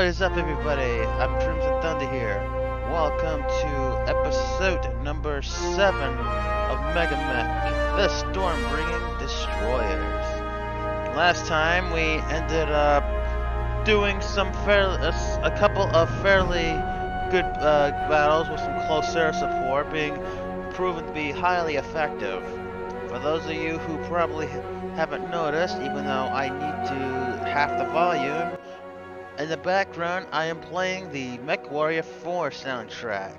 What is up, everybody? I'm Crimson Thunder here. Welcome to episode number 7 of Megamek, the Stormbringing Destroyers. Last time we ended up doing a couple of fairly good battles with some close air support, being proven to be highly effective. For those of you who probably haven't noticed, even though I need to half the volume, in the background I am playing the MechWarrior 4 soundtrack.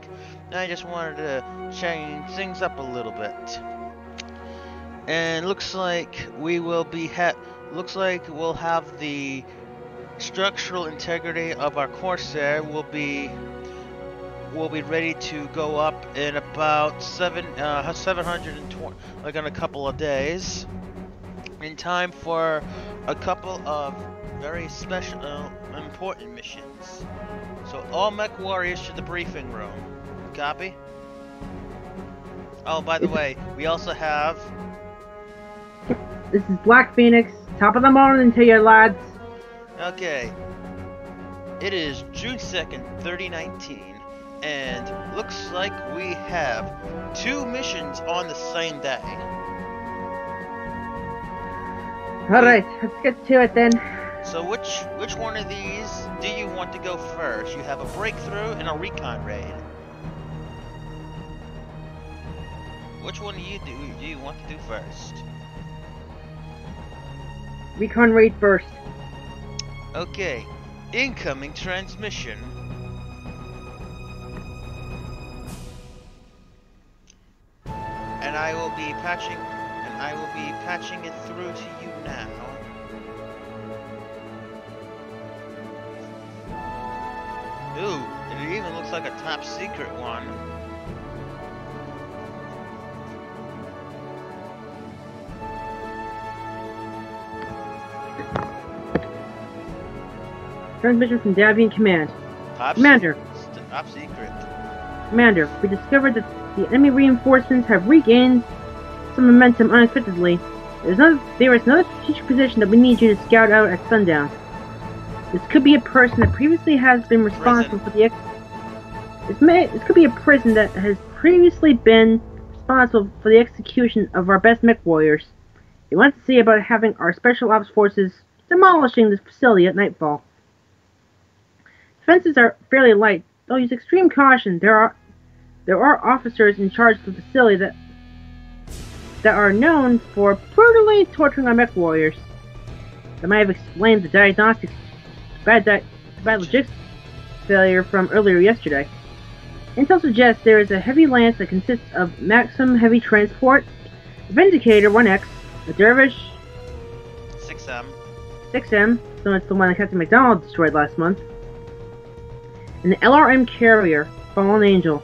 And I just wanted to change things up a little bit. And looks like we'll have the structural integrity of our Corsair will be ready to go up in about 720, like in a couple of days, in time for a couple of very special, important missions. So all mech warriors to the briefing room. Copy? Oh, by the way, we also have... This is Black Phoenix. Top of the morning to you, lads. Okay. It is June 2nd, 2019. And looks like we have 2 missions on the same day. Alright, let's get to it then. So which one of these do you want to go first? You have a breakthrough and a recon raid. Which one do you want to do first? Recon raid first. Okay. Incoming transmission. And I will be patching it through to you now. Ooh, it even looks like a top secret one. Transmission from Davian Command. Commander. Top secret. Commander, we discovered that the enemy reinforcements have regained some momentum unexpectedly. There is another strategic position that we need you to scout out at sundown. This could be a person that previously has been responsible for the This could be a prison that has previously been responsible for the execution of our best mech warriors. We want to see about having our special ops forces demolishing this facility at nightfall. Defenses are fairly light. They'll use extreme caution. There are officers in charge of the facility that are known for brutally torturing our mech warriors. That might have explained the diagnostics bad logistics failure from earlier yesterday. Intel suggests there is a heavy lance that consists of Maximum Heavy Transport, a Vindicator 1X, a Dervish 6M, so it's the one that Captain McDonald destroyed last month, and the LRM Carrier, Fallen Angel.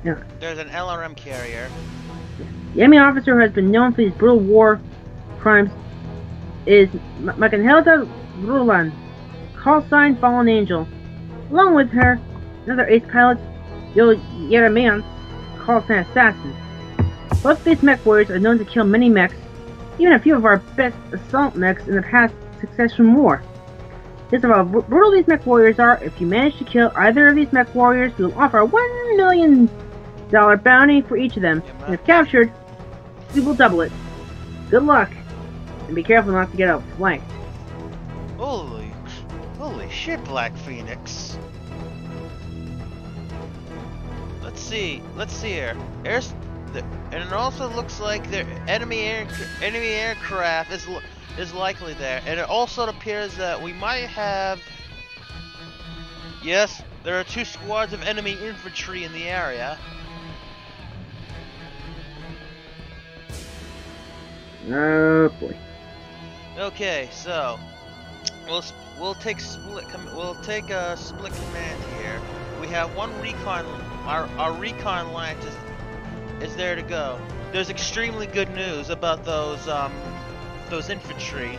Yeah. There's an LRM Carrier. The enemy officer who has been known for these brutal war crimes is Maganhelda Rulan, call sign Fallen Angel. Along with her, another ace pilot, Yeraman, call sign Assassin. Both these mech warriors are known to kill many mechs, even a few of our best assault mechs in the past succession war. This is how brutal these mech warriors are. If you manage to kill either of these mech warriors, we will offer a $1 million bounty for each of them. And if captured, we will double it. Good luck. And be careful not to get outflanked. Holy shit, Black Phoenix. Let's see here. And it also looks like the enemy aircraft is likely there. And it also appears that we might have... Yes, there are 2 squads of enemy infantry in the area. Oh boy. Okay, so we'll take split command here. We have one recon. Our recon lance is there to go. There's extremely good news about those infantry.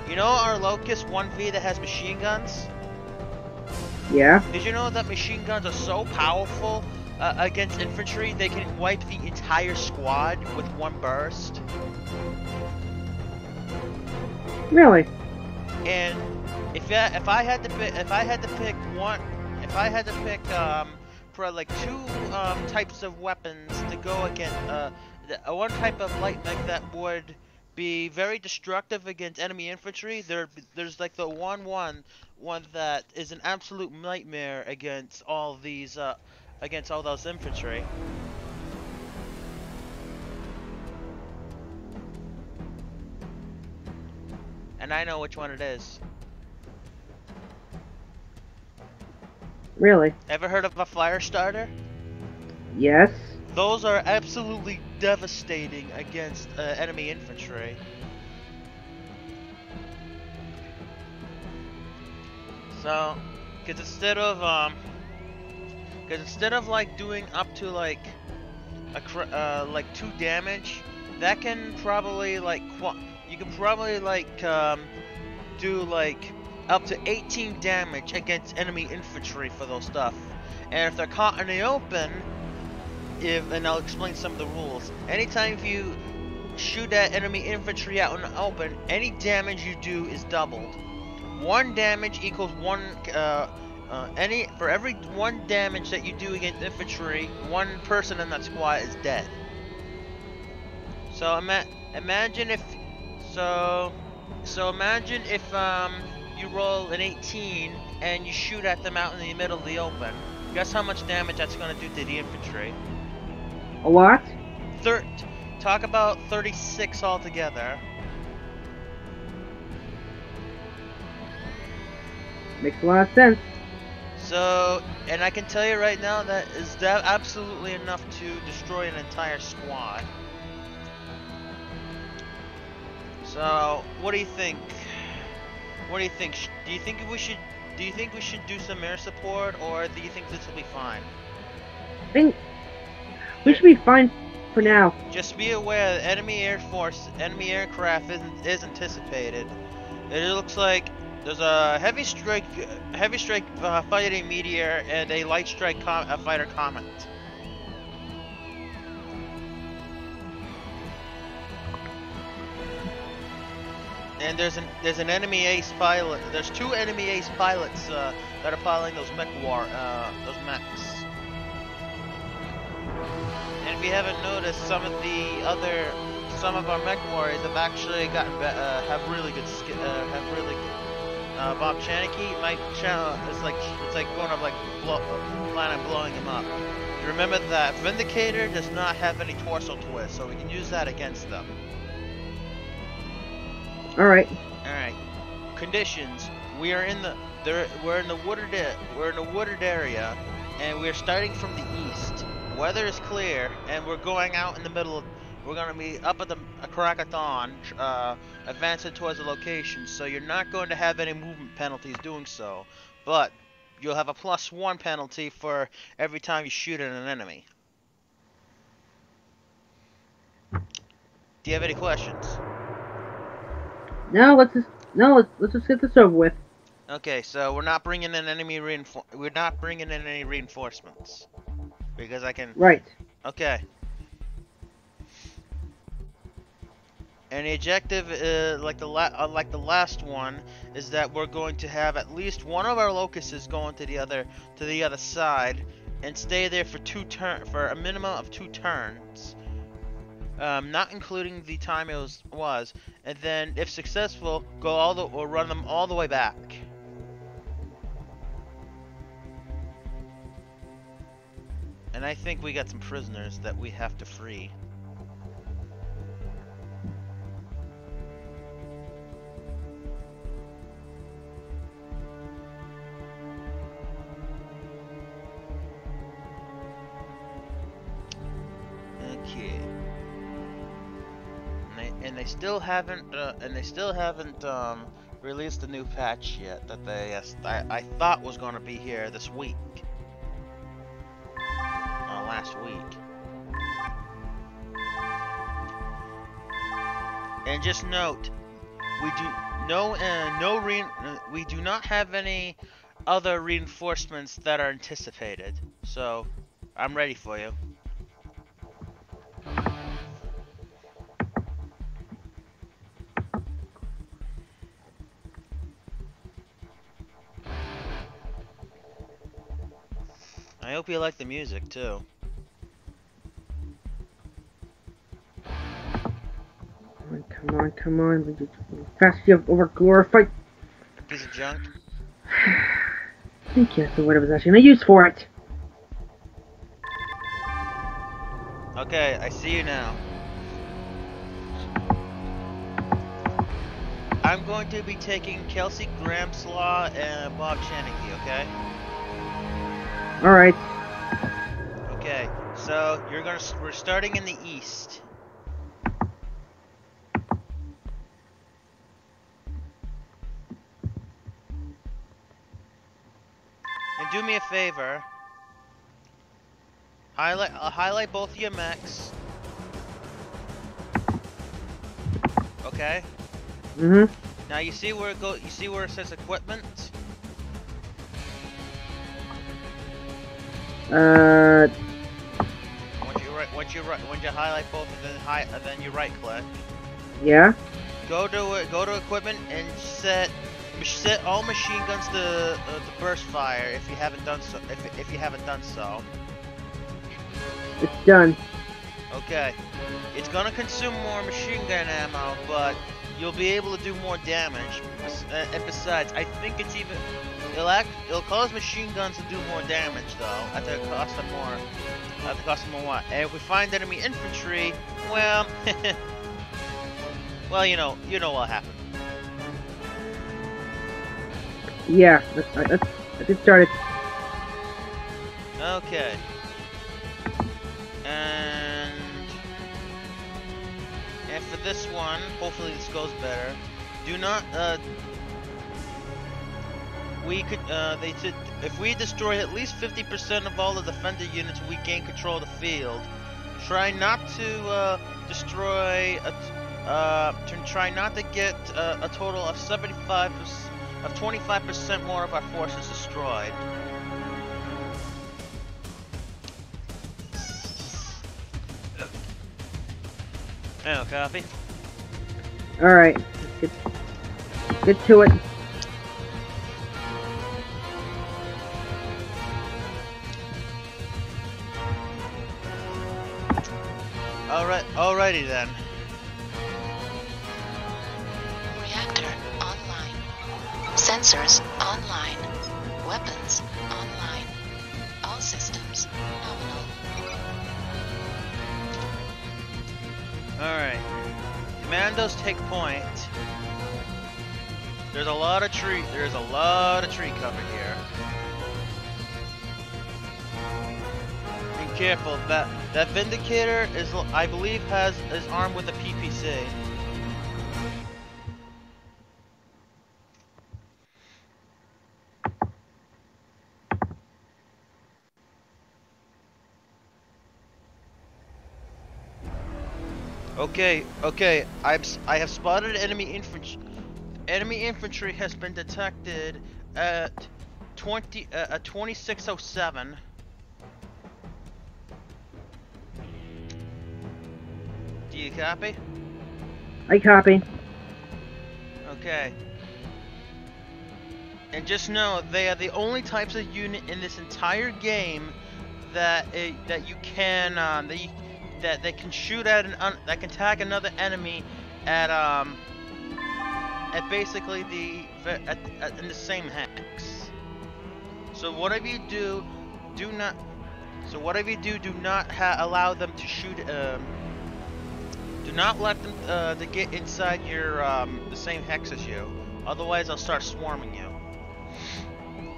You know our Locust 1V that has machine guns? Yeah. Did you know that machine guns are so powerful against infantry, they can wipe the entire squad with one burst? Really? And if I had to pick one, if I had to pick for like two types of weapons to go against one type of light mech that would be very destructive against enemy infantry, there's like the one that is an absolute nightmare against all these against all those infantry. And I know which one it is. Really? Ever heard of a fire starter? Yes. Those are absolutely devastating against enemy infantry. So, because instead of like doing up to like like 2 damage, that can probably like you can probably like do like up to 18 damage against enemy infantry for those stuff. And if they're caught in the open, and I'll explain some of the rules. Anytime if you shoot at enemy infantry out in the open, any damage you do is doubled. 1 damage equals 1 for every 1 damage that you do against infantry, 1 person in that squad is dead. So imagine if imagine if you roll an 18 and you shoot at them out in the middle of the open. Guess how much damage that's going to do to the infantry? A lot? Talk about 36 altogether. Makes a lot of sense. So, and I can tell you right now that is absolutely enough to destroy an entire squad. So, what do you think? What do you think? Do you think we should do some air support, or do you think this will be fine? I think we should be fine for now. Just be aware that enemy aircraft is anticipated. It looks like there's a heavy strike fighting meteor and a light strike fighter comet. And there's an enemy ace pilot. There's 2 enemy ace pilots that are piloting those mechs. And if you haven't noticed, some of our mech warriors have actually gotten have really good Bob Channicky, my channel is like going up like plan on blowing him up. You remember that Vindicator does not have any torso twist, so we can use that against them. All right. Conditions: we're in the wooded area, and we're starting from the east. Weather is clear, and we're going out in the middle of. We're gonna be up at the crack of dawn, advancing towards the location. So you're not going to have any movement penalties doing so, but you'll have a +1 penalty for every time you shoot at an enemy. Do you have any questions? No, let's just get this over with. Okay, so we're not bringing in any reinforcements because I can. Right. Okay. And the objective, like the last one, is that we're going to have at least one of our locusts going to the other side, and stay there for a minimum of 2 turns, not including the time it was, and then if successful, or run them all the way back. And I think we got some prisoners that we have to free. Okay. And they still haven't released the new patch yet that I thought was going to be here this week. Last week. And just note, we do not have any other reinforcements that are anticipated. So, I'm ready for you. I hope you like the music too. Come on, come on. Fast you have over glorified. Piece of junk. I think that's the word I was actually gonna use for it. Okay, I see you now. I'm going to be taking Kelsey Gramslaw and Bob Channicky, okay? Alright. Okay, so we're starting in the east. And do me a favor. Highlight both your mechs. Okay? Mm-hmm. Now you see where you see where it says equipment? Once you highlight both and then you right click. Yeah. Go to equipment and set all machine guns to burst fire if you haven't done so. If you haven't done so. It's done. Okay. It's gonna consume more machine gun ammo, but you'll be able to do more damage. And besides, I think it's even it'll cause machine guns to do more damage though at the cost of more. At the cost of more what? And if we find enemy infantry, well, well, you know what'll happen. Yeah, let's get started. Okay. And for this one, hopefully this goes better. Do not they said if we destroy at least 50% of all the defender units, we gain control of the field. Try not to try not to get a total of 25% more of our forces destroyed. Oh, copy. Alright, let's get to it. Alrighty then. Reactor online. Sensors online. Weapons online. All systems nominal. Alright. Commandos take point. There's a lot of tree cover here. Be careful, that Vindicator is, I believe, is armed with a PPC. Okay. I have spotted enemy infantry. Enemy infantry has been detected at 2607. Do you copy? I copy. Okay. And just know they are the only types of unit in this entire game that you can that they can shoot at that can tag another enemy at basically in the same hex. So whatever you do, do not allow them to shoot. Do not let them to get inside your the same hex as you. Otherwise, they'll start swarming you.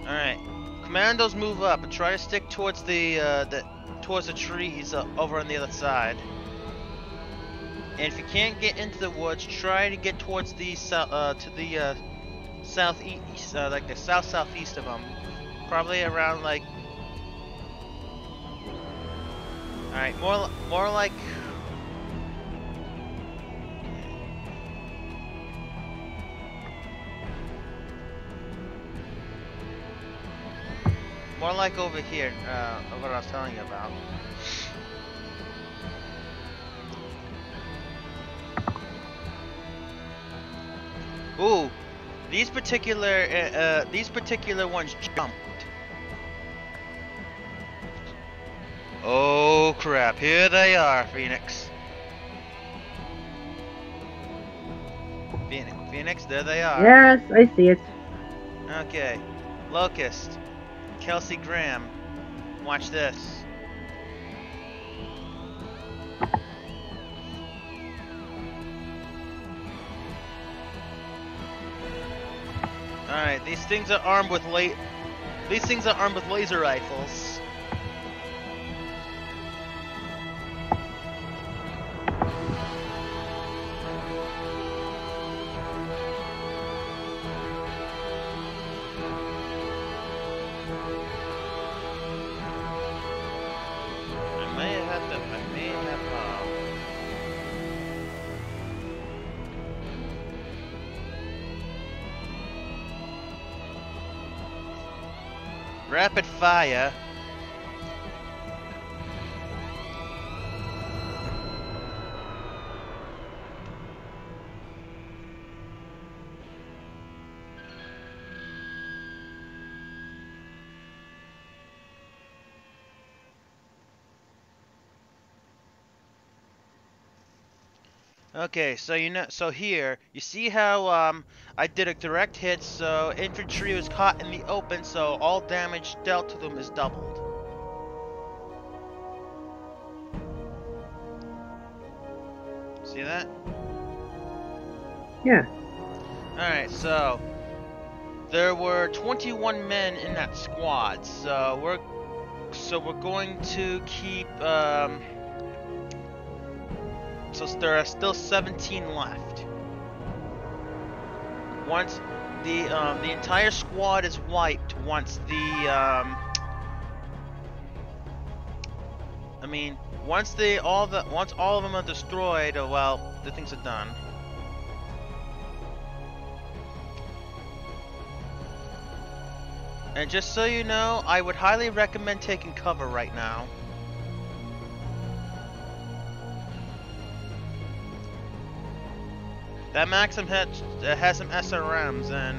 All right, commandos, move up and try to stick towards the trees over on the other side. And if you can't get into the woods, try to get towards the southeast, like the southeast of them. Probably around like. All right, more like. More like over here, of what I was telling you about. Ooh, these particular ones jumped. crap, here they are, Phoenix. Phoenix, there they are. Yes, I see it. Okay. Locust. Kelsey Graham. Watch this. Alright, these things are armed with laser rifles. Rapid fire. Okay, so here, you see how I did a direct hit, so infantry was caught in the open, so all damage dealt to them is doubled. See that? Yeah. Alright, so there were 21 men in that squad, so we're going to keep so there are still 17 left. Once the entire squad is wiped, once all of them are destroyed, well, the things are done. And just so you know, I would highly recommend taking cover right now. That Maxim has some SRMs, and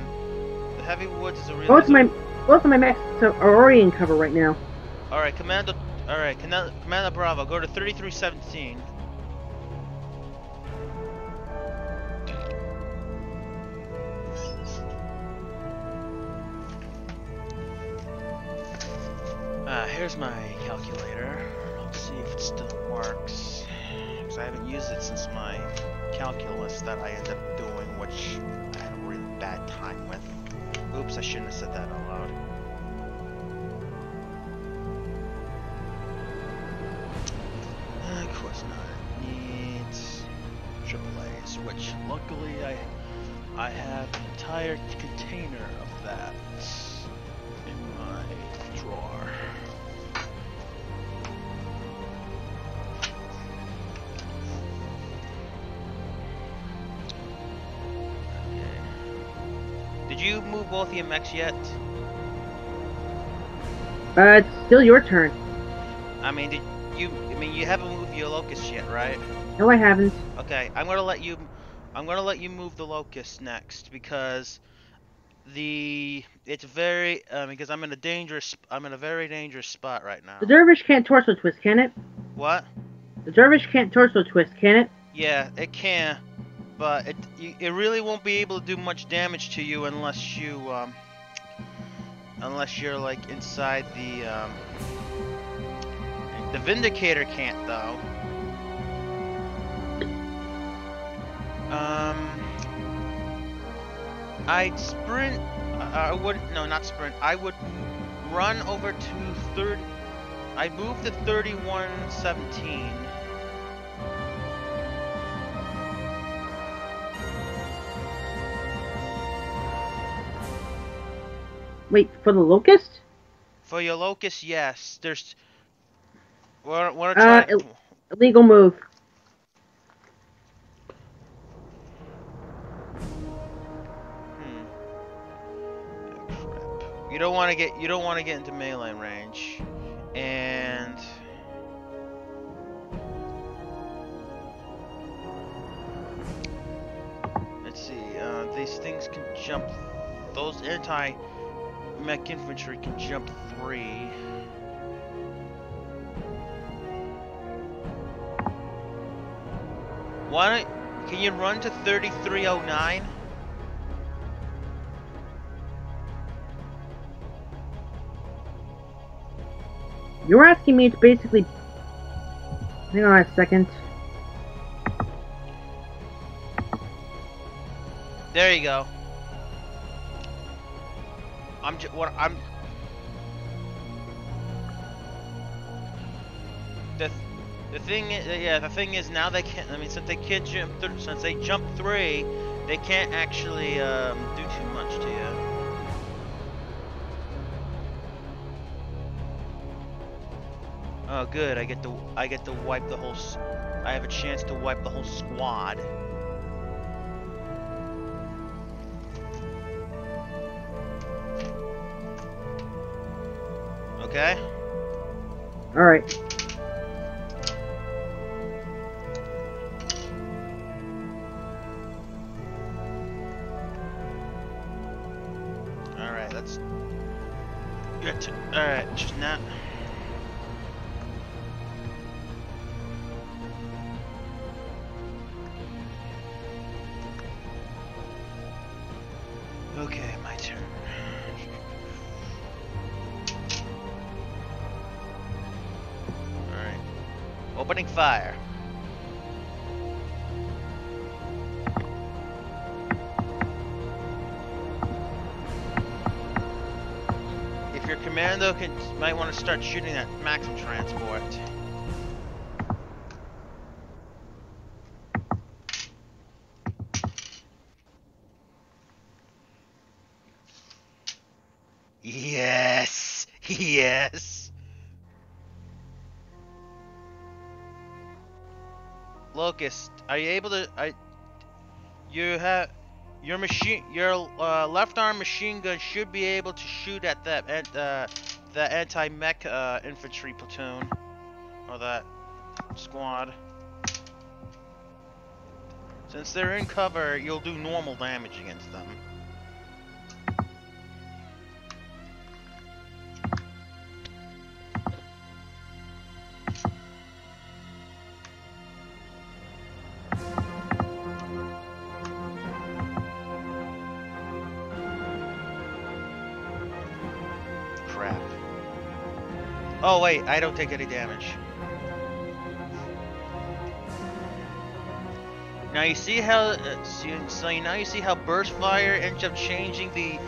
the Heavy Woods is a real. Both of my mechs are already in cover right now. All right, Commander Bravo, go to 3317. Here's my calculator. Let's see if it still works, because I haven't used it since my calculus that I ended up doing, which I had a really bad time with. Oops, I shouldn't have said that out loud. Of course not. Needs AAA's, which luckily I have an entire container of that in my drawer. Did you move both your mechs yet? It's still your turn. I mean, you haven't moved your locust yet, right? No, I haven't. Okay, I'm gonna let you move the locust next, because because I'm in a very dangerous spot right now. The dervish can't torso twist, can it? What? The dervish can't torso twist, can it? Yeah, it can, but it really won't be able to do much damage to you unless you're like inside the Vindicator can't though. I'd sprint. Not sprint. I would run over to third. I moved to 3117. Wait, for the locust? For your locust, yes. There's. We're trying. Illegal move. You don't want to get into melee range, and let's see. These things can jump. Those anti-mech infantry can jump 3. Why don't... Can you run to 3309? You're asking me to basically... Hang on a second. There you go. The thing is, yeah, the thing is now they can't. I mean, since they can't jump, since they jump 3, they can't actually do too much to you. Oh, good. I get to wipe the whole. I have a chance to wipe the whole squad. Okay. All right. Let's get to. All right, just not. Okay, my turn. All right, opening fire. Your commando might want to start shooting that Maxim transport. Yes, yes. Locust, are you able to? You have. Your left arm machine gun should be able to shoot at that the anti-mech infantry platoon or that squad. Since they're in cover, you'll do normal damage against them. Oh wait, I don't take any damage. Now you see how, now you see how burst fire ends up changing the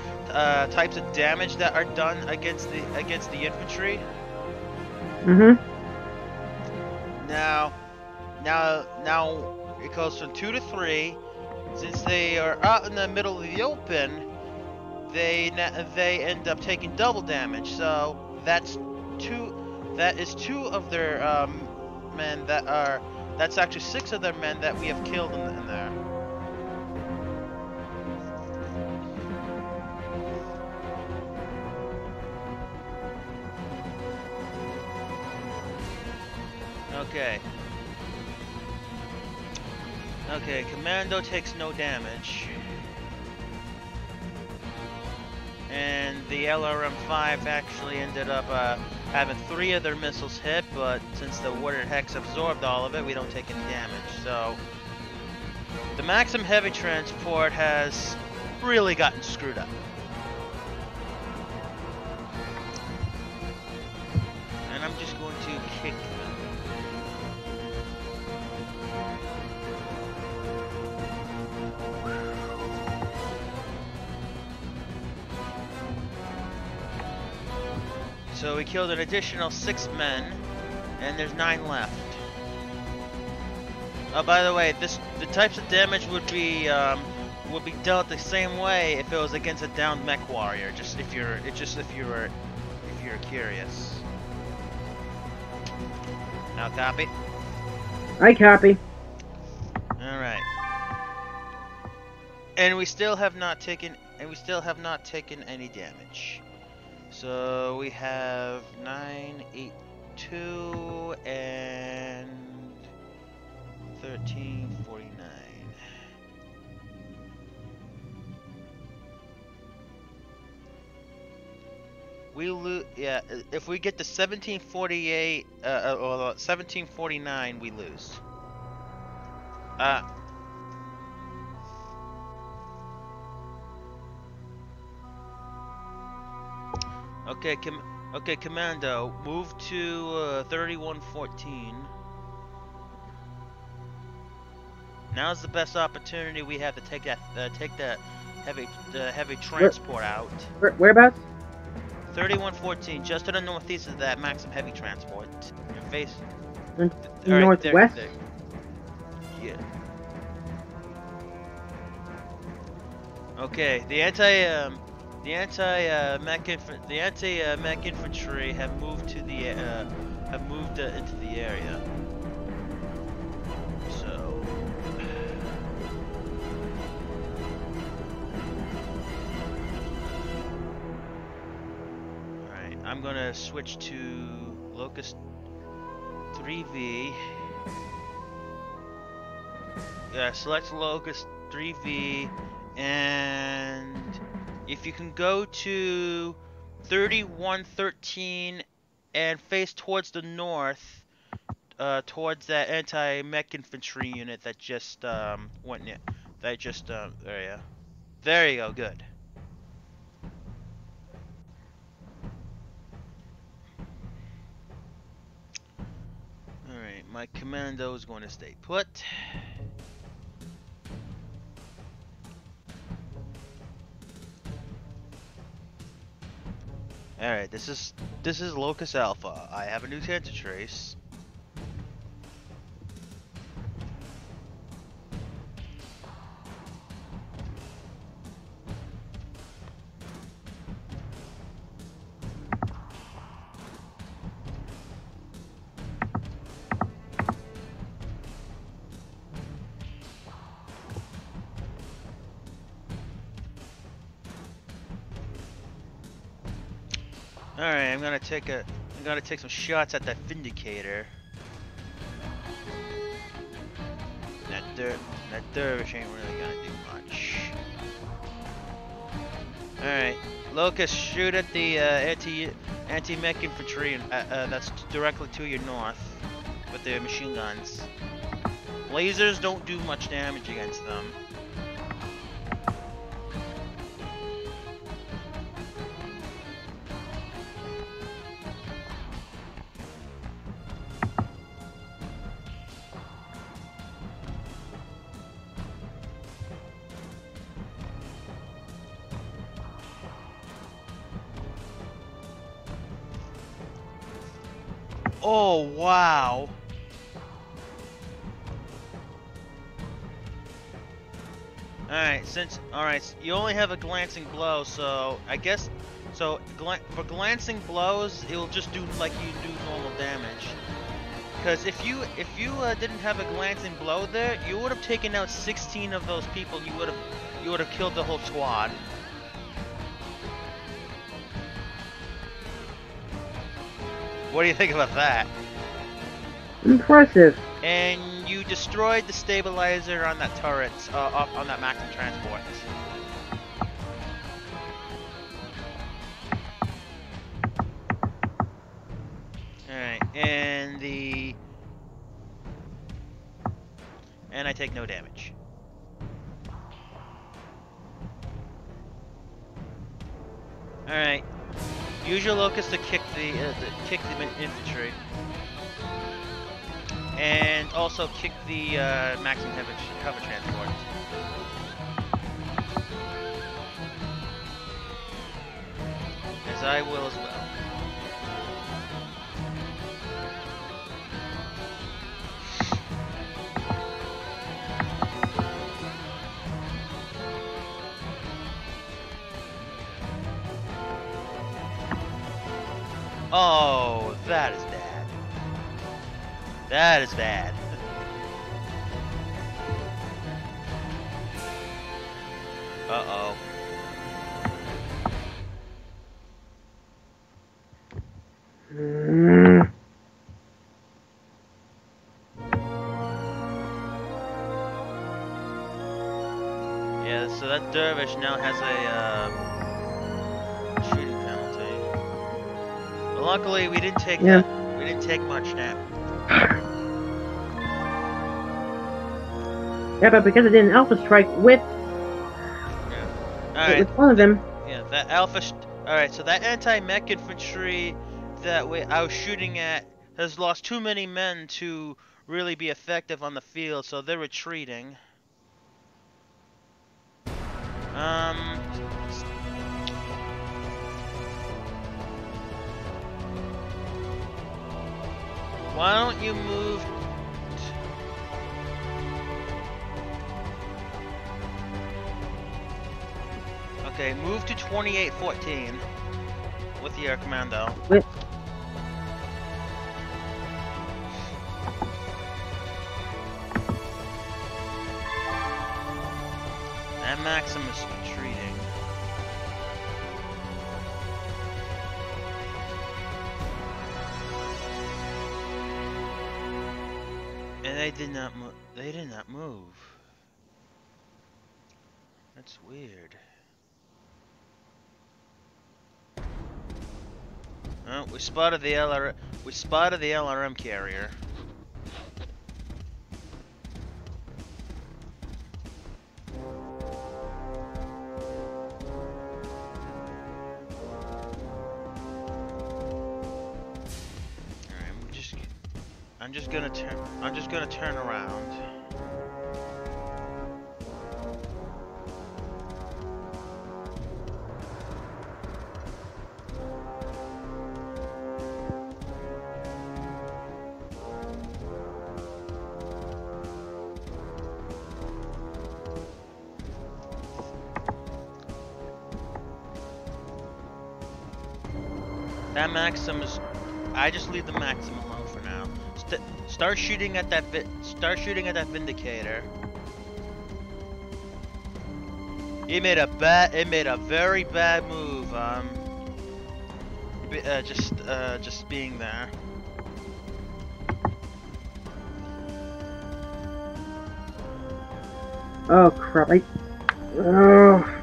types of damage that are done against the infantry. Mhm. Now it goes from 2 to 3. Since they are out in the middle of the open, they end up taking double damage. So that's two of their men that are. That's actually 6 of their men that we have killed in there. Okay. Okay, Commando takes no damage. And the LRM-5 actually ended up having 3 of their missiles hit, but since the Warrior Hex absorbed all of it, we don't take any damage. So, the Maxim Heavy Transport has really gotten screwed up. And I'm just going to kick them. So we killed an additional 6 men, and there's 9 left. Oh, by the way, the types of damage would be dealt the same way if it was against a downed mech warrior. If you're curious. Now copy. I copy. All right. And we still have not taken any damage. So we have 9, 8, 2, and 13, 49. We lose. Yeah, if we get to 1748 or 1749, we lose. Uh. Okay, okay, Commando, move to 3114. Now's the best opportunity we have to take that heavy transport out. Whereabouts? 3114, just to the northeast of that Maxim heavy transport. Face. Northwest. There. Yeah. Okay, the anti-mech infantry have moved to the into the area. So all right, I'm gonna switch to Locust 3V. Yeah, select Locust 3V, and if you can go to 3113 and face towards the north, towards that anti-mech infantry unit that just went near, there you go, good. Alright, my commando is going to stay put. Alright, this is Locus Alpha. I have a new sensor trace. Alright, I'm gonna take some shots at that Vindicator. That dervish ain't really gonna do much. Alright, Locust, shoot at the anti-mech infantry that's directly to your north with their machine guns. Lasers don't do much damage against them. Oh, wow. Alright, you only have a glancing blow, so I guess, for glancing blows, it'll just do like you do normal damage. Because if you didn't have a glancing blow there, you would have taken out 16 of those people. You would have killed the whole squad. What do you think about that? Impressive. And you destroyed the stabilizer on that turret, on that Maxim transport. Alright, and I take no damage. Alright. Use your locust to kick the infantry, and also kick the Maxim hover transport. As I will as well. Oh, that is bad. That is bad. Uh-oh. Yeah, so that dervish now has a shooting penalty. But luckily, we didn't take much damage. Yeah, but because I did an Alpha Strike with Alright. one of them. Yeah, that Alpha. Alright, so that anti-mech infantry that I was shooting at has lost too many men to really be effective on the field, so they're retreating. Why don't you move? Okay, move to 2814 with your commando. Wait. And Maximus is retreating. And they did not move. They did not move. That's weird. Oh, we spotted the LRM carrier. I'm just gonna turn around. That Maxim is. I just leave the Maxim alone for now. Start shooting at that Vindicator. It made a very bad move. Just being there. Oh crap! Oh.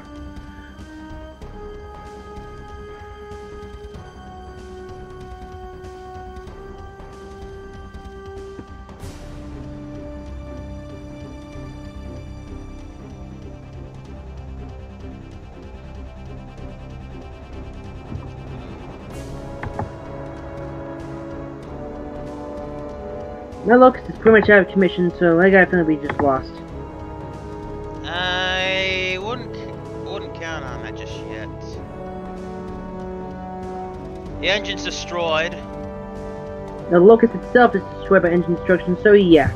My locust is pretty much out of commission, so I gotta be just lost. I wouldn't count on that just yet. The engine's destroyed. The locust itself is destroyed by engine destruction, so yeah.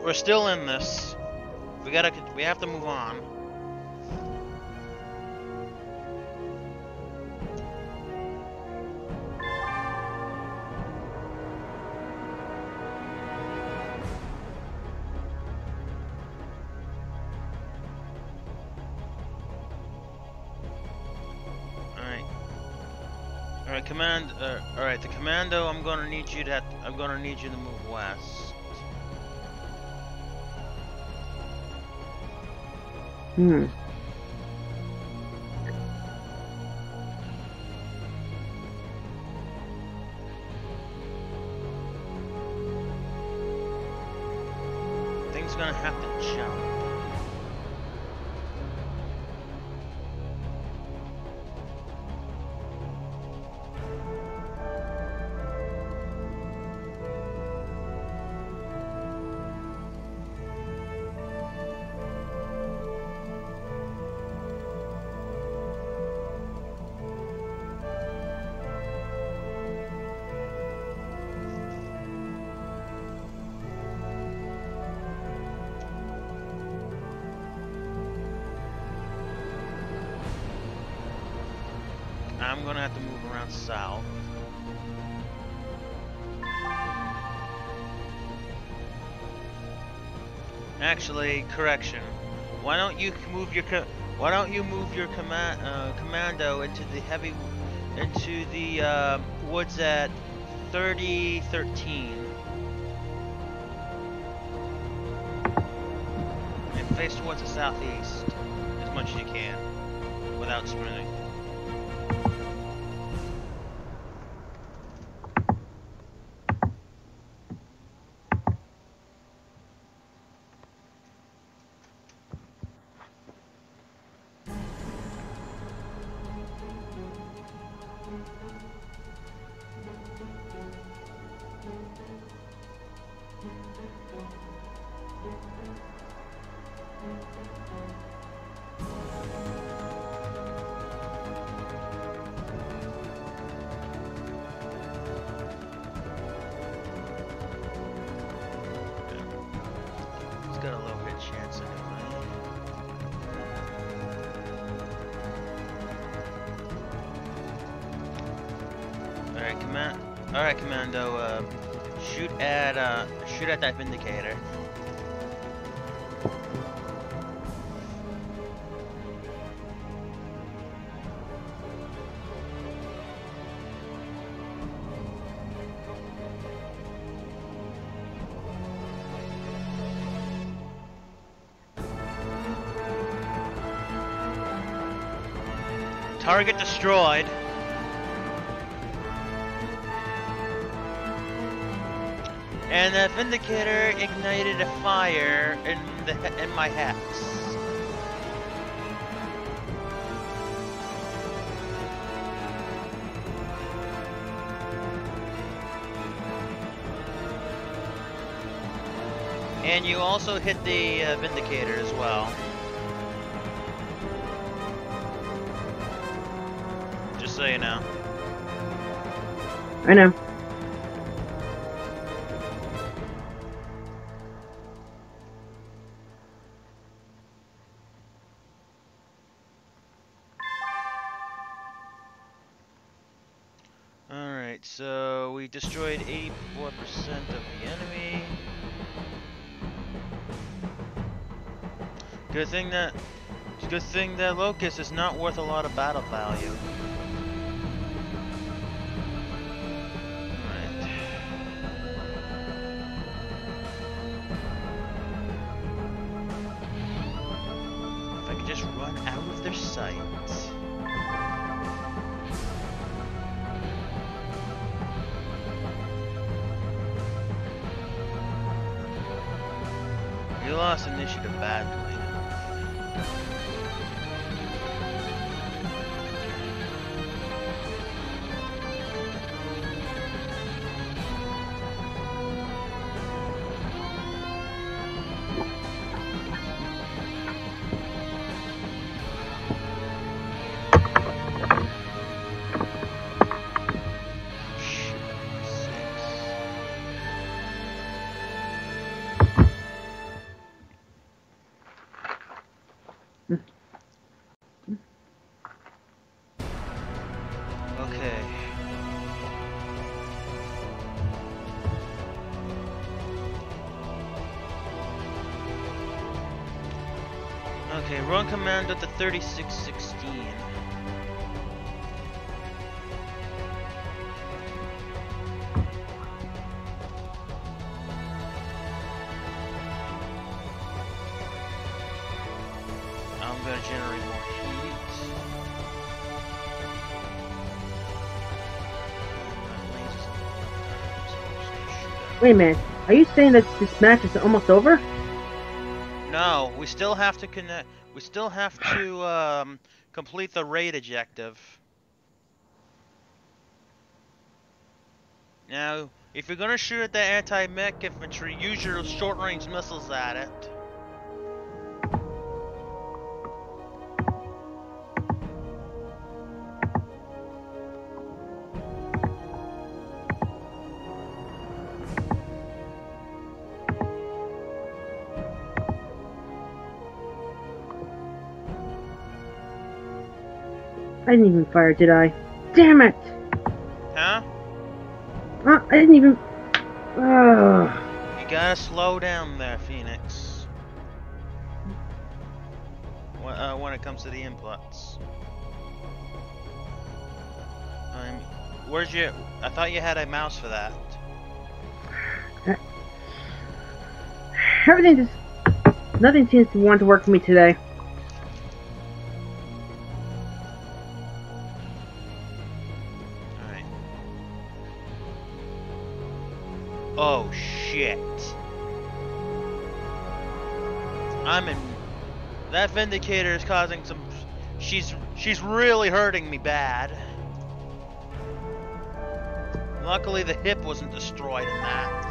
We're still in this. We have to move on. Alright, the commando, I'm gonna need you to move west. Thing's gonna have to jump. I'm gonna have to move around south. Actually, correction. Why don't you move your commando into the woods at 3013 and face towards the southeast as much as you can without sprinting. It's got a low hit chance anyway. Alright, Commando, shoot at that Vindicator. Target destroyed. And the Vindicator ignited a fire in my hex. And you also hit the Vindicator as well. Just so you know. I know. Alright, so we destroyed 84% of the enemy. Good thing that Locust is not worth a lot of battle value. Alright. If I could just run out of their sight. You lost initiative badly. Okay. Okay, run command at the 3616. I'm gonna generate more heat. Wait a minute. Are you saying that this match is almost over? No, we still have to connect. We still have to complete the raid objective. Now, if you're gonna shoot at the anti-mech infantry, use your short-range missiles at it. I didn't even fire, did I? Damn it! Huh? I didn't even... Ugh. You gotta slow down there, Phoenix. When it comes to the inputs. Where's your... I thought you had a mouse for that. Everything just... Nothing seems to want to work for me today. Alright. Oh, shit. I'm in... That Vindicator is causing some... She's really hurting me bad. Luckily the hip wasn't destroyed in that.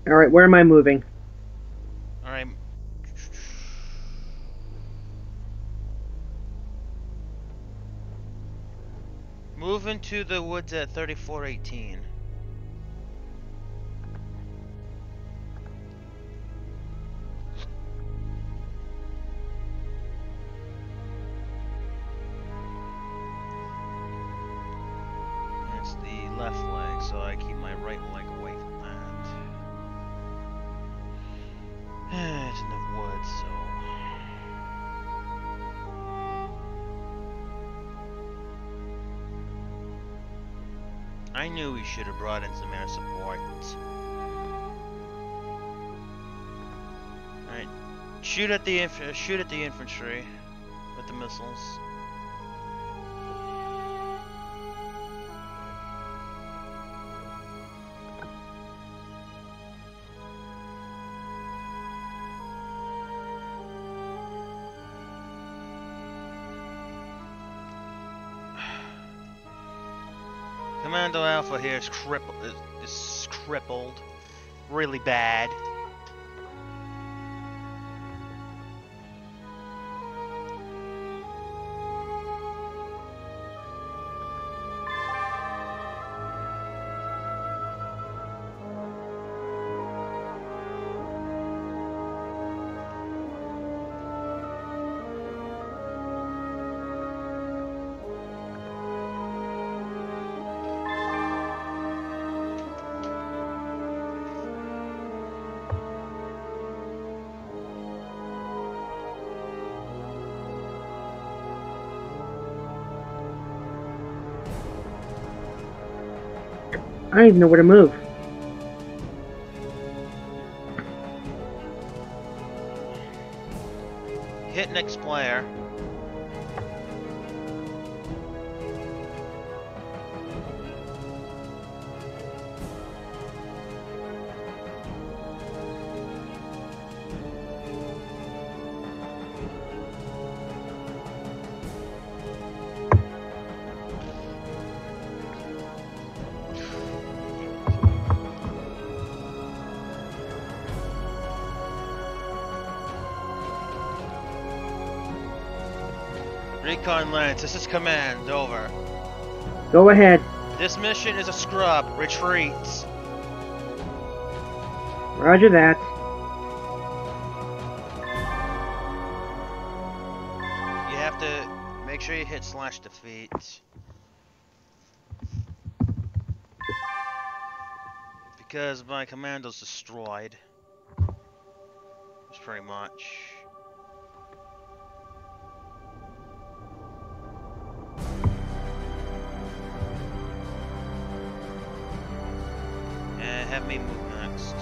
Alright, where am I moving? Alright. Move into the woods at 3418. It's the left leg, so I keep my right leg away from that. It's in the woods, so... I knew we should have brought in some air support. Alright, shoot at the infantry with the missiles. Commando Alpha here is crippled really bad. I don't even know where to move. Hit next player. Recon Lance, this is command, over. Go ahead. This mission is a scrub, retreats. Roger that. You have to make sure you hit slash defeat. Because my commando's destroyed. It's pretty much. And have me move next.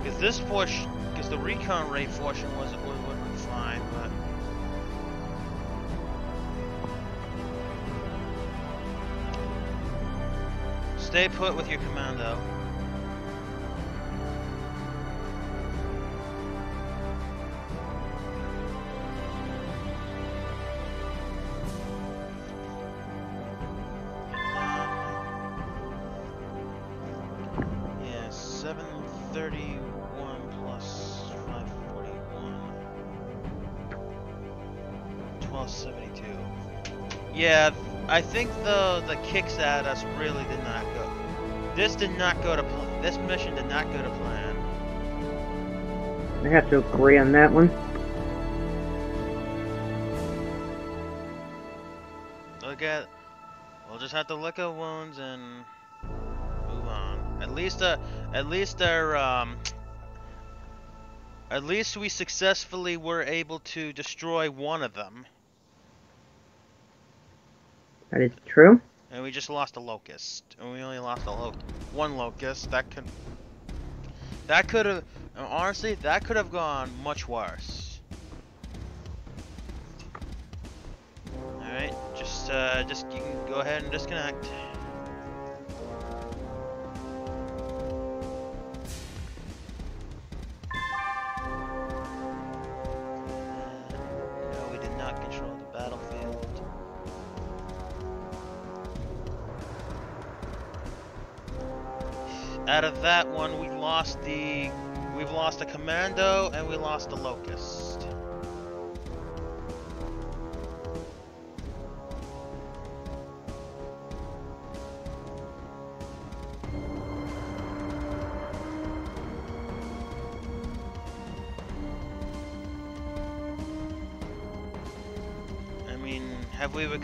Because this portion, because the recon rate portion wasn't fine, but. Stay put with your commando. Yeah, 731 plus 541. 1272. Yeah. I think the kicks at us really did not go. This did not go to plan. This mission did not go to plan. I have to agree on that one. We'll just have to look at wounds and move on. At least we successfully were able to destroy one of them. That is true. And we just lost a locust. And we only lost one locust. That could have, honestly, that could have gone much worse. Alright, just you can go ahead and disconnect. No, we did not control the battlefield. Out of that one, we've lost a commando and we lost a locust. I mean, have we and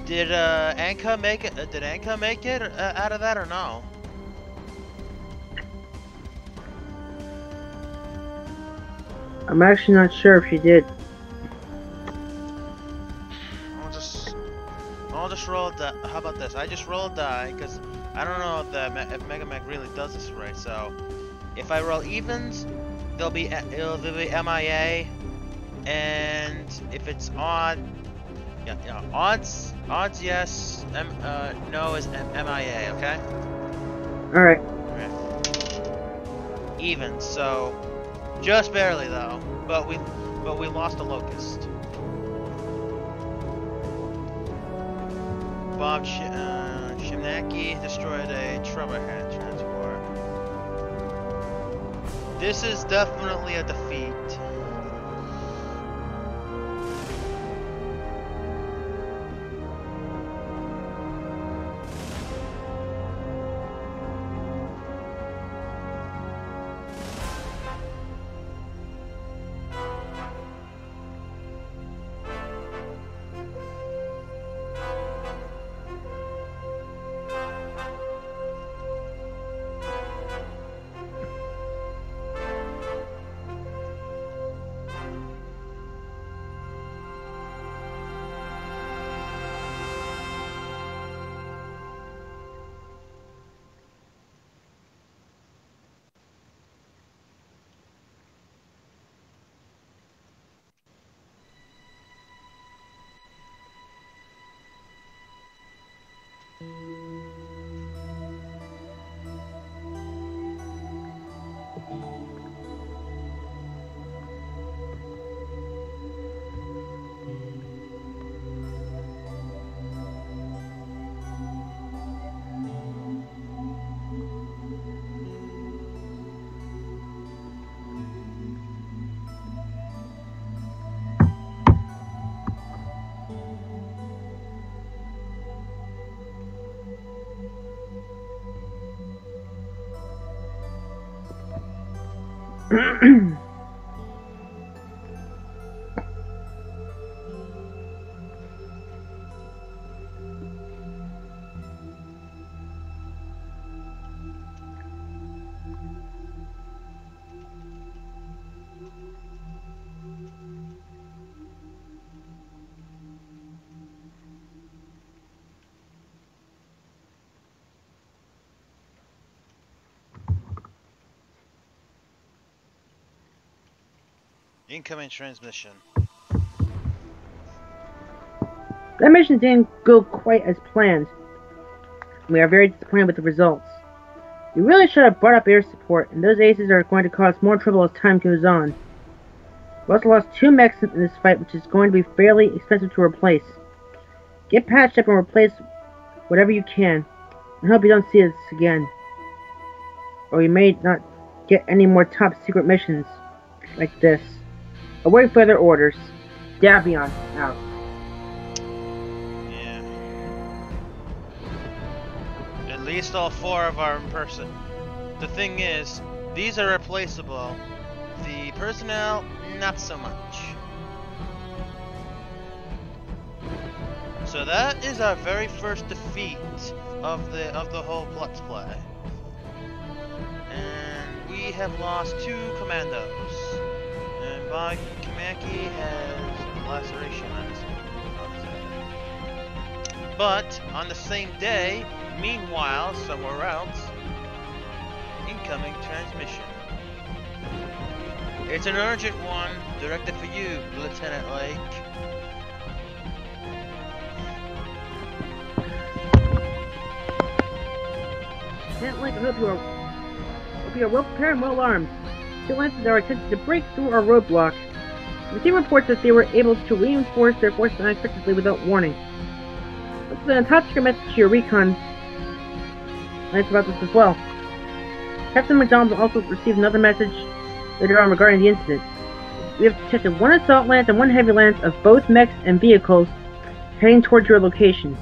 did Anka make it? Did Anka make it out of that or no? I'm actually not sure if she did. I'll just roll a die. How about this? I just roll a die because I don't know if Megamek really does this right. So if I roll evens, they'll be MIA, and if it's odd. Yeah, odds yes, no is MIA, okay? Alright. Even, so just barely though, but we lost a locust. Bob Shimnaki destroyed a Trouberhead transport. This is definitely a defeat. Incoming transmission. That mission didn't go quite as planned. We are very disappointed with the results. We really should have brought up air support, and those aces are going to cause more trouble as time goes on. We also lost 2 mechs in this fight, which is going to be fairly expensive to replace. Get patched up and replace whatever you can, and hope you don't see us again. Or you may not get any more top secret missions like this. Await further orders. Davion, out. Yeah. At least all 4 of our in person. The thing is, these are replaceable. The personnel, not so much. So that is our very first defeat of the whole Let's Play. And we have lost 2 commandos. And Kamaki has laceration on his head. But on the same day, meanwhile, somewhere else, incoming transmission. It's an urgent one, directed for you, Lieutenant Lake. Lieutenant Lake, I hope you are well prepared and well armed. 2 Lancers are attempting to break through our roadblock. The team reports that they were able to reinforce their forces unexpectedly without warning. Let's send a top secret message to your recon Lance about this as well. Captain McDonald will also receive another message later on regarding the incident. We have detected 1 assault lance and 1 heavy lance of both mechs and vehicles heading towards your location.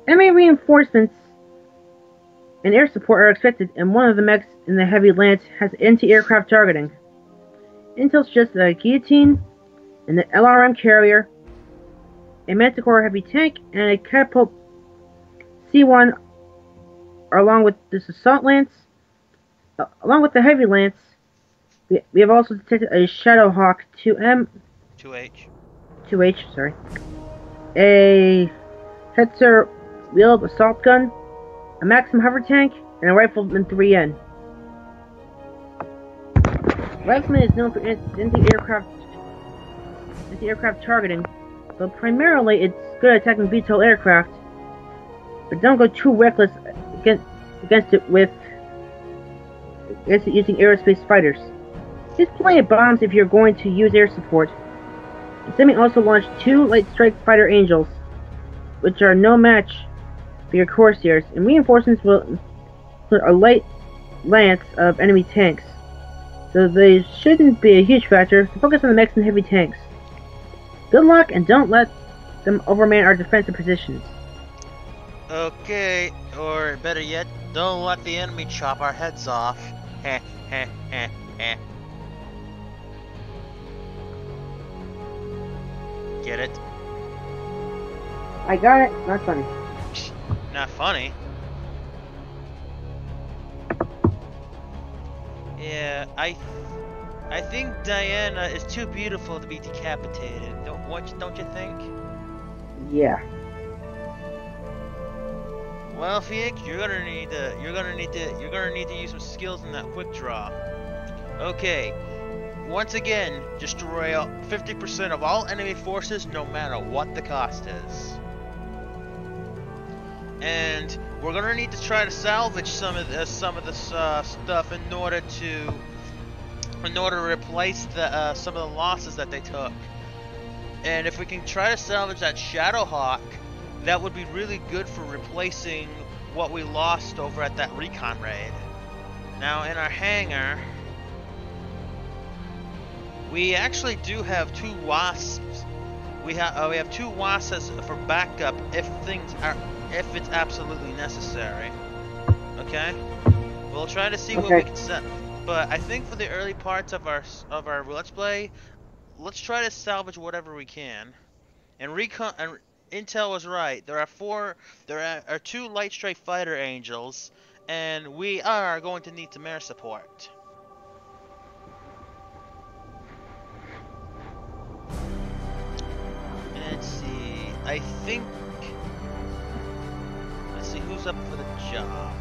Enemy reinforcements and air support are expected, and 1 of the mechs in the heavy lance has anti-aircraft targeting. Intel suggests that a guillotine, and the LRM carrier, a Manticore heavy tank, and a catapult C1 are along with this assault lance. Along with the heavy lance, we have also detected a Shadowhawk 2H, sorry, a Hetzer wheeled assault gun, a Maxim hover tank, and a Rifleman 3N. Rifleman is known for anti-aircraft targeting, but primarily it's good at attacking VTOL aircraft. But don't go too reckless against it using aerospace fighters. Use plenty of bombs if you're going to use air support. The Semi also launched 2 light strike fighter Angels, which are no match for your Corsairs, and reinforcements will include a light lance of enemy tanks. So they shouldn't be a huge factor, so focus on the mechs and heavy tanks. Good luck, and don't let them overman our defensive positions. Okay, or better yet, don't let the enemy chop our heads off. Heh heh heh heh. Get it? I got it. Not funny. Not funny? Yeah, I think Diana is too beautiful to be decapitated. Don't you think? Yeah. Well, Fiek, you're gonna need to use some skills in that quick draw. Okay. Once again, destroy 50% of all enemy forces, no matter what the cost is. And we're gonna need to try to salvage some of this stuff in order to replace the some of the losses that they took. And if we can try to salvage that Shadowhawk, that would be really good for replacing what we lost over at that recon raid. Now in our hangar, we actually do have 2 wasps. We have 2 wasps for backup if it's absolutely necessary. Okay, we'll try to see what we can set. But I think for the early parts of our Let's Play, let's try to salvage whatever we can. And Intel was right. There are 2 light strike fighter angels, and we are going to need some air support. Let's see. Let's see who's up for the job.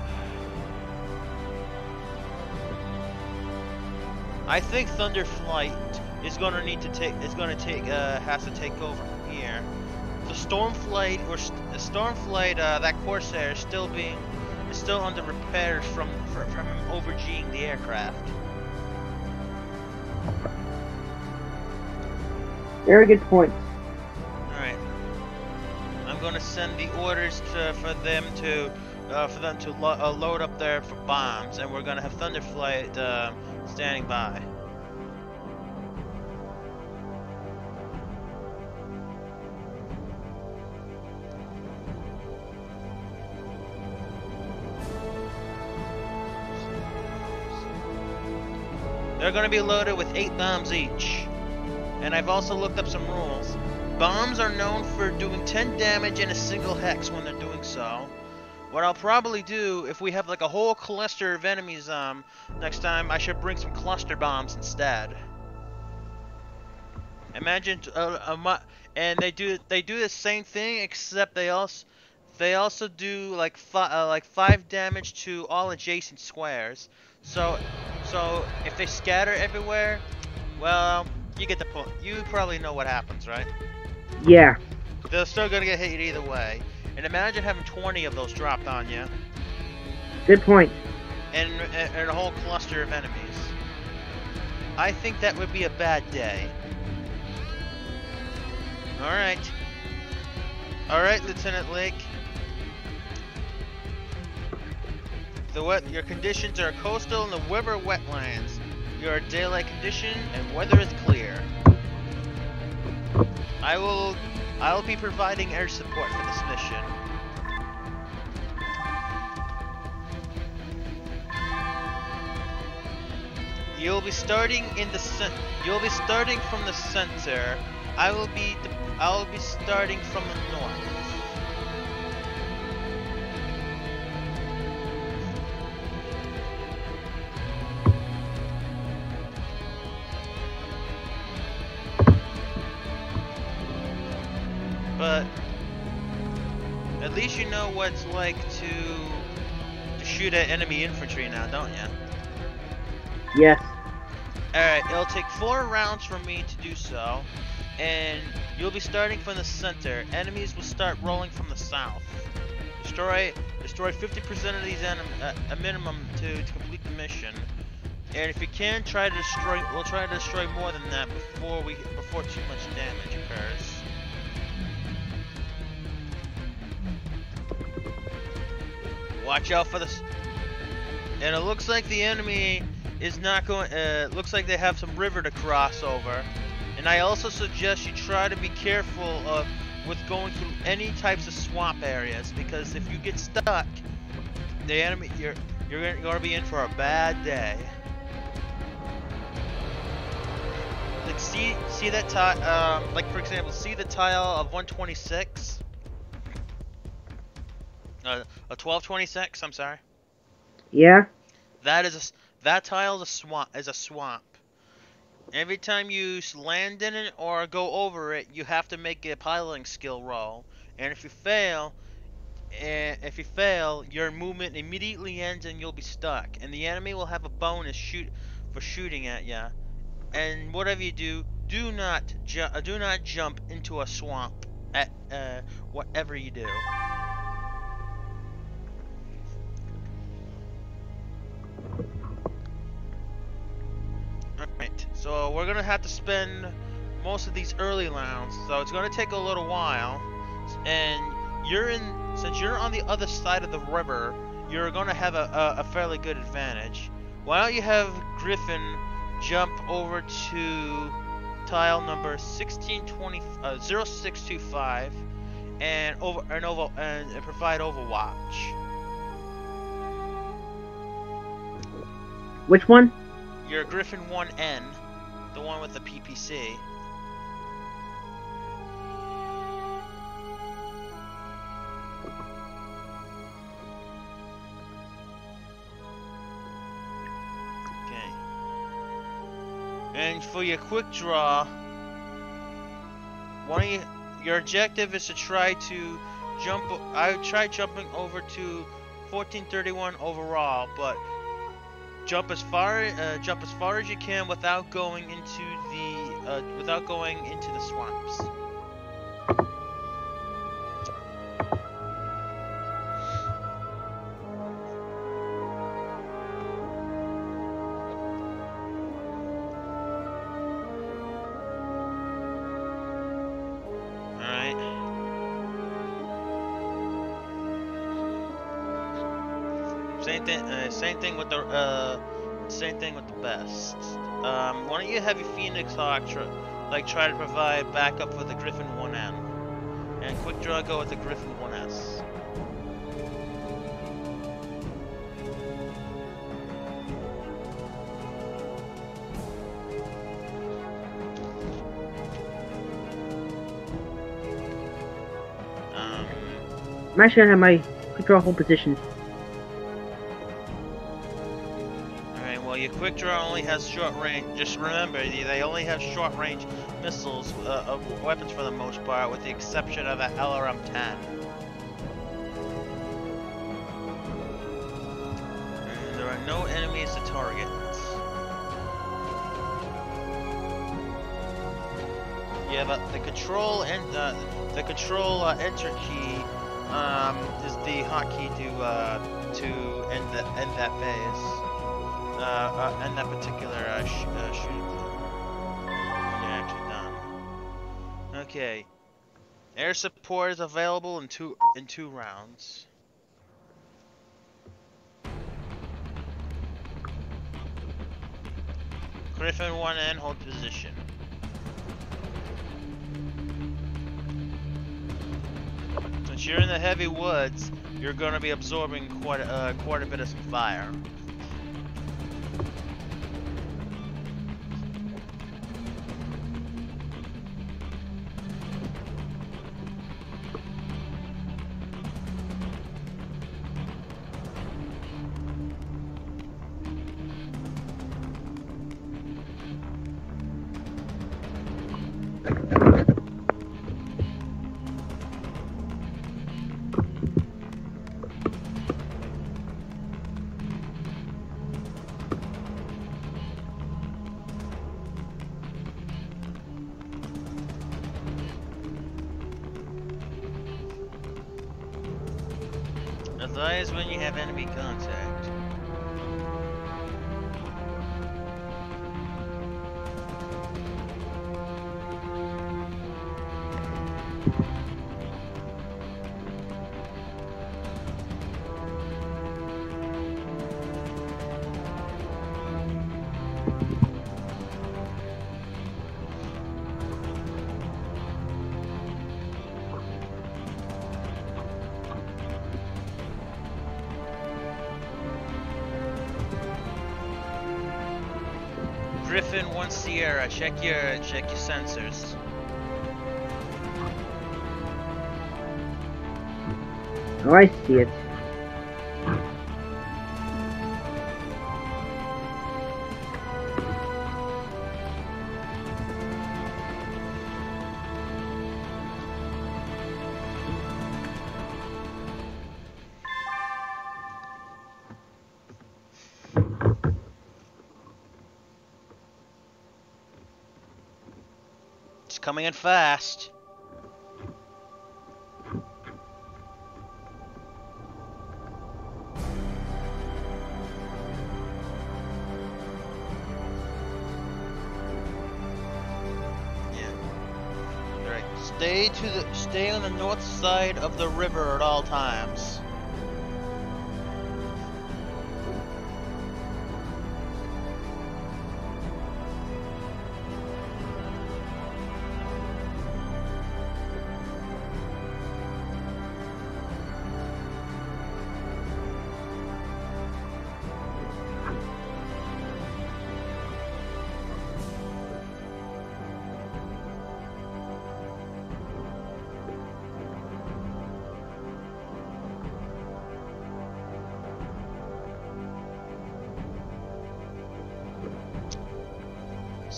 I think Thunderflight has to take over from here. The Stormflight that Corsair is still under repairs from overGing the aircraft. Very good point. Alright. I'm gonna send the orders for them to load up there for bombs, and we're gonna have Thunderflight standing by. They're going to be loaded with 8 bombs each. And I've also looked up some rules. Bombs are known for doing 10 damage in a single hex when they're doing so. What I'll probably do, if we have like a whole cluster of enemies next time, I should bring some cluster bombs instead. Imagine, and they do the same thing, except they also do like 5 damage to all adjacent squares. So if they scatter everywhere, well, you get the point. You probably know what happens, right? Yeah. They're still gonna get hit either way. And imagine having 20 of those dropped on you. Good point. And a whole cluster of enemies. I think that would be a bad day. Alright. Alright, Lieutenant Lake. Your conditions are coastal and the river wetlands. Your daylight condition and weather is clear. I'll be providing air support for this mission. You'll be starting from the center. I will be starting from the north. But at least you know what it's like to shoot at enemy infantry now, don't you? Yes. Alright, it'll take 4 rounds for me to do so, and you'll be starting from the center. Enemies will start rolling from the south. Destroy 50% of these a minimum to complete the mission. And if you can, we'll try to destroy more than that before too much damage occurs. Watch out for this. And it looks like the enemy is not going. Looks like they have some river to cross over. And I also suggest you try to be careful with going through any types of swamp areas, because if you get stuck, the enemy you're going to be in for a bad day. Like see that tile. Like for example, see the tile of 126. A 1226. I'm sorry. Yeah. That tile is a swamp. Every time you land in it or go over it, you have to make a piloting skill roll. And if you fail, your movement immediately ends and you'll be stuck. And the enemy will have a bonus for shooting at you. And whatever you do, do not jump into a swamp at whatever you do. Alright, so we're gonna have to spend most of these early rounds, so it's gonna take a little while. And since you're on the other side of the river, you're gonna have a fairly good advantage. Why don't you have Griffin jump over to tile number 0625 and provide overwatch. Which one? your Griffin 1N, the one with the PPC. Okay. And for your quick draw, your objective is to try to jump. I would try jumping over to 1431 overall, but jump as far as you can without going into the swamps. Same thing with the best. Why don't you have your Phoenix Hawk try to provide backup for the Griffin 1N, and quick draw go with the Griffin 1S. I'm actually gonna have my quick draw hold position. Your quick draw only has short range. Just remember, they only have short range missiles, weapons for the most part, with the exception of that LRM-10. And there are no enemies to target. Yeah, but the control and the control enter key is the hotkey to end that phase. And that particular shooting when you're actually done. Okay, air support is available in two rounds. Griffin 1N, hold position. Since you're in the heavy woods, you're going to be absorbing quite a bit of some fire. Advise when you have enemy contact. Griffin 1 Sierra, check your sensors. Oh, I see it. It's coming in fast. Stay on the north side of the river at all times.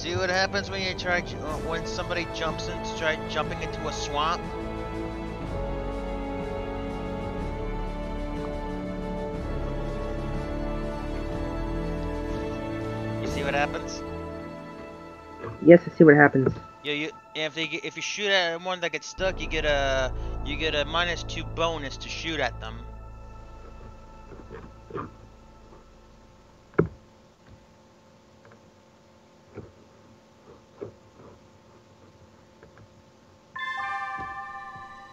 See what happens when you try when somebody try jumping into a swamp? You see what happens? Yes, I see what happens. Yeah, if you shoot at one that gets stuck, you get a -2 bonus to shoot at them.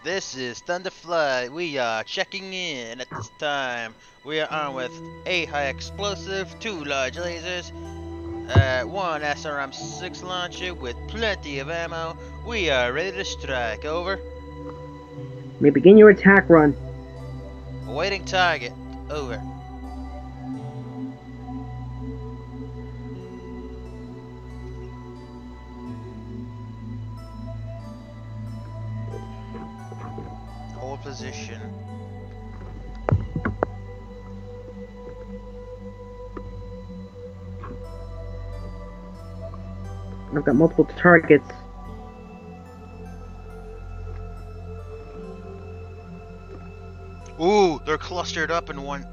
This is Thunderfly. We are checking in at this time. We are armed with a high explosive, 2 large lasers, 1 SRM-6 launcher with plenty of ammo. We are ready to strike. Over. You may begin your attack run. Awaiting target. Over. Hold position. I've got multiple targets. Ooh, they're clustered up in one.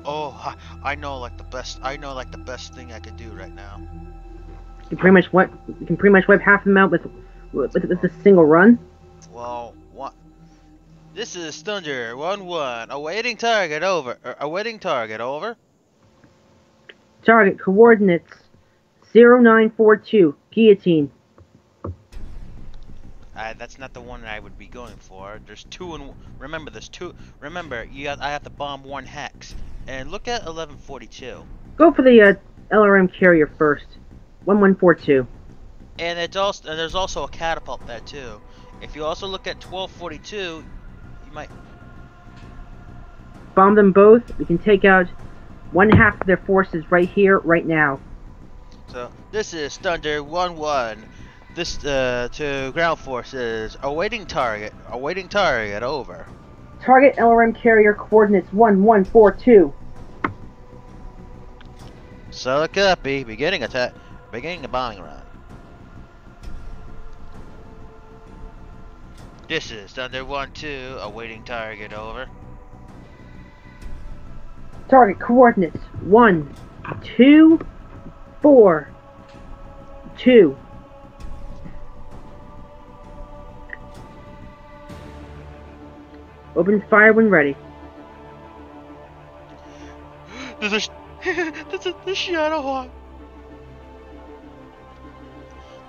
Oh, I know like the best thing I could do right now. You can pretty much wipe half of them out with a single run. Well, what? This is Thunder 1-1. Awaiting target. Over. Awaiting target. Over. Target coordinates 0942. Guillotine. That's not the one I would be going for. There's 2 and remember there's 2. Remember, I have to bomb 1 hex. And look at 1142. Go for the LRM carrier first. 1142. And there's also a catapult there too. If you also look at 1242, you might bomb them both. We can take out 1/2 of their forces right here, right now. So this is Thunder 1-1. This to ground forces. Awaiting target. Awaiting target. Over. Target LRM carrier coordinates 1142. So copy. Beginning attack. Beginning the bombing run. This is Thunder 1-2. Awaiting target. Over. Target coordinates 1, 2, 4, 2. Open fire when ready. There's the Shadowhawk.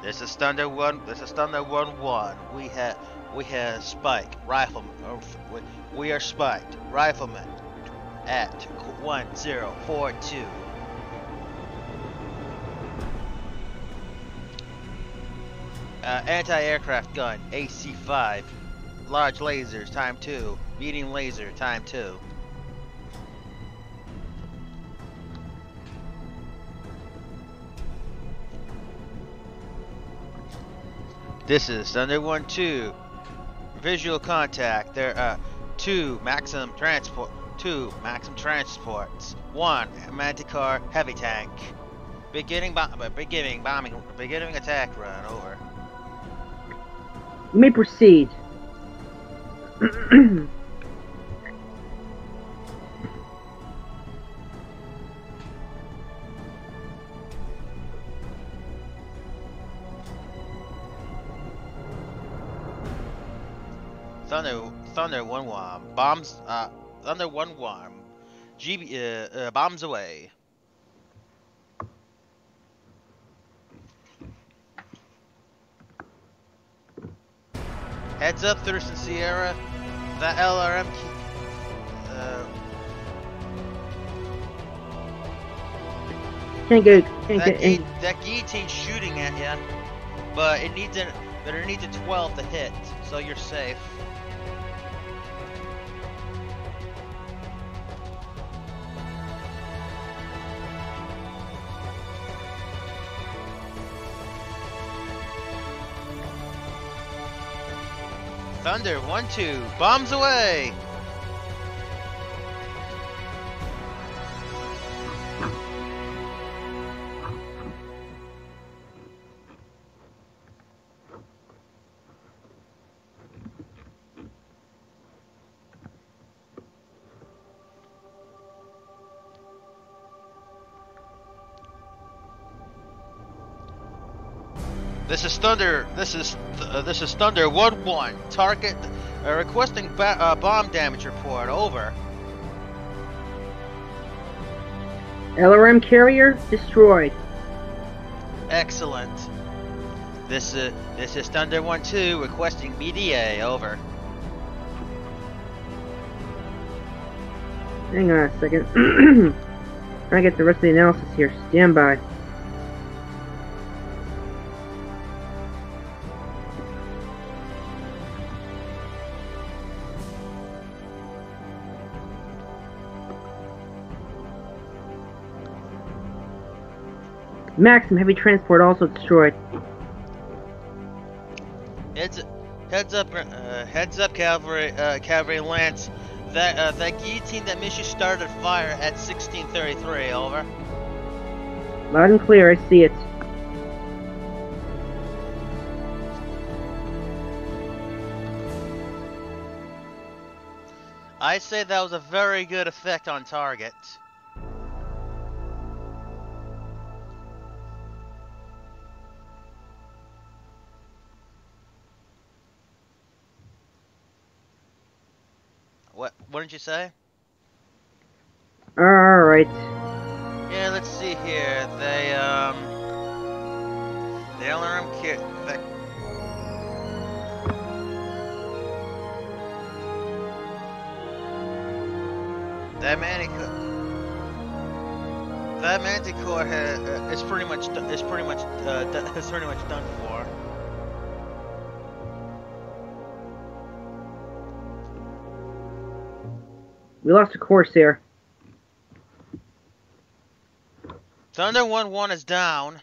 This is Thunder 1. This is Thunder 1-1. We have Spike Rifleman. We are spiked Rifleman at 1042. Anti-aircraft gun AC-5. Large lasers time 2. Medium laser time 2. This is Thunder 1-2. Visual contact. There are 2 maximum transports. 1 Manticore heavy tank. Beginning attack run. Over. You may proceed. Thunder 1-1 bombs. Thunder 1-1. Bombs away. Heads up, Thurston Sierra. That LRM that guillotine's shooting at you, but it needs a 12 to hit, so you're safe. Thunder 1-2 bombs away. This is Thunder. This is Thunder 1-1. Target requesting bomb damage report. Over. LRM carrier destroyed. Excellent. This is Thunder 1-2 requesting BDA. Over. Hang on a second. Trying to get the rest of the analysis here. Stand by. Maxim heavy transport also destroyed. Heads up, cavalry Lance. That guillotine that missed you started fire at 1633. Over. Loud and clear. I see it. I say that was a very good effect on target. What did you say? Alright. Yeah, let's see here. The LRM kit. That Manticore is pretty much done for. We lost a Corsair. Thunder 1-1 is down.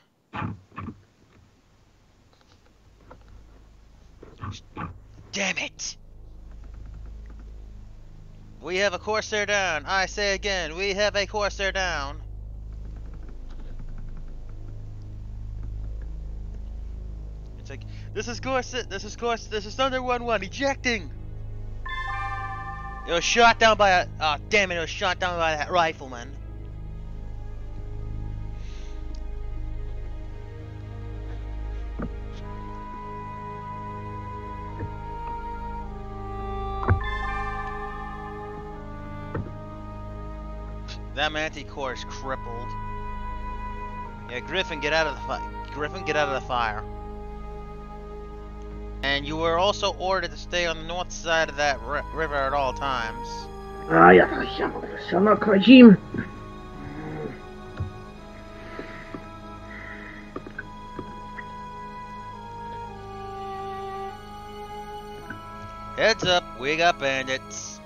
Damn it! We have a Corsair down. I say again, we have a Corsair down. It's like, this is Thunder 1-1 ejecting. It was shot down by oh damn it, it was shot down by that rifleman. That Manticore is crippled. Yeah, Griffin, get out of the fire. And you were also ordered to stay on the north side of that river at all times. Ah, ja, Kajim. Heads up, we got bandits.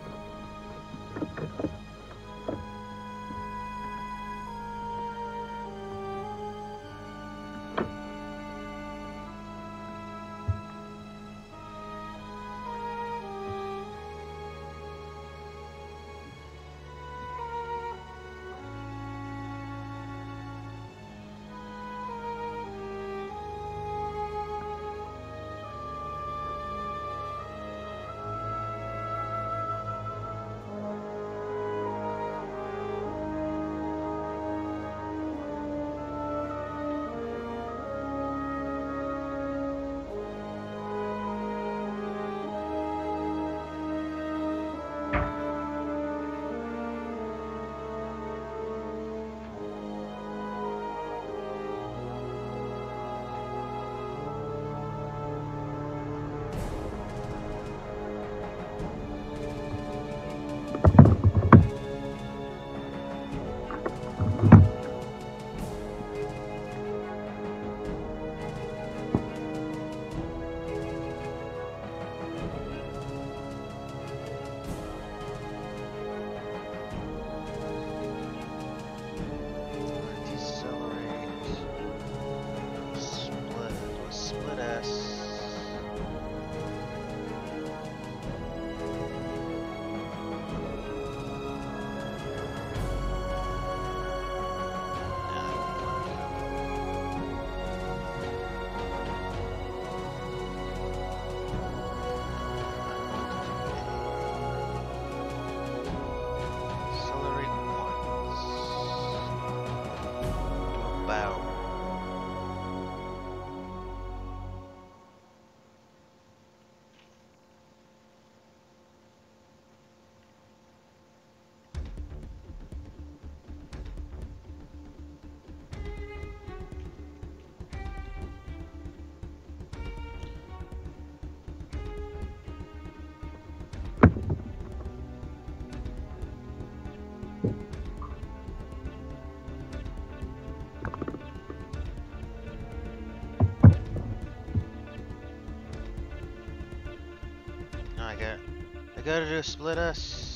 I gotta do split us.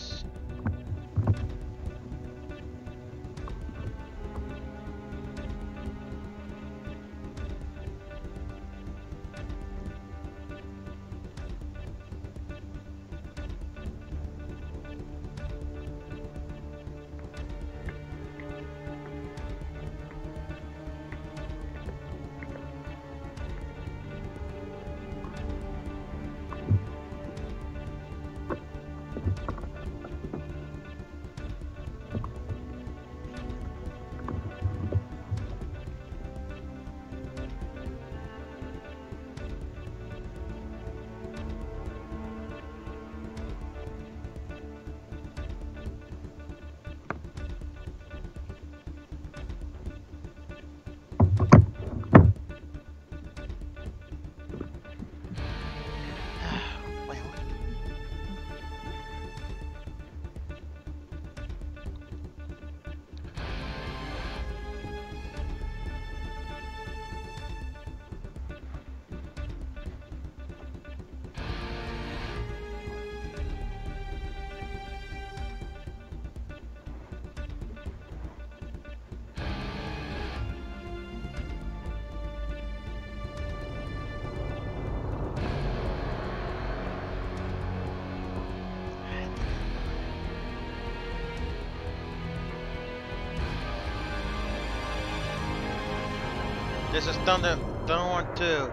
This is Thunder 2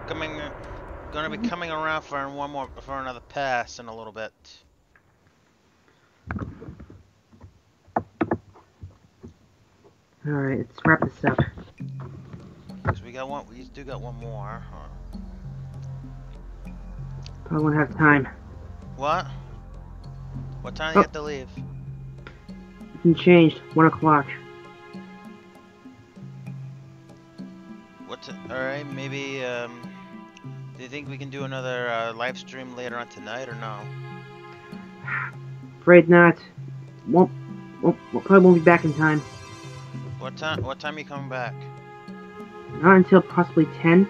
gonna be coming around for another pass in a little bit. Alright, let's wrap this up. Cause we do got one more. Probably won't have time. What? What time do you have to leave? It's been changed. 1 o'clock. Alright, maybe, do you think we can do another live stream later on tonight or no? Afraid not. Probably won't be back in time. What time are you coming back? Not until possibly 10.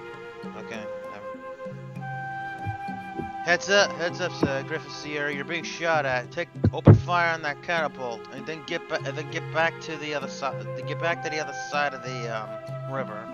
Okay. Heads up, Griffith Sierra. You're being shot at. Open fire on that catapult, and then get back to the other side. Get back to the other side of the river.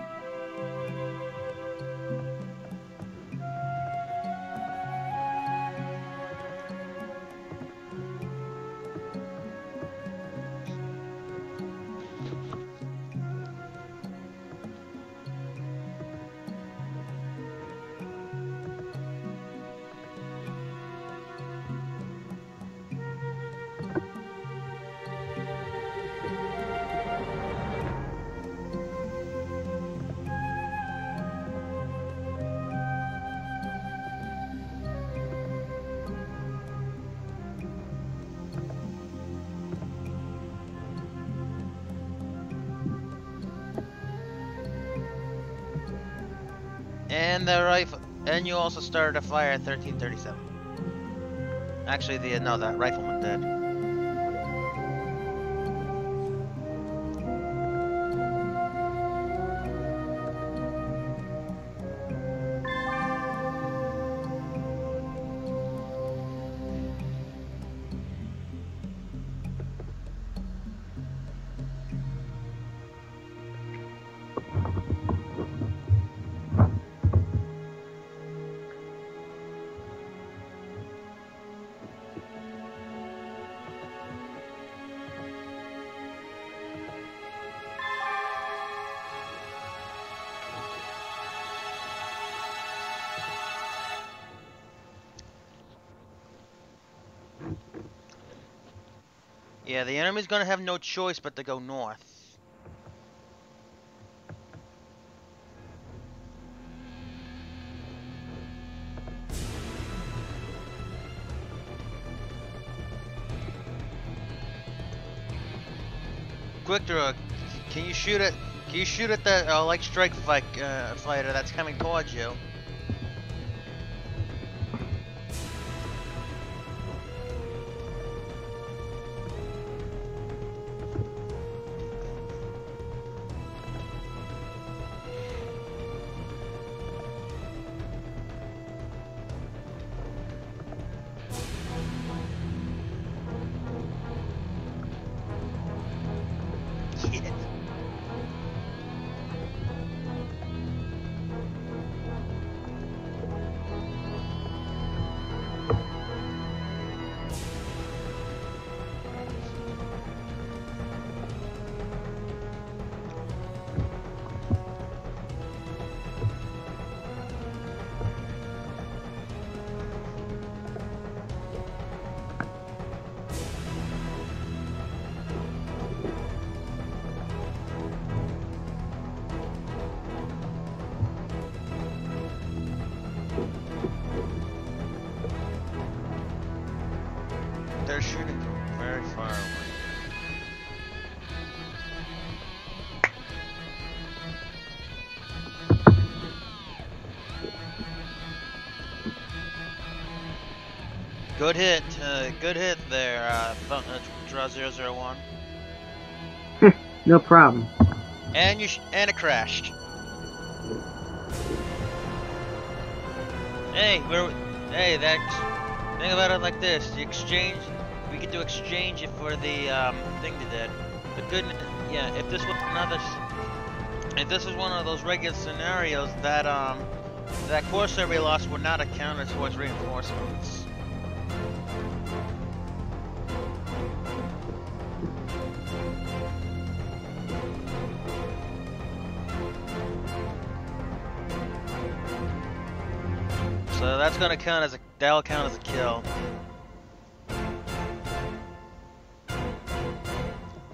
And the rifle, and you also started a fire at 1337. Actually, that rifleman did. Yeah, the enemy's gonna have no choice but to go north. Quick draw, can you shoot at that light strike fighter that's coming towards you? Shit. They're shooting from very far away. Good hit there, Draw 001. No problem. And and it crashed. Hey, think about it like this: the exchange, we get to exchange it for the thing they did. The good, yeah. If this was one of those regular scenarios, that Corsair we lost would not have counted towards reinforcements. So that's gonna count as that'll count as a kill.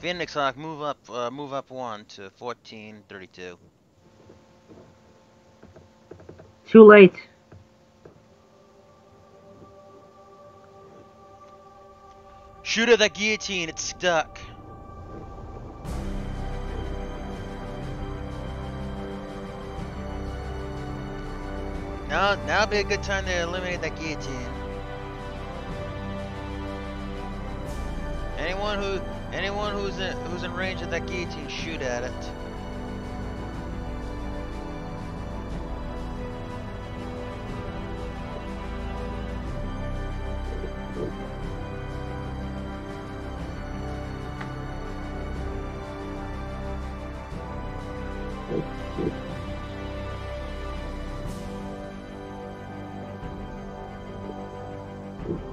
Phoenix Hawk, move up 1 to 1432. Too late. Shoot at that guillotine, it's stuck. Now'd be a good time to eliminate that guillotine. Anyone who's in range of that guillotine, shoot at it.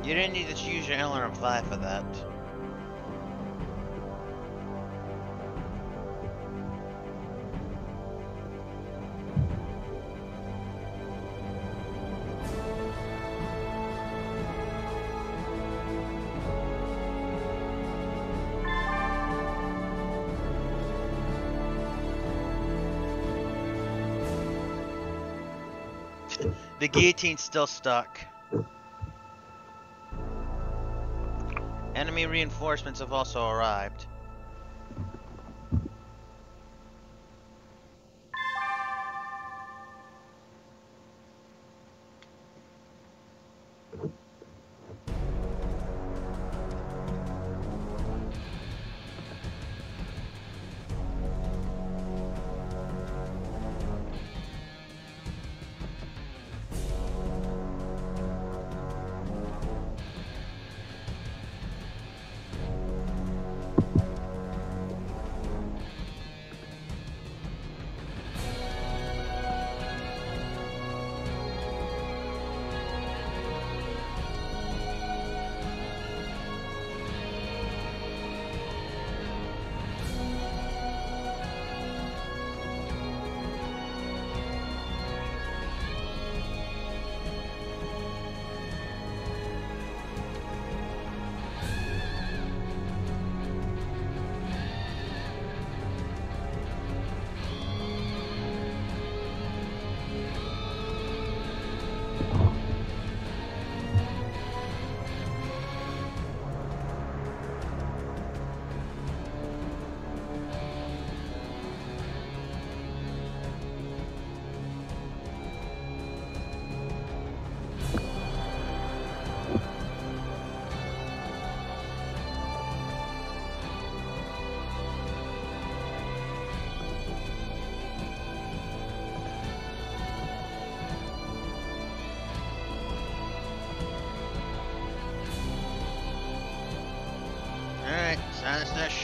You didn't need to use your LRM-5 for that. The guillotine's still stuck. Enemy reinforcements have also arrived.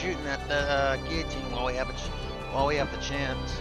shooting at the guillotine while we have the chance.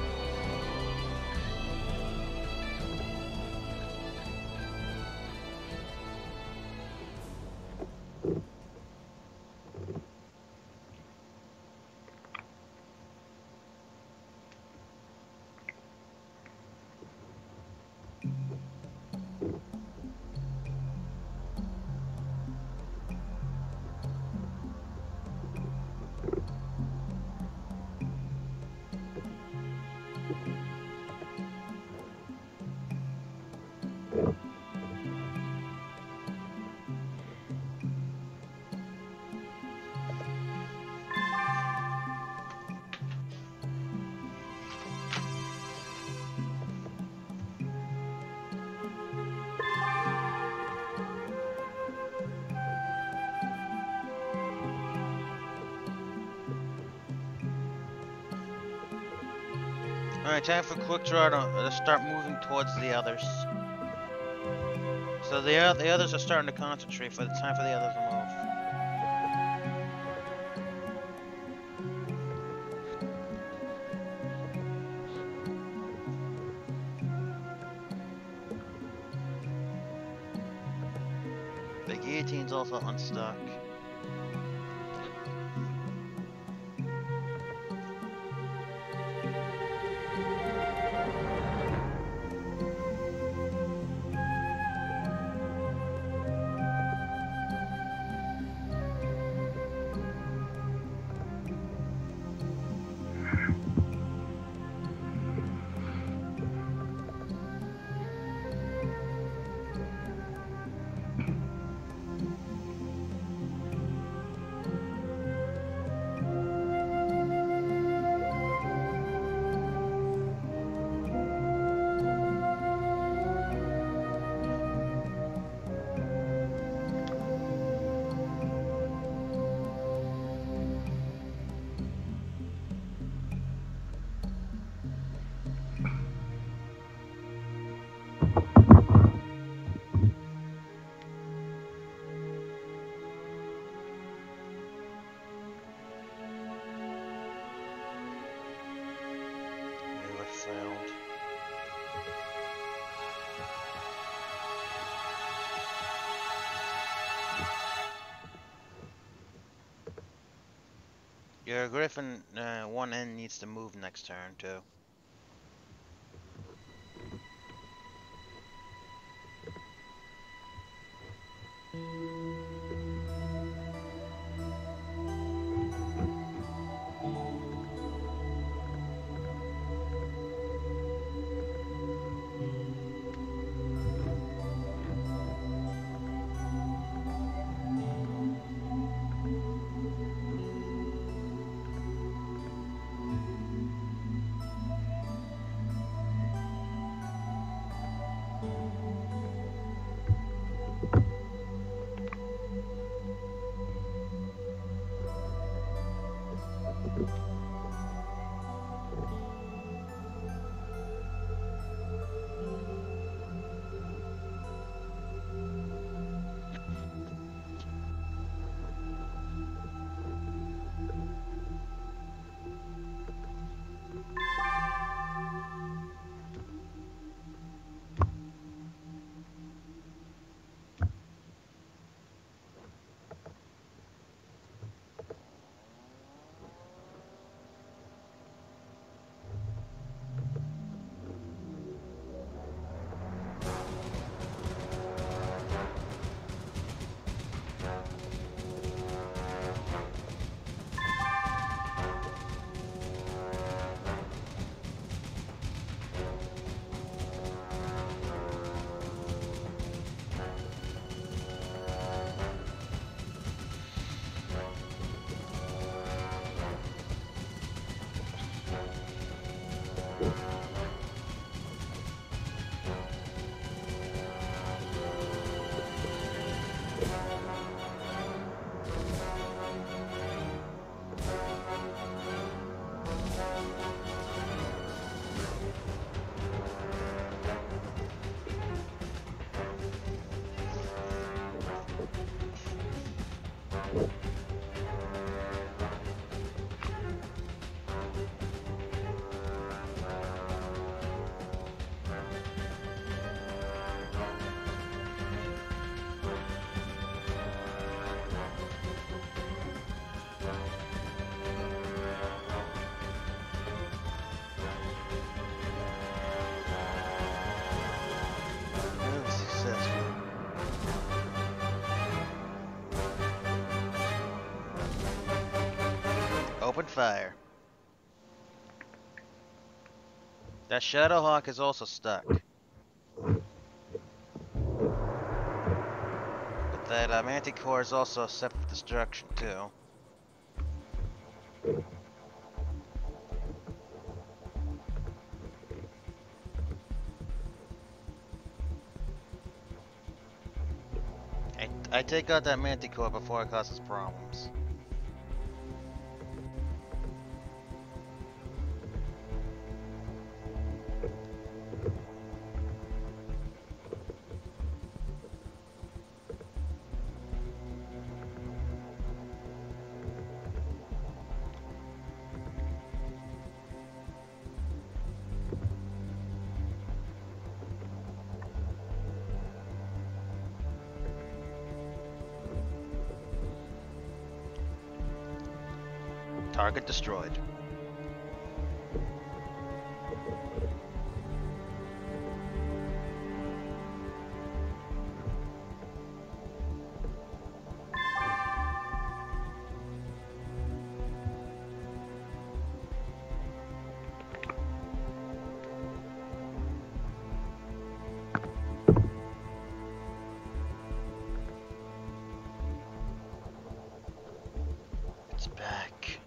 Alright, time for quick draw to start moving towards the others. So the others are starting to concentrate for the time for the others to move. The guillotine's also unstuck. Your Griffin 1N needs to move next turn too. Open fire. That Shadowhawk is also stuck. But that Manticore is also set for destruction too. I take out that Manticore before it causes problems. Target destroyed. It's back.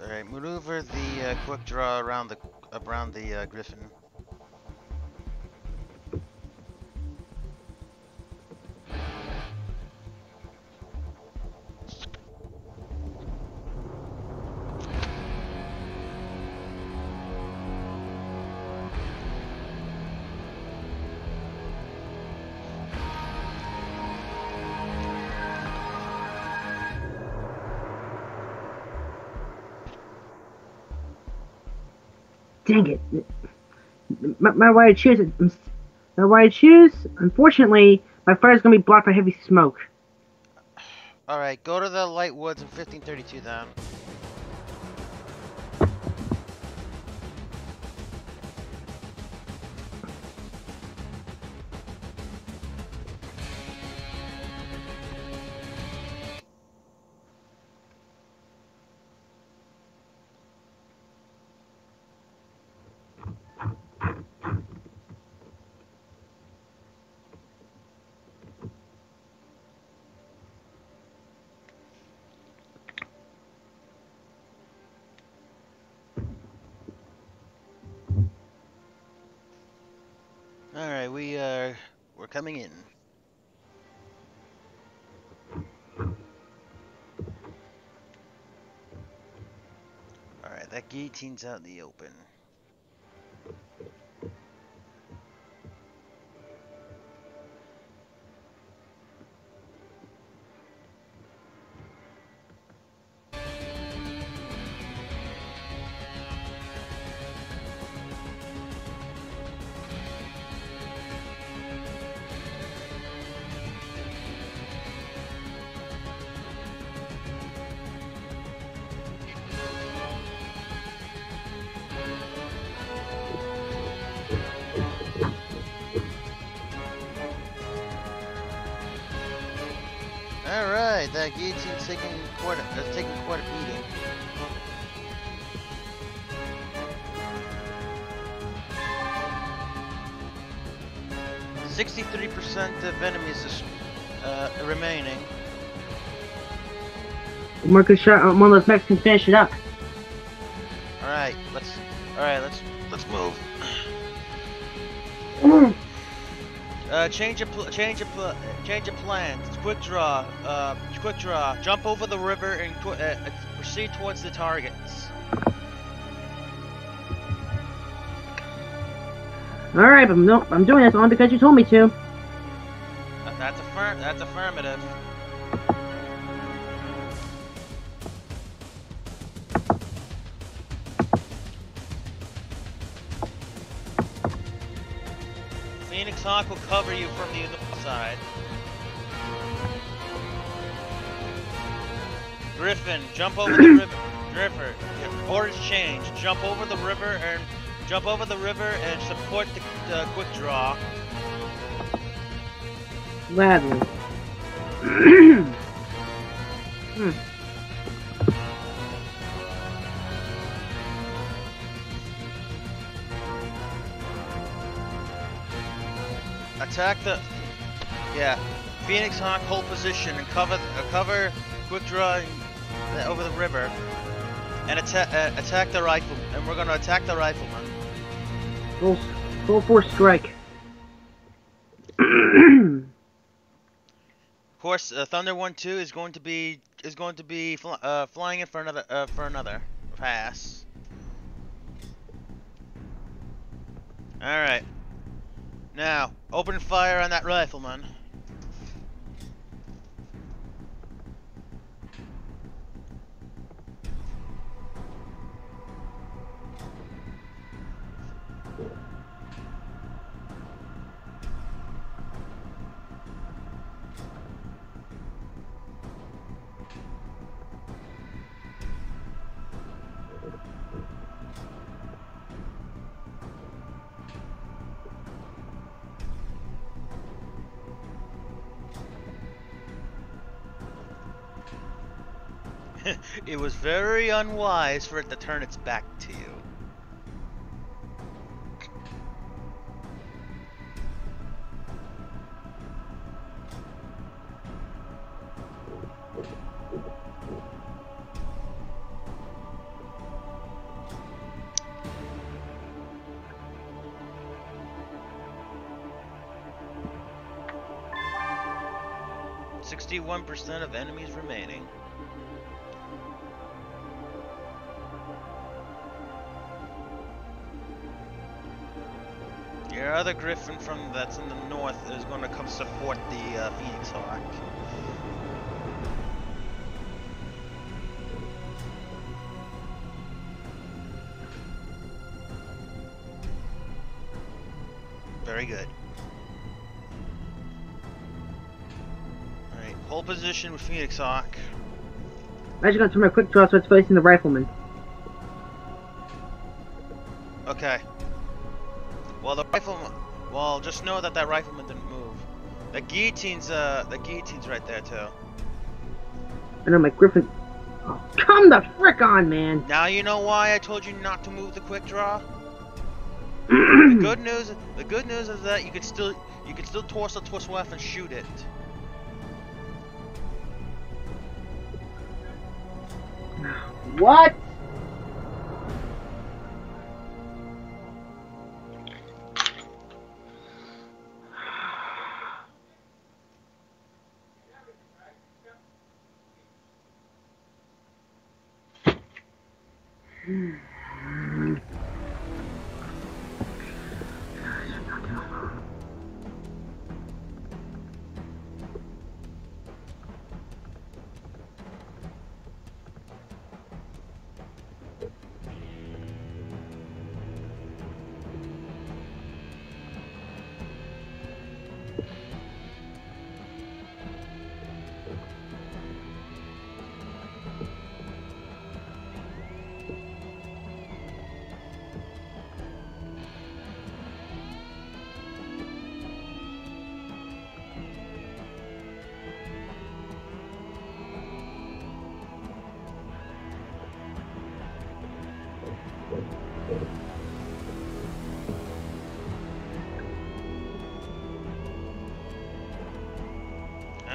Alright, maneuver the quick draw around the Griffin. Dang it. My way to choose it. My way to choose, unfortunately, my fire's gonna be blocked by heavy smoke. Alright, go to the light woods in 1532 then. Alright, we're coming in. Alright, that guillotine's out in the open. Alright, that guillotine's taking quite a beating. .63% of enemies is remaining. Marcus shot one of those Mexicans finish it up. Alright, let's move. Change of plan. Quick draw. Jump over the river and proceed towards the targets. Alright, but no, I'm doing this only because you told me to. That's affirmative. Phoenix Hawk will cover you from the north side. Griffin, jump over the river. Your orders change. Jump over the river and support the quick draw. Gladly. Attack the... Yeah. Phoenix Hawk, hold position and cover quick draw over the river. And attack the rifle. And we're gonna attack the rifleman. Full force strike. Of course, Thunder 1-2 is going to be flying in for another pass. All right. Now, open fire on that rifleman. It was very unwise for it to turn its back to you. %61 of enemies remaining. Your other Griffin that's in the north is going to come support the Phoenix Hawk. Very good. Alright, hold position with Phoenix Hawk. I'm actually gonna turn my quick draw so it's facing the rifleman. Okay. Well, the rifleman. Well, just know that rifleman didn't move. The guillotine's right there too. I know my Griffin. Oh, come the frick on, man! Now you know why I told you not to move the quick draw. The good news is that you can still toss a twist weapon and shoot it. What?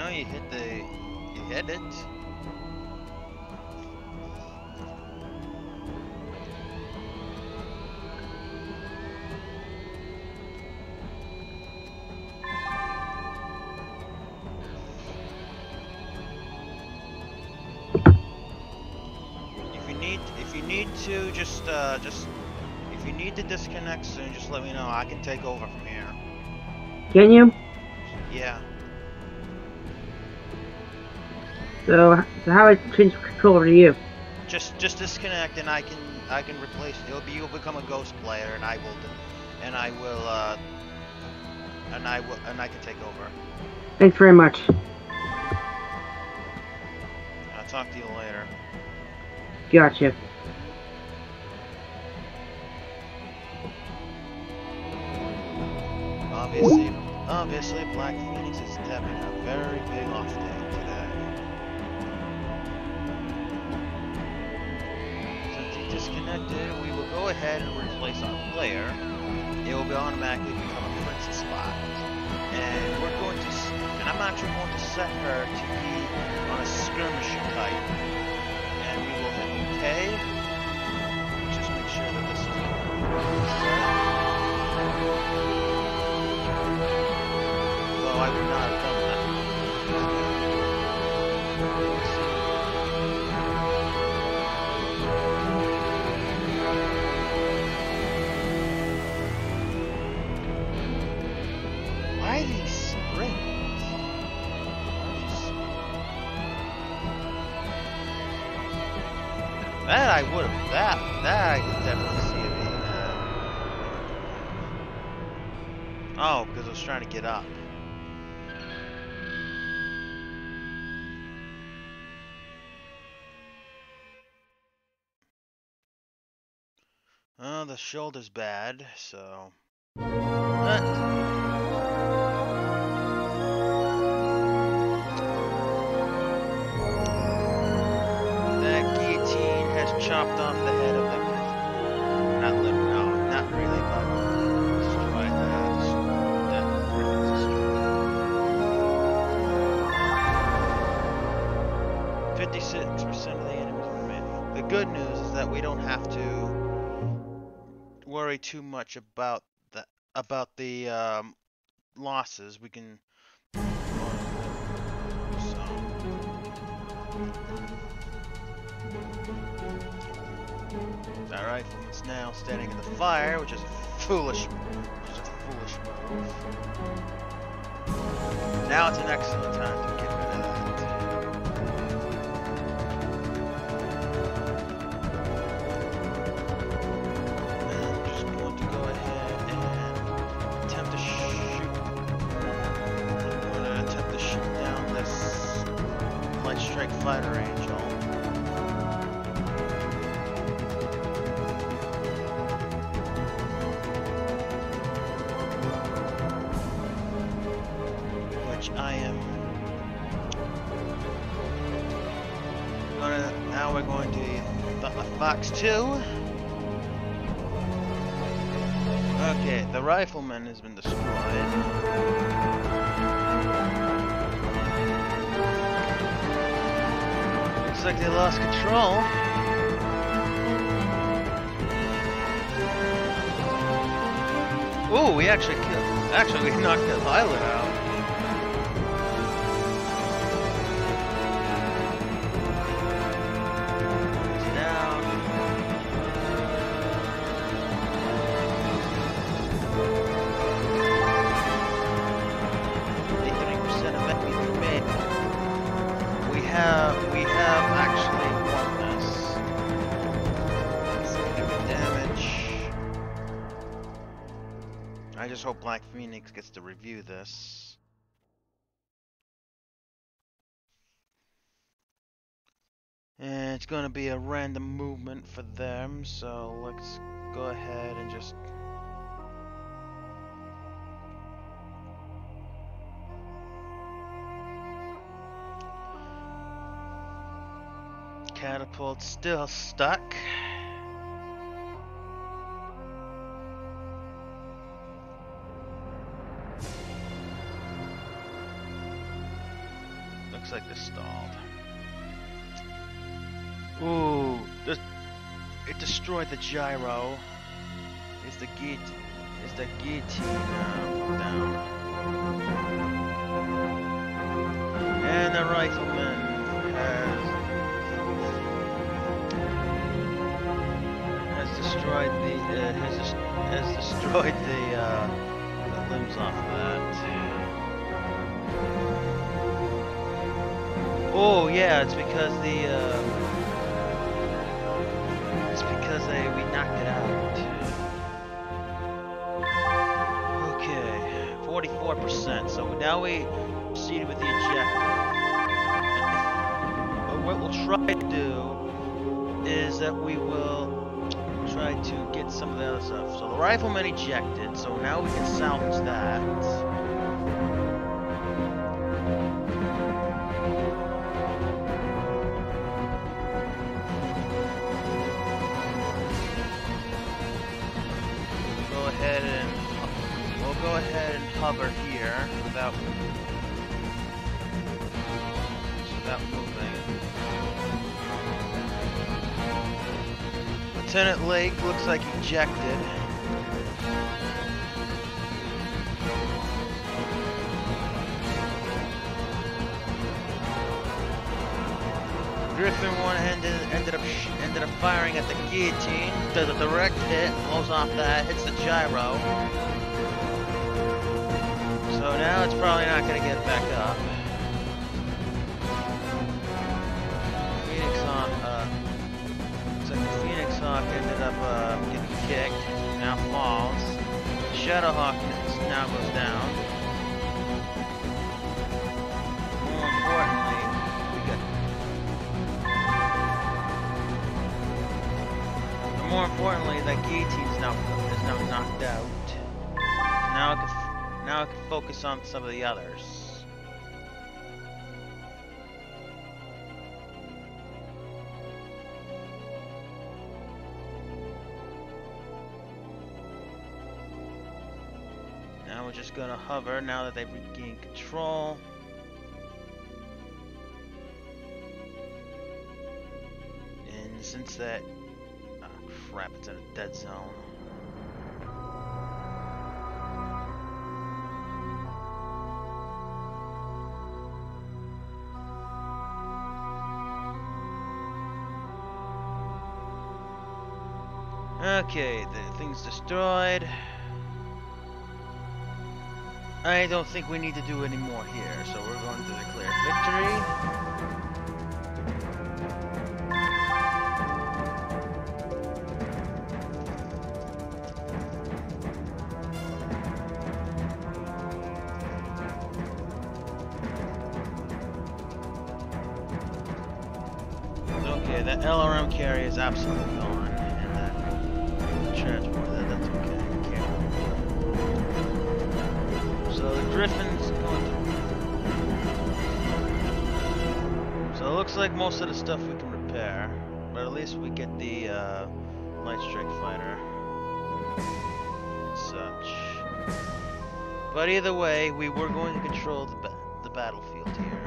Oh, you hit it. If you need to if you need to disconnect soon, just let me know. I can take over from here. Can you? Yeah. So how do I change control over to you? Just disconnect, and I can replace it. You'll become a ghost player, and I can take over. Thanks very much. talk to you later. Gotcha. Obviously, Black Phoenix is having a very big off day today. Since he disconnected, we will go ahead and replace our player. It will be automatically become a princess spot. And we're going to, and I'm actually going to set her to be on a skirmisher type. And we will hit OK. Just make sure that this is I would not have done that. Why these springs? That I would have. That I could definitely see it being. Oh, because I was trying to get up. The shoulder's bad, so. That guillotine has chopped off the head of the. Not literally, no, not really, but destroyed that griffin's destroyed. 56% of the enemies remain. The good news is that we don't have to worry too much about the losses. We can that rifleman's now standing in the fire, which is foolish. Move. Now it's an excellent time to get rid of that. Fighter Angel. Which I am gonna. Now we're going to the Fox 2. Okay, the rifleman has been destroyed. Looks like they lost control. Ooh, we actually killed. Actually, we knocked that pilot out. He's down. We have actually won this. Significant damage. I just hope Black Phoenix gets to review this. And it's going to be a random movement for them, so let's go ahead and just... Catapult still stuck. Looks like this stalled. Ooh, it destroyed the gyro. Is the guillotine down? And the rifleman has destroyed the limbs off that. Oh yeah, it's because we knocked it out. Okay, 44%. So now we proceed with the ejector. We'll we'll try to do is that we will try to get some of the other stuff. So the rifleman ejected, so now we can salvage that. We'll go ahead and hover here without moving. Lieutenant Lake looks like ejected. Griffin 1 ended up firing at the guillotine. Does a direct hit, blows off that, hits the gyro. So now it's probably not going to get back up. Phoenix Hawk, looks like the Phoenix Hawk ended up getting kicked. Now falls. Shadow Hawk now goes down. More importantly, that guillotine is now knocked out. Now I can focus on some of the others. Now we're just gonna hover now that they've regained control. And since that, crap, it's in a dead zone. Okay, the thing's destroyed. I don't think we need to do any more here, so we're going to declare victory. Okay, that LRM carrier is absolutely gone, and that transport, that's okay. So the Griffin's going to... So it looks like most of the stuff we can repair, but at least we get the light strike fighter and such. But either way, we were going to control the battlefield here.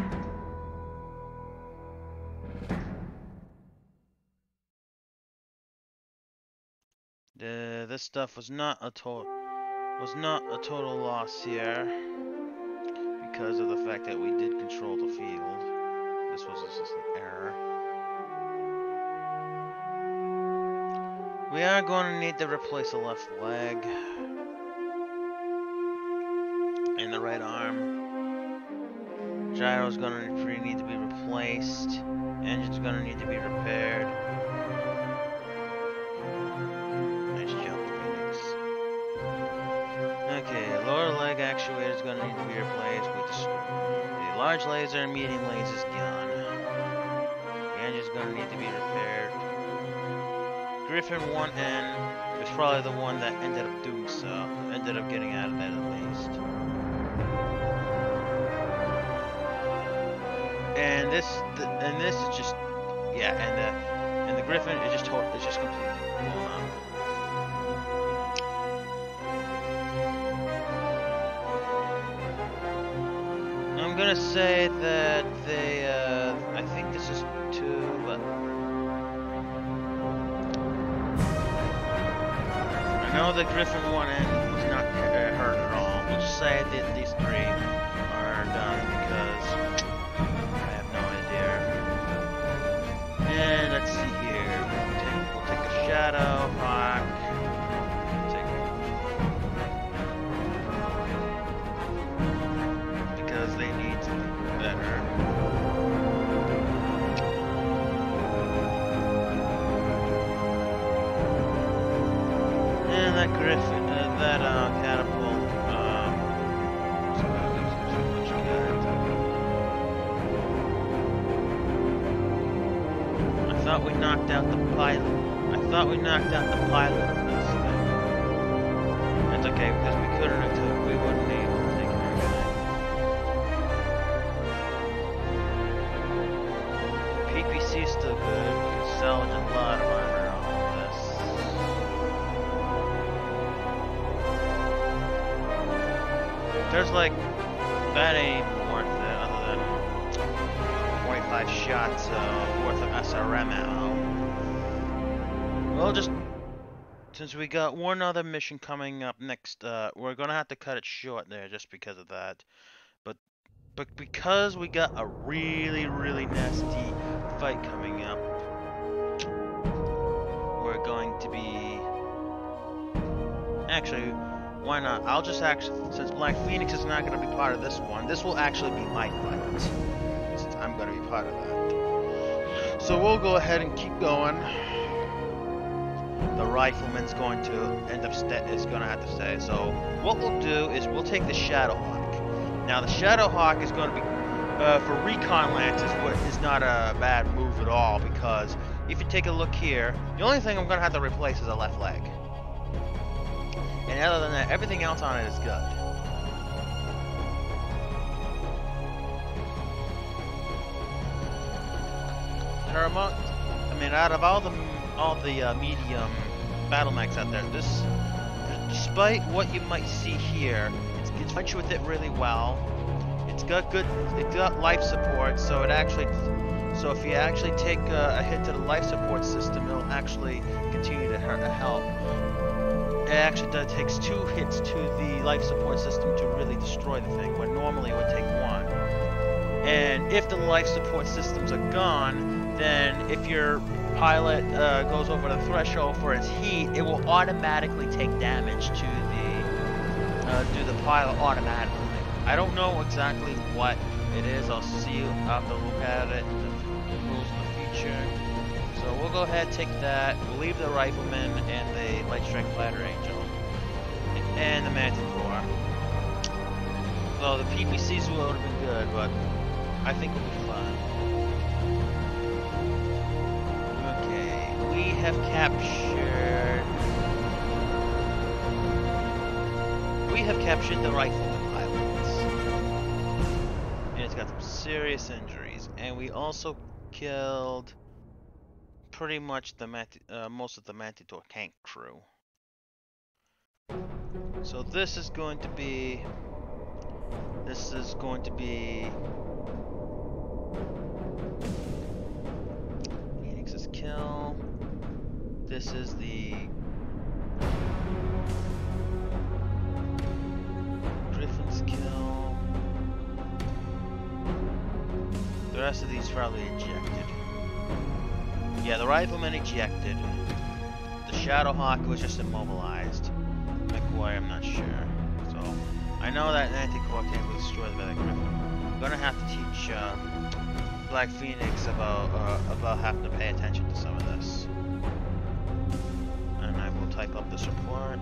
This stuff was not a total loss here because of the fact that we did control the field. This was just an error. We are going to need to replace the left leg and the right arm. Gyro's going to need to be replaced. Engine's going to need to be repaired. Okay, lower leg actuator is going to need to be replaced. The large laser and medium laser is gone. The engine's going to need to be repaired. Griffin 1N was probably the one that ended up doing so. Ended up getting out of it at least. And this is just, yeah, and the Griffin is just completely blown up. I'm gonna say that they, I think this is 2, but I know the Griffin 1N was not hurt at all. We'll just say that these 3 are done because I have no idea. And let's see here. We'll take a Shadow Hawk. They need something better. And that Griffin, that catapult, so much good. thought we knocked out the pilot. I thought we knocked out the pilot of this thing. That's okay, because we couldn't have, we wouldn't be able to take it again. PPC is still good. We can salvage a lot of armor off this. There's like, that ain't worth it other than 25 shots worth of SRM ammo. Well, just since we got one other mission coming up next, we're gonna have to cut it short there just because of that. But because we got a really nasty fight coming up, we're going to be actually. Why not? I'll just actually, since Black Phoenix is not going to be part of this one, this will actually be my fight, since I'm going to be part of that. So we'll go ahead and keep going. The rifleman's going to end up is going to have to stay. So what we'll do is we'll take the Shadowhawk. Now the Shadowhawk is going to be for recon lances, what is not a bad move at all, because if you take a look here, the only thing I'm going to have to replace is a left leg. And other than that, everything else on it is good. Out of all the medium battle mechs out there, this, despite what you might see here, it's fetched with it really well. It's got life support, so if you actually take a hit to the life support system, it'll actually continue to help. It actually takes 2 hits to the life support system to really destroy the thing, when normally it would take 1. And if the life support systems are gone, then if your pilot goes over the threshold for its heat, it will automatically take damage to the pilot automatically. I don't know exactly what it is. I'll have to look at it, the rules in the future. So we'll go ahead and take that. We'll leave the rifleman and the light strike fighter angel and the manticore. So the PPCs would have been good, but I think it'll be fun. Okay, we have captured the rifleman pilots, and it's got some serious injuries, and we also killed pretty much the most of the Manticore tank crew. So this is going to be Phoenix's kill. This is the Griffin's kill. The rest of these probably ejected. Yeah, the rifleman ejected. The Shadowhawk was just immobilized. McGuire, I'm not sure. So, I know that an anti-core tank was destroyed by the Griffin. I'm gonna have to teach Black Phoenix about having to pay attention to some of this. And I will type up this report.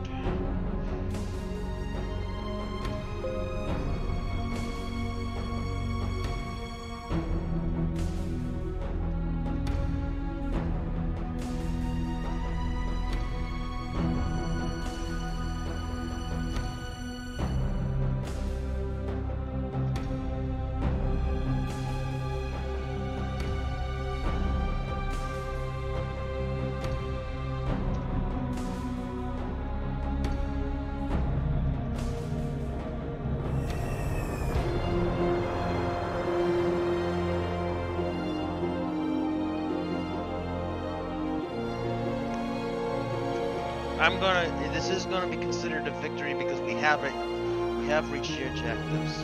This is gonna be considered a victory because we have reached the objectives.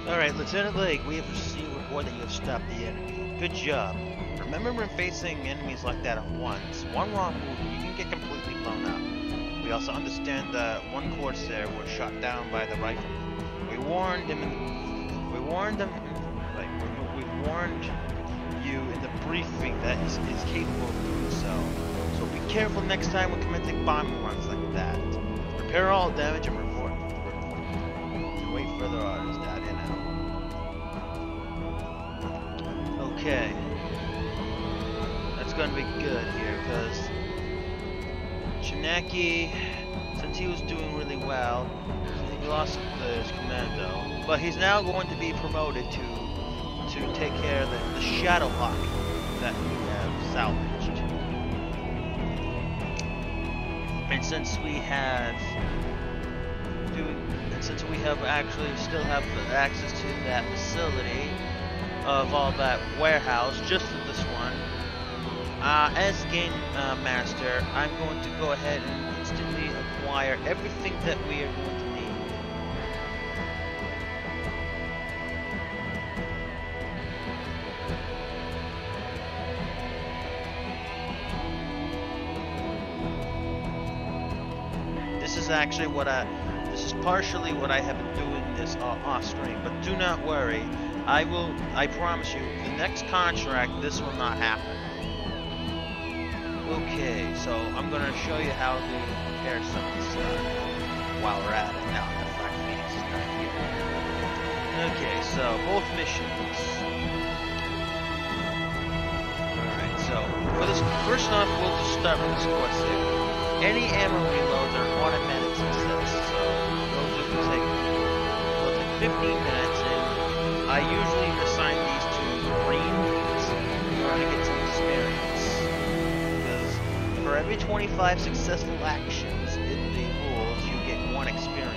Alright, Lieutenant Lake, we have received a report that you have stopped the enemy. Good job. Remember, when facing enemies like that at once, one wrong move and you can get completely blown up. We also understand that one Corsair was shot down by the rifleman. We warned you in the briefing that he's capable of doing so. So be careful next time when commencing bombing runs like that. Repair all damage and report. Wait further orders, Daddy, now. Okay. That's gonna be good here, because Shinaki, since he was doing really well, he lost his commando, but he's now going to be promoted to take care of the Shadow Hawk that we have salvaged. And since we actually still have access to that facility of all that warehouse, just for this one, as Game Master, I'm going to go ahead and instantly acquire everything that we are going to need. This is partially what I have been doing this off screen, but do not worry, I promise you, the next contract, this will not happen. Okay, so I'm gonna show you how to repair some of this stuff while we're at it now. The fact Phoenix is not here. Okay, so both missions. Alright, so for this, first off, we'll just start with this Corsair. Any ammo reloads are automatic success, so they'll take 15 minutes, and I usually assign these to green in order to get some experience. Because for every 25 successful actions in the rules, you get 1 experience.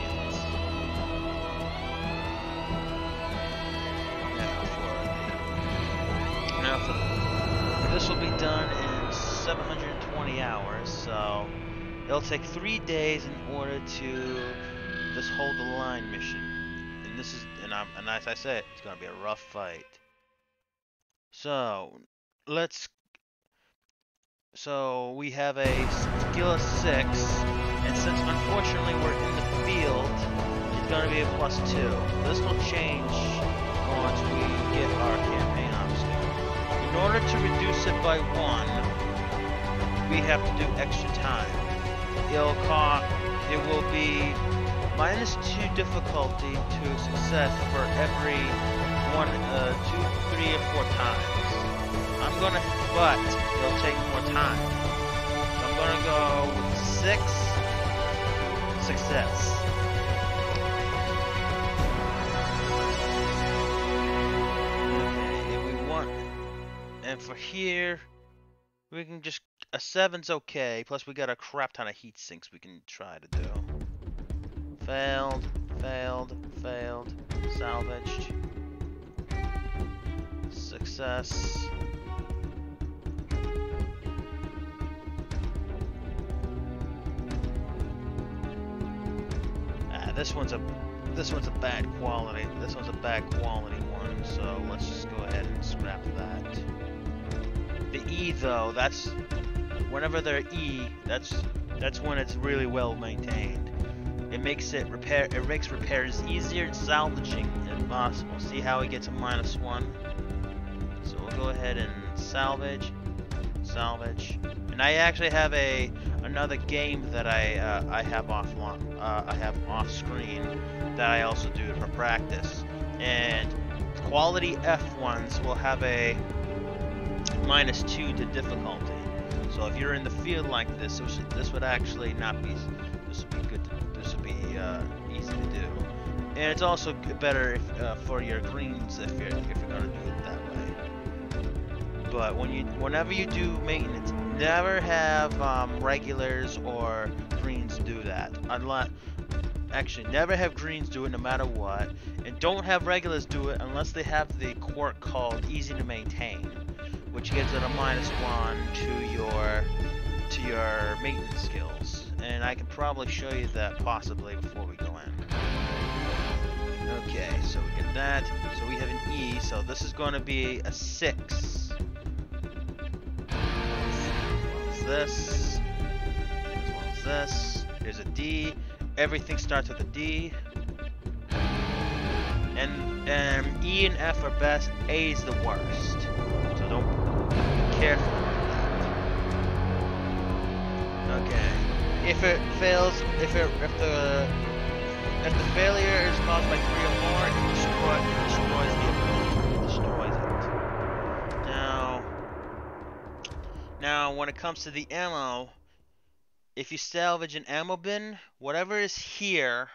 This will be done in 720 hours, so it'll take 3 days in order to just hold the line mission. And this is, and as I said, it's gonna be a rough fight. So we have a skill of 6, and since unfortunately we're in the field, it's gonna be a +2. This will change once we get our campaign on scale. In order to reduce it by 1, we have to do extra time. It will be -2 difficulty to success for every 1, 2, 3, or 4 times. But it'll take more time. So I'm gonna go with 6 success. Okay, and we want, and for here, we can just, a 7's okay, plus we got a crap ton of heat sinks we can try to do. Failed, failed, failed, salvaged, success. This one's a bad quality. This one's a bad quality one, so let's just go ahead and scrap that. The E though, that's whenever they're E, that's when it's really well maintained. It makes repairs easier and salvaging if possible. See how it gets a -1? So we'll go ahead and salvage. And I actually have another game that I have off screen that I also do for practice. And quality F1s will have a -2 to difficulty. So if you're in the field like this, this would actually not be. This would be good. This would be easy to do. And it's also better for your greens if you're gonna do it that way. But whenever you do maintenance, never have regulars or greens do that. Actually, never have greens do it no matter what, and don't have regulars do it unless they have the quirk called Easy to Maintain, which gives it a -1 to your maintenance skills. And I can probably show you that possibly before we go in. Okay, so we get that. So we have an E, so this is going to be a 6. This. As well as this. Here's a D. Everything starts with a D. And E and F are best. A is the worst. So don't be careful with that. Okay. If it fails, if the failure is caused by 3 or more, it destroys the ability. It destroys it. Now, when it comes to the ammo, if you salvage an ammo bin, whatever is here,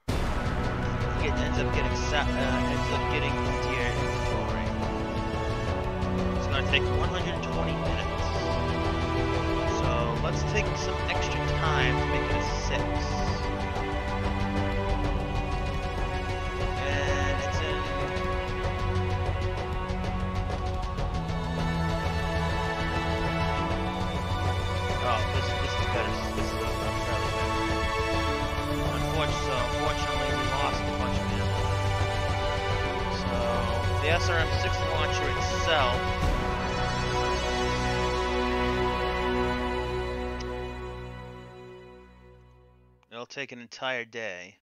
it ends up getting into your inventory. It's gonna take 120 minutes. So let's take some extra time to make it a 6. And it's in. Oh, this is better. This is fairly better. Unfortunately, we lost a bunch of ammo. So the SRM-6 launcher itself. It'll take an entire day,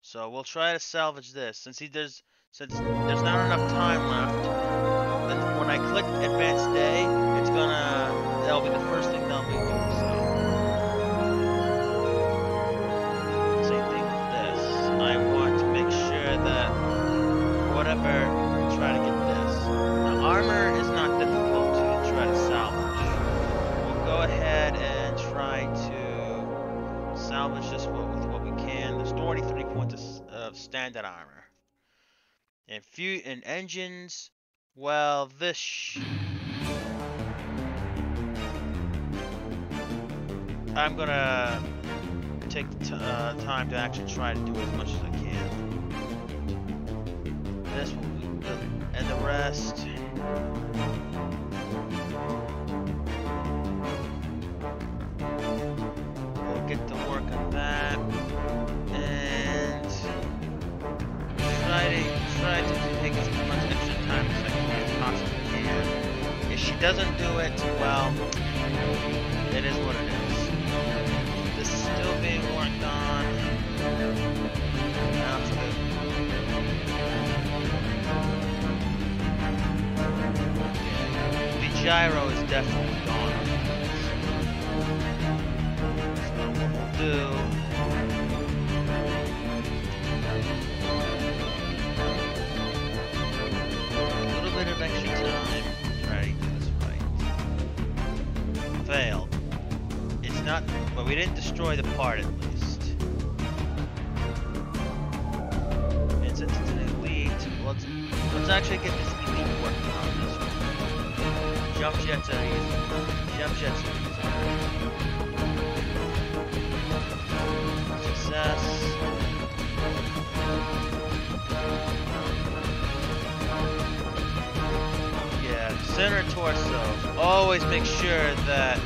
so we'll try to salvage this. Since there's not enough time left, when I click Advanced Day, that'll be the first thing they'll be doing. So same thing with this. I want to make sure that whatever, try to get this. Now armor is not difficult to try to salvage. We'll go ahead and try to salvage this with what we can. There's 43 points of standard armor. And engines, well, I'm gonna take time to actually try to do as much as I can. This will be good, and the rest. Get to work on that and try to take as much extra time as I possibly can. If she doesn't do it, well, it is what it is. This is still being worked on. The gyro is definitely gone. Do a little bit of extra time. Try to do this right. Failed. It's not, but we didn't destroy the part at least. And since it's an elite, let's actually get this elite working on this one. Jump jets are easy. Jump jets are easy. Success. Yeah, center torso. Always make sure that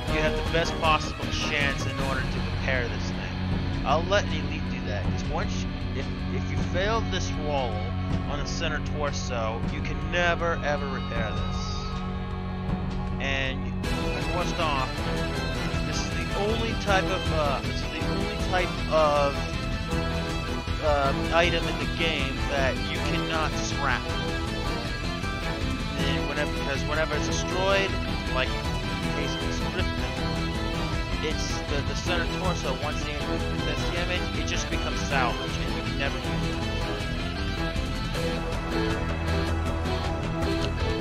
you have the best possible chance in order to repair this thing. I'll let an elite do that, because if you fail this roll on the center torso, you can never ever repair this. And first off, this is the only type of item in the game that you cannot scrap. Because whenever it's destroyed, like in the case of this Griffin, it's the center torso. Once that's damaged, it just becomes salvage, and you can never use it.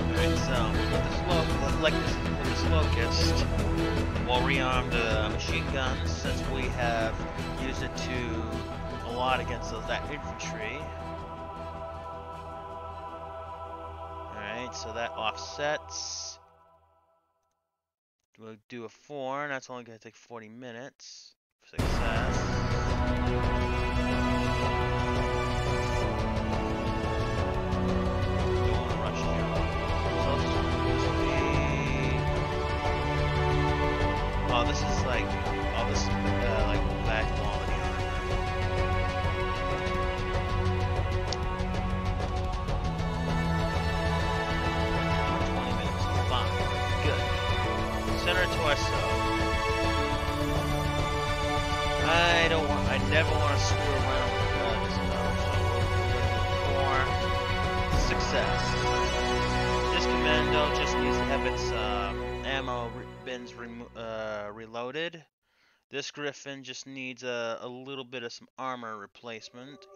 Alright, so with this locust, we'll rearm the machine guns since we have used it a lot against that infantry. Alright, so that offsets. We'll do a 4, and that's only going to take 40 minutes. Success. Don't want to rush here. So this will be... Oh, this is like... Oh, this is like bad quality armor. send her to our cell. I never want to screw around with this stuff, so we're going for success. This commando just needs to have its ammo bins reloaded. This Griffin just needs a little bit of some armor replacement,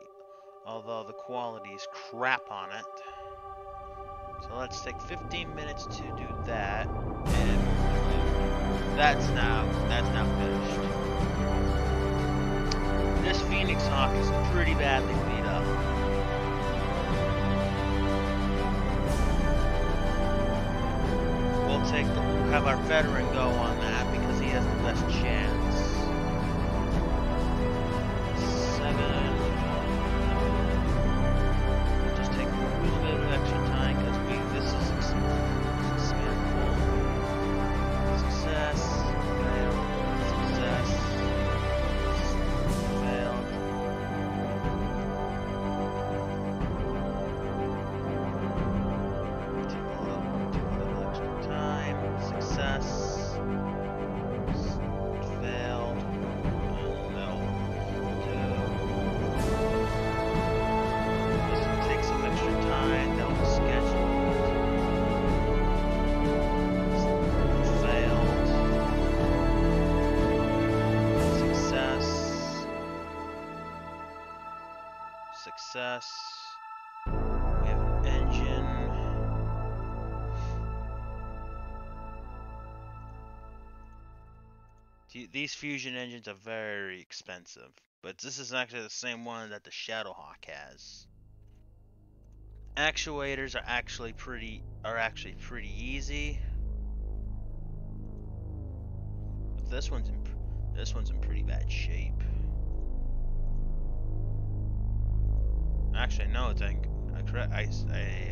although the quality's crap on it. So let's take 15 minutes to do that, and that's now finished. This Phoenix Hawk is pretty badly beat up. We'll have our veteran go on that because he has the best chance. 7. Just take a little bit of extra time because this is expandable. Success. Fail. Success. Failed. Take a little extra time. Success. Failed. No. This will take some extra time. That will schedule. Failed. Success. Success. We have an engine. These fusion engines are very expensive, but this is actually the same one that the Shadowhawk has. Actuators are actually pretty easy. But this one's in pretty bad shape. Actually, no, I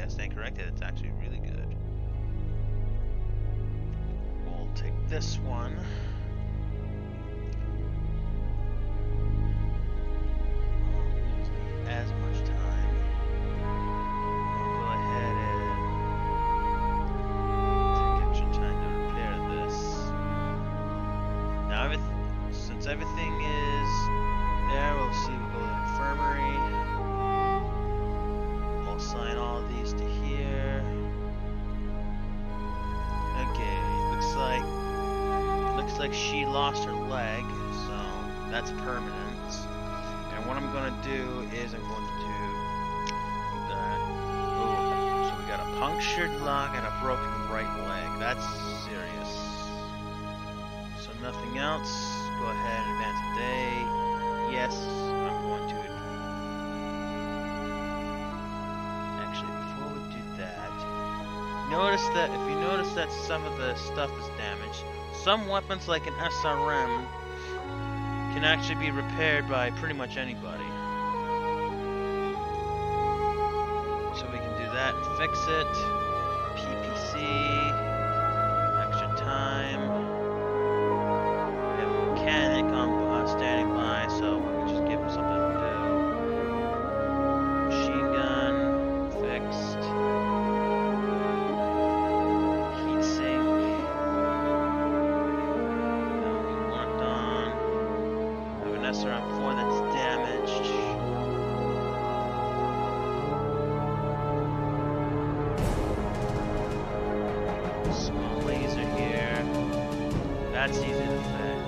stand corrected. It's actually really good. We'll take this one. As much time. We'll go ahead and take extra time to repair this. Now, since everything is there, we'll see. We'll go to the infirmary. We'll assign all of these to here. Okay, looks like she lost her leg, so that's permanent. And what I'm going to do is I'm going to do that. Oh, so we got a punctured lung and a broken right leg. That's serious. So nothing else. Go ahead and advance a day. Yes, I'm going to. Actually, before we do that, if you notice that some of the stuff is damaged, some weapons like an SRM can actually be repaired by pretty much anybody. So we can do that and fix it. PPC, extra time. We have a mechanic on standing by, so we can just give him something to do. Machine gun, fixed. Heat sink. That'll be worked on. SRM4 that's damaged. Small laser here. That's easy to fix.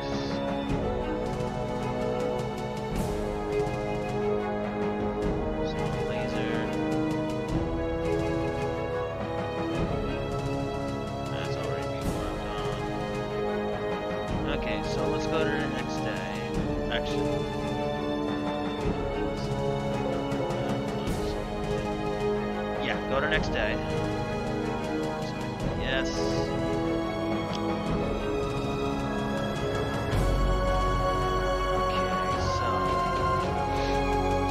Small laser. That's already being worked on. Okay, so let's go to the next day. Actually, yeah, go to next day. Yes.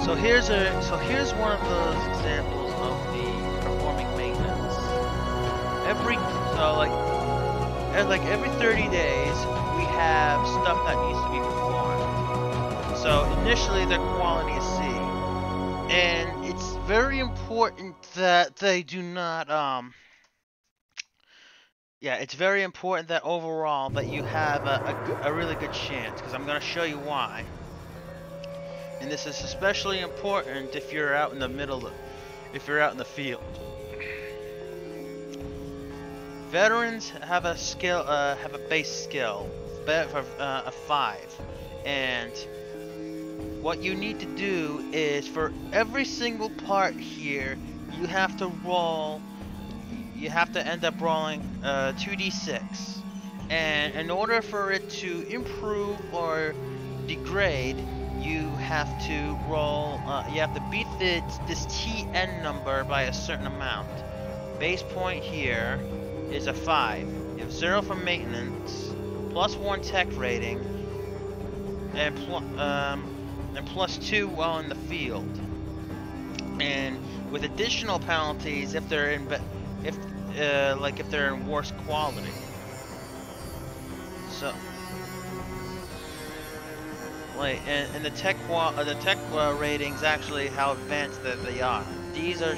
Okay, so here's one of those examples of the performing maintenance. Every 30 days we have stuff that needs to be performed. So initially their quality is C, and it's very important that they do not yeah, it's very important that overall that you have a really good chance, because I'm going to show you why. And this is especially important if you're out in the if you're out in the field. Veterans have a skill, have a base skill of 5, and what you need to do is for every single part here, you have to roll. You have to end up rolling 2d6, and in order for it to improve or degrade, you have to roll. You have to beat this TN number by a certain amount. Base point here is a 5. You have 0 for maintenance, +1 tech rating, and +2 while in the field. And with additional penalties if they're in if they're in worse quality. So, like, and the tech ratings actually how advanced that they are. These are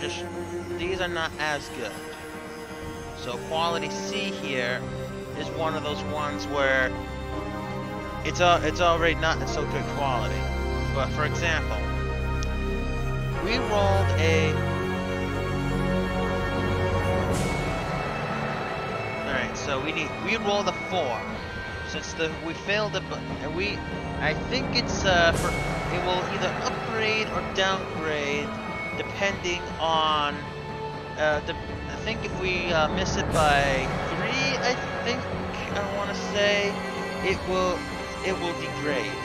not as good. So quality C here is one of those ones where it's already not in so good quality. But for example, we rolled a. All right, so we rolled a 4. Since we failed it, and I think it's it will either upgrade or downgrade depending on I think if we miss it by 3, I think I want to say it will degrade.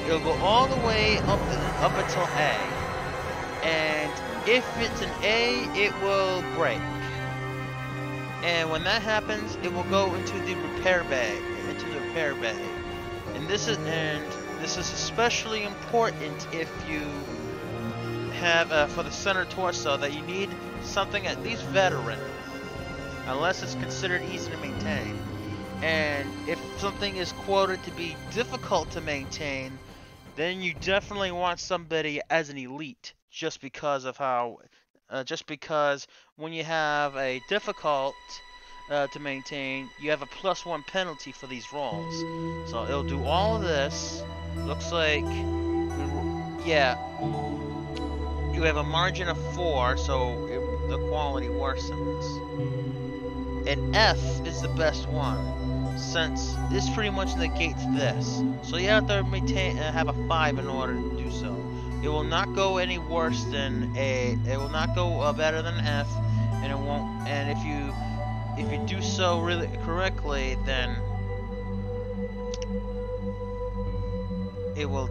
It'll go all the way up until A, and if it's an A, it will break. And when that happens, it will go into the repair bay. And this is especially important if you have for the center torso that you need something at least veteran, unless it's considered easy to maintain. And if something is quoted to be difficult to maintain, then you definitely want somebody as an elite, just because when you have a difficult to maintain, you have a +1 penalty for these rolls. So it'll do all of this. Looks like, yeah, you have a margin of 4, so the quality worsens. And F is the best one, since this pretty much negates this. So you have to have a 5 in order to do so. It will not go any worse than A. It will not go better than F, and it won't. And if you do so really correctly, then it will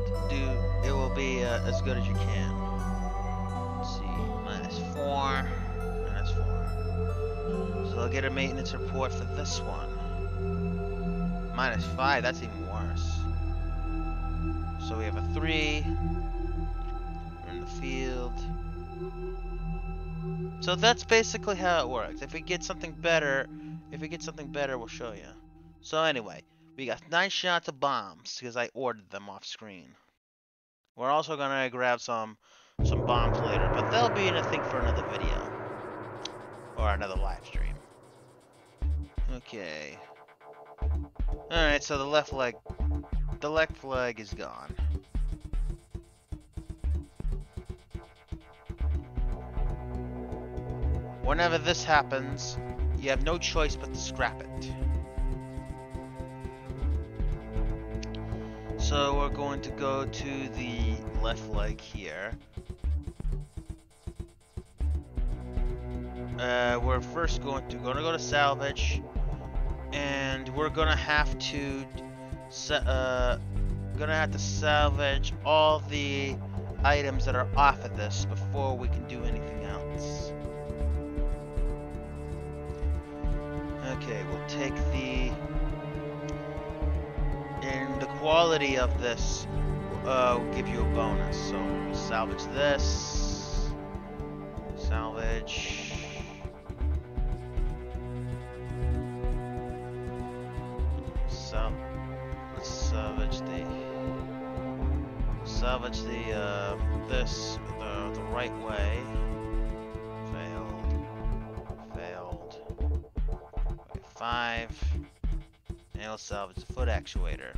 be as good as you can. Let's see, -4. So I'll get a maintenance report for this one. -5, that's even worse. So we have a 3. We're in the field. So that's basically how it works. If we get something better, we'll show you. So anyway, we got 9 shots of bombs because I ordered them off screen. We're also gonna grab some bombs later, but they'll be in a thing for another video or another live stream. Okay. All right. So the left leg is gone. Whenever this happens, you have no choice but to scrap it. So we're going to go to the left leg here. We're first going to go to salvage, and we're gonna have to salvage all the items that are off of this before we can do anything else. Okay, we'll take and the quality of this will give you a bonus. So we'll salvage this. Salvage. Let's salvage this the right way. Failed. 5. And it'll salvage the foot actuator,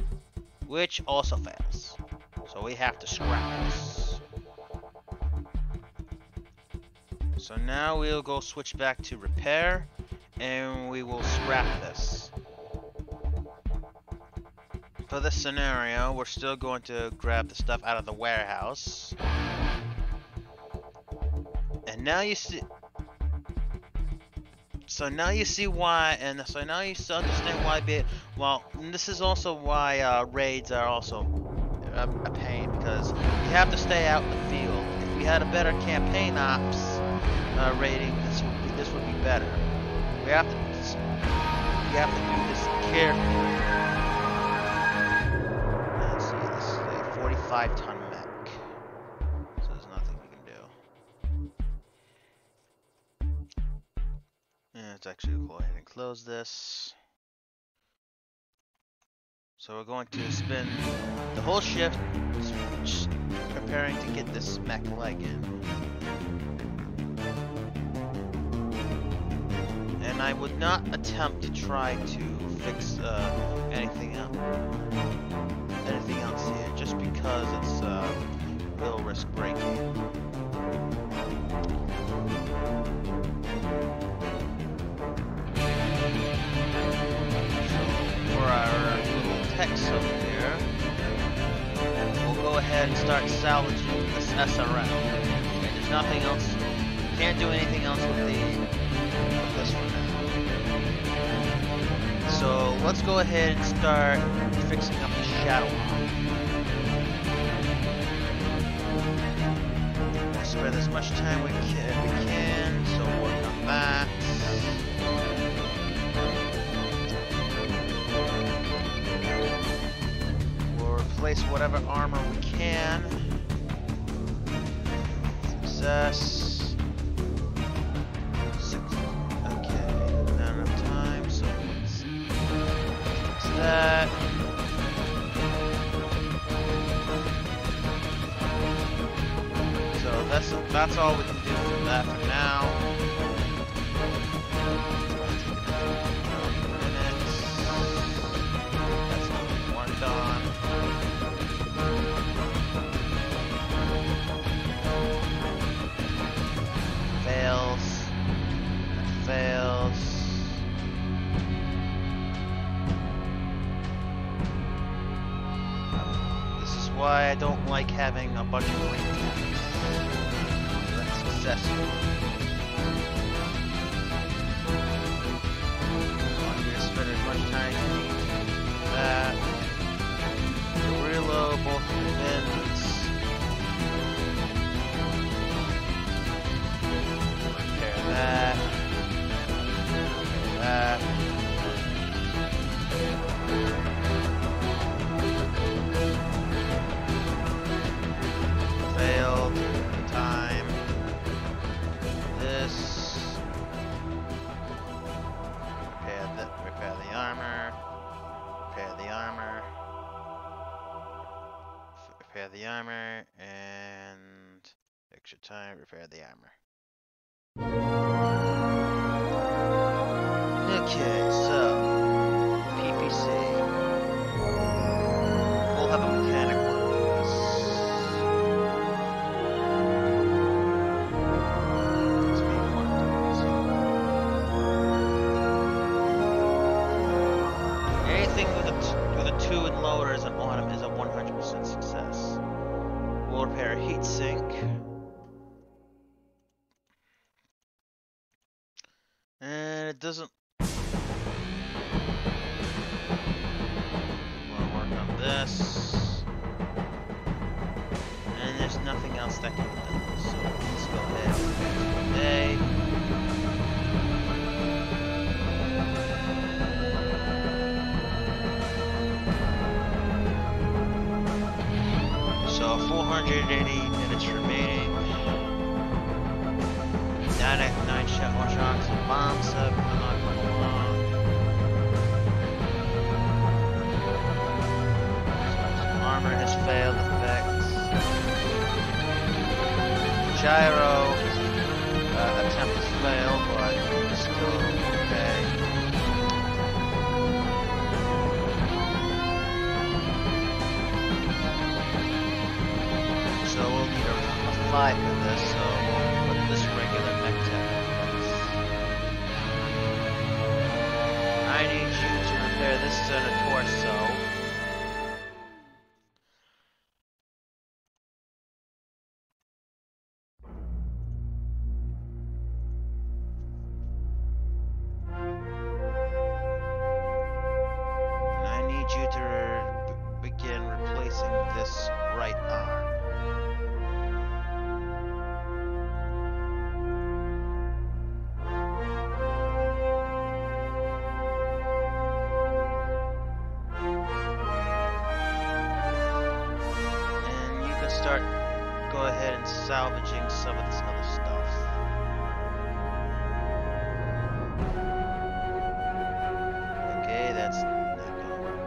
which also fails. So we have to scrap this. So now we'll go switch back to repair, and we will scrap this. For this scenario, we're still going to grab the stuff out of the warehouse. And now you see... So now you see why, and so now you understand why. Well, this is also why raids are also a pain, because you have to stay out in the field. If we had a better campaign ops rating, this would be better. We have to do this carefully. Let's see, this is a 45-ton mech, so there's nothing we can do. And let's actually go ahead and close this. So we're going to spend the whole shift preparing to get this mech leg in. And I would not attempt to try to fix anything else here, just because it's will risk breaking. Our little text over here, we'll go ahead and start salvaging this SRL. Okay, there's nothing else. Can't do anything else with this for now. So let's go ahead and start fixing up the shadow bomb. We'll spend as much time we can, so work on that. Replace whatever armor we can. Success. Okay, not enough time, so let's fix that. So that's all we can do for that for now. That's not worked on. Fails. This is why I don't like having a bunch of green tabs. That's successful. I'm going to spend as much time as need to that. Reload both bins. Repair that. Failed. Time. This. Repair the armor. Repair the armor. Repair the armor, and extra time. Repair the armor. Okay, so PPC. We'll have a mechanic work with this. It's being worked on. Anything with a 2 and lower as an autumn is a 100% success. We'll repair a heat sink. And it doesn't. We'll work on this. And there's nothing else that can be done. So let's go ahead and do a day. So 480 minutes remaining. 9 shot, 1 shots, and bombs up. I'm not going along. Armor has failed effects. Gyro attempt has failed, but it's still okay. right arm. And you can start, go ahead and salvaging some of this other stuff. Okay, that's not gonna work.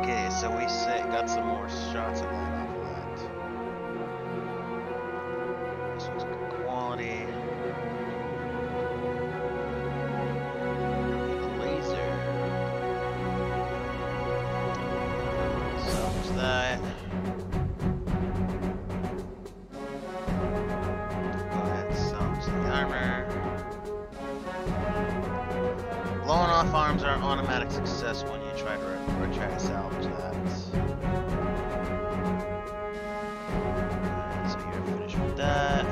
Okay, so we got some more shots of that off of that. This was good quality. The laser. Salvage that. Go ahead and salvage the armor. Blowing off arms are an automatic success when you try to salvage that. Alright, so you're finished with that.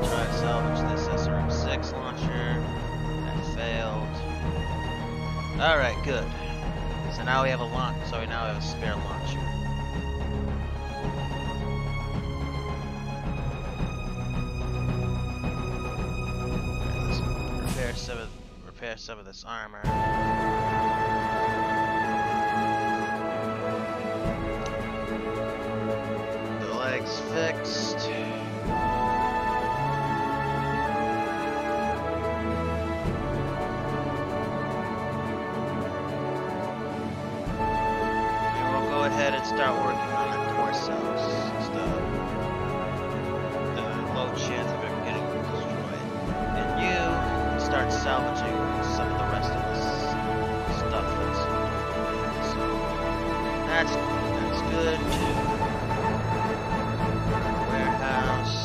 Try to salvage this SRM-6 launcher. That failed. Alright, good. So now we have a launch. So we now have a spare launcher. Alright, let's repair some of this armor. The legs fixed. Ahead and start working on the torsos. It's the low chance of it getting destroyed. And you start salvaging some of the rest of this stuff that's good. Warehouse.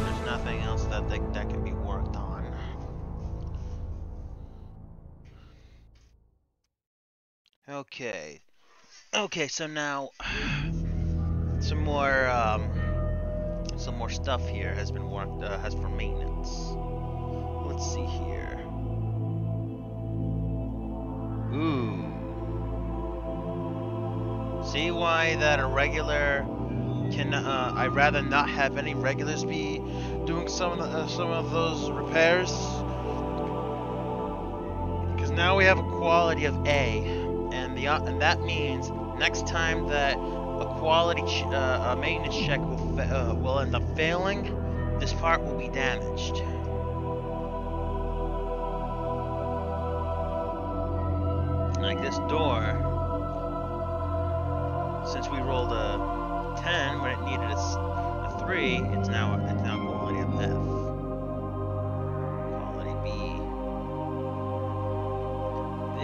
There's nothing else that can be worked on. Okay, so now some more stuff here has been worked, has for maintenance. Let's see here. Ooh. See why that a regular can, I'd rather not have any regulars be doing some of those repairs? Because now we have a quality of A. And that means next time that a quality a maintenance check will end up failing, this part will be damaged. Like this door, since we rolled a 10 when it needed a 3, it's now quality of F. Quality B.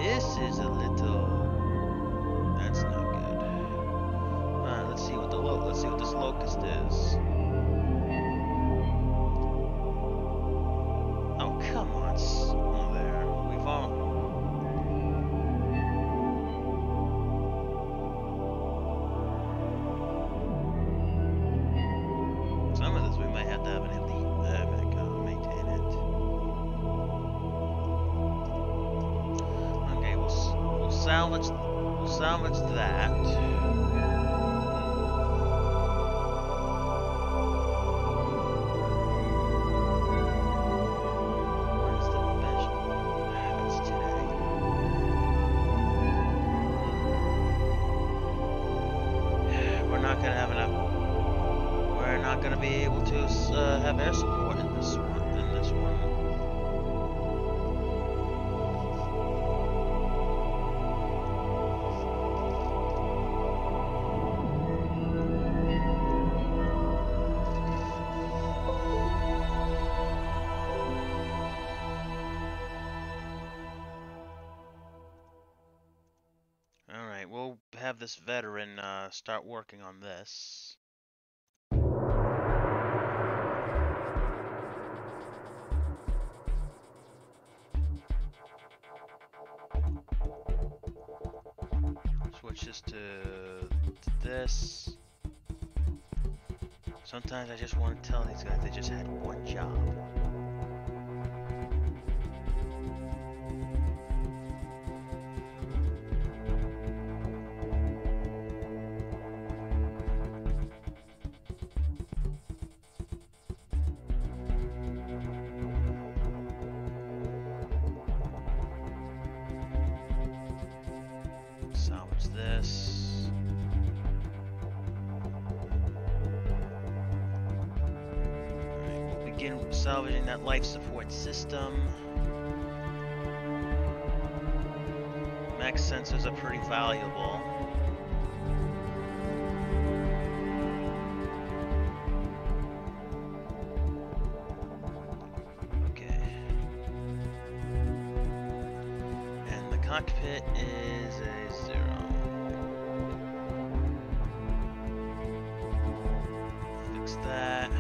This is a little. That's not good. Alright, let's see what this locust is. Oh, come on. Oh, there. We've all. Some of this we might have to have an elite maintain it. Okay, we'll salvage that. Where's the bench? That's today. We're not gonna have enough. We're not gonna be able to have air support in this one. have this veteran start working on this. Switch this to this. Sometimes I just want to tell these guys they just had one job. Salvage this. Alright, we'll begin salvaging that life support system. Max sensors are pretty valuable. Okay. And the cockpit is a 0. Fix that.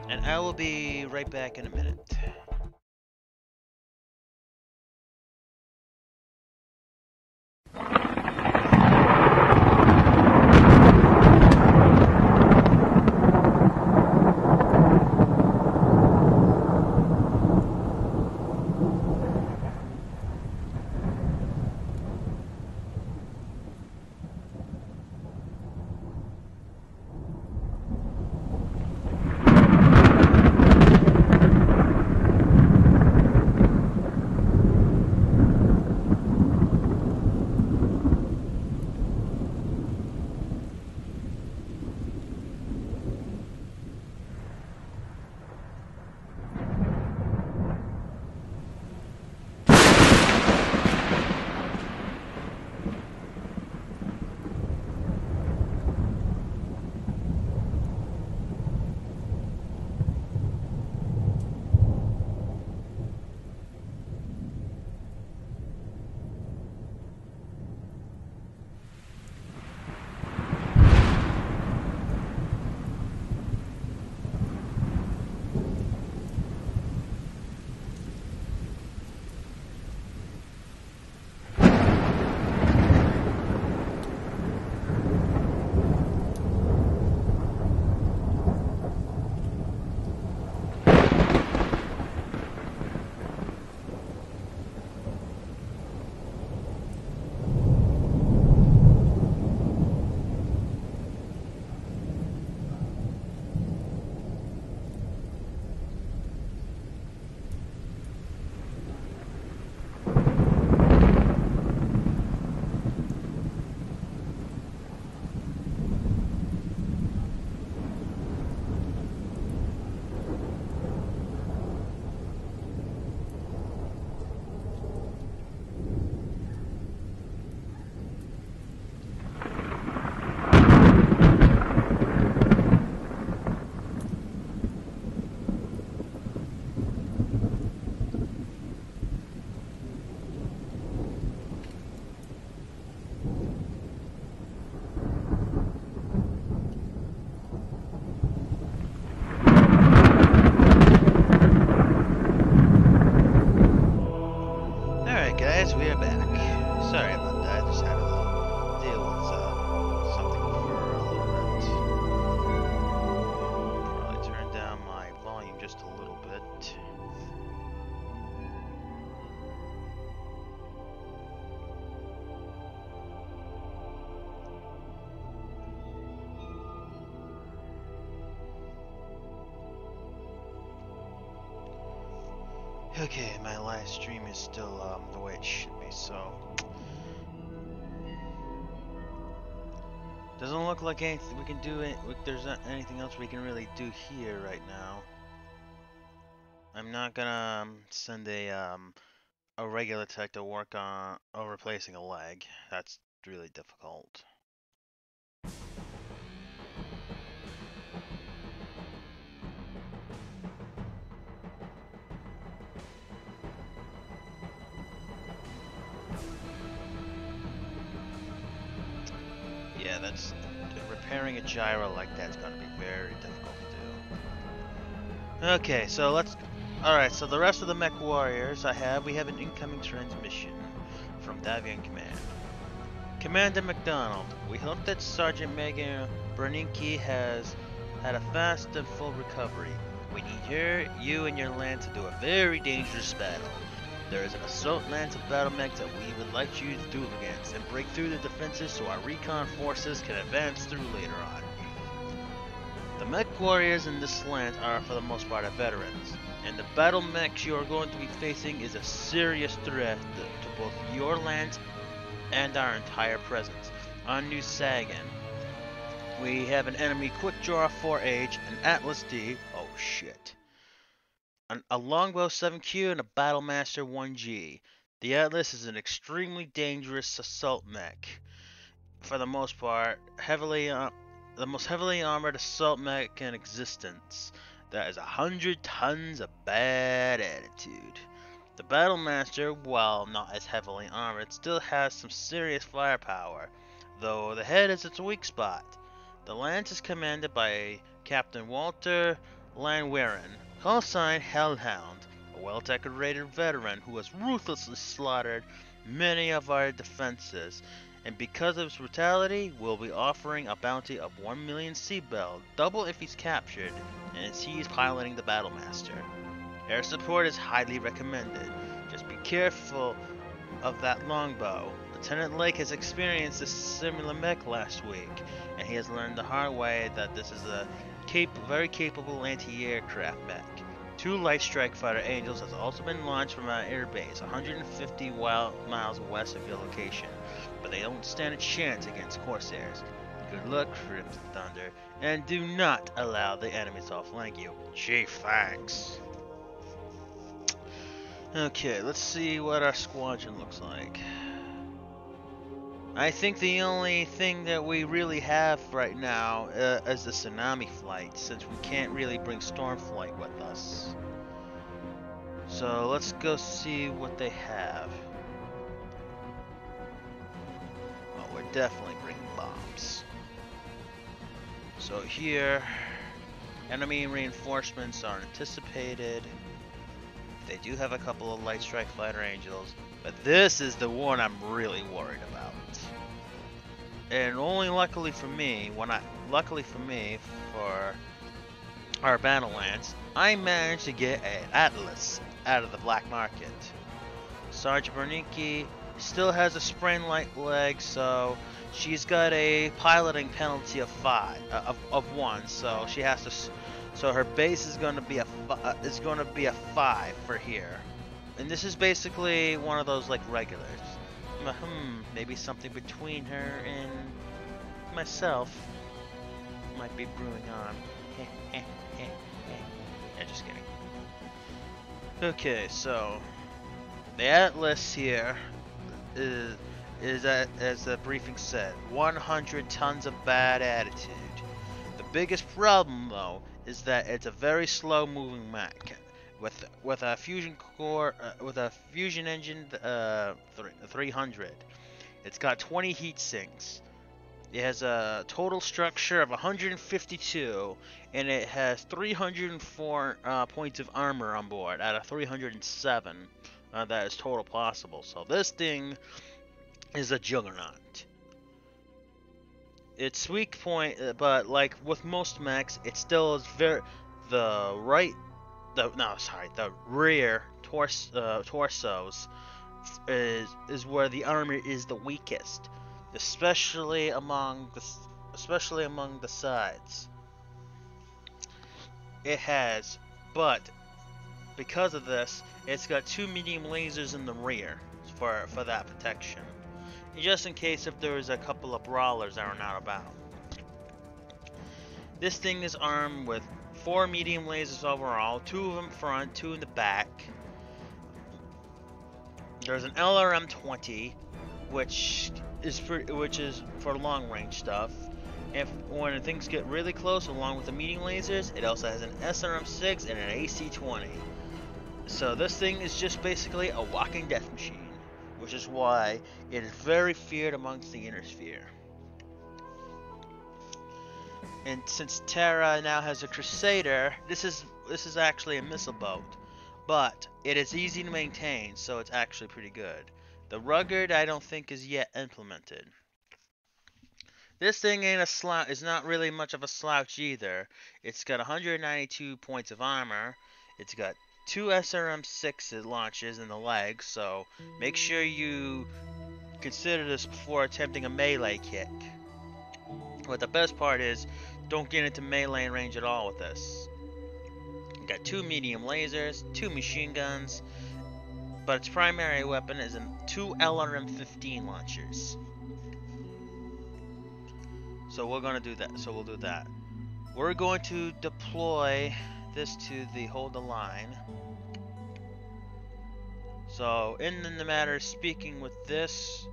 And I will be right back in a minute. Okay, my live stream is still the way it should be, so doesn't look like anything we can do. There's not anything else we can really do here right now. I'm not gonna send a regular tech to work on replacing a leg. That's really difficult. Yeah, that's repairing a gyro like that's gonna be very difficult to do. Okay, so let's. Alright, so the rest of the mech warriors we have an incoming transmission from Davian Command. Commander McDonald, we hope that Sergeant Megan Berninke has had a fast and full recovery. We need you and your land to do a very dangerous battle. There is an assault lance of battle mechs that we would like you to duel against and break through the defenses so our recon forces can advance through later on. The mech warriors in this land are for the most part veterans, and the battle mechs you are going to be facing is a serious threat to both your lands and our entire presence on New Sagan. We have an enemy Quick Draw 4H, an Atlas D, oh shit, a Longbow 7Q, and a Battlemaster 1G. The Atlas is an extremely dangerous assault mech. For the most part, the most heavily armored assault mech in existence. That is 100 tons of bad attitude. The Battlemaster, while not as heavily armored, still has some serious firepower, though the head is its weak spot. The lance is commanded by Captain Walter Lanweren, call sign Hellhound, a well-decorated veteran who has ruthlessly slaughtered many of our defenses, and because of his brutality, will be offering a bounty of 1 million Seabell, double if he's captured, and he's piloting the Battlemaster. Air support is highly recommended. Just be careful of that longbow. Lieutenant Lake has experienced a similar mech last week, and he has learned the hard way that this is a very capable anti-aircraft mech. 2 Light Strike Fighter Angels has also been launched from our airbase 150 miles west of your location, but they don't stand a chance against Corsairs. Good luck, Crimson Thunder, and do not allow the enemies to outflank you. Gee, thanks. Okay, let's see what our squadron looks like. I think the only thing that we really have right now is the Tsunami Flight, since we can't really bring Stormflight with us. So let's go see what they have. Well, we're definitely bringing bombs. So here, enemy reinforcements are anticipated. They do have a couple of Light Strike Fighter Angels, but this is the one I'm really worried about. And only luckily for me, for our battle lance, I managed to get an Atlas out of the black market. Sergeant Bernicki still has a sprained right leg, so she's got a piloting penalty of 1. So she has to. So her base is going to be a 5 for here, and this is basically one of those like regulars. Maybe something between her and myself might be brewing on. Yeah, just kidding. Okay, so the Atlas here is as the briefing said, 100 tons of bad attitude. The biggest problem though is that it's a very slow moving mech with a fusion core with a fusion engine 300. It's got 20 heat sinks. It has a total structure of 152, and it has 304 points of armor on board out of 307 that is total possible. So this thing is a juggernaut. Its weak point, but like with most mechs, it still is the rear torsos is where the armor is the weakest, especially among the sides. It has, but because of this, it's got 2 medium lasers in the rear for that protection, just in case if there is a couple of brawlers that are not about. This thing is armed with 4 medium lasers overall, 2 of them front, 2 in the back. There's an LRM-20, which is for long range stuff. When things get really close, along with the medium lasers, it also has an SRM-6 and an AC-20. So this thing is just basically a walking death machine, which is why it is very feared amongst the inner sphere. And since Terra now has a Crusader, this is actually a missile boat, but it is easy to maintain, so it's actually pretty good. The rugged I don't think is yet implemented. This thing ain't a slouch. It's not really much of a slouch either. It's got 192 points of armor. It's got 2 SRM-6 launches in the legs, so make sure you consider this before attempting a melee kick. But the best part is, don't get into melee range at all with this. You got 2 medium lasers, 2 machine guns, but its primary weapon is 2 LRM-15 launchers. So we're gonna do that. So we'll do that. We're going to deploy this to the hold the line. So in the matter of speaking with this,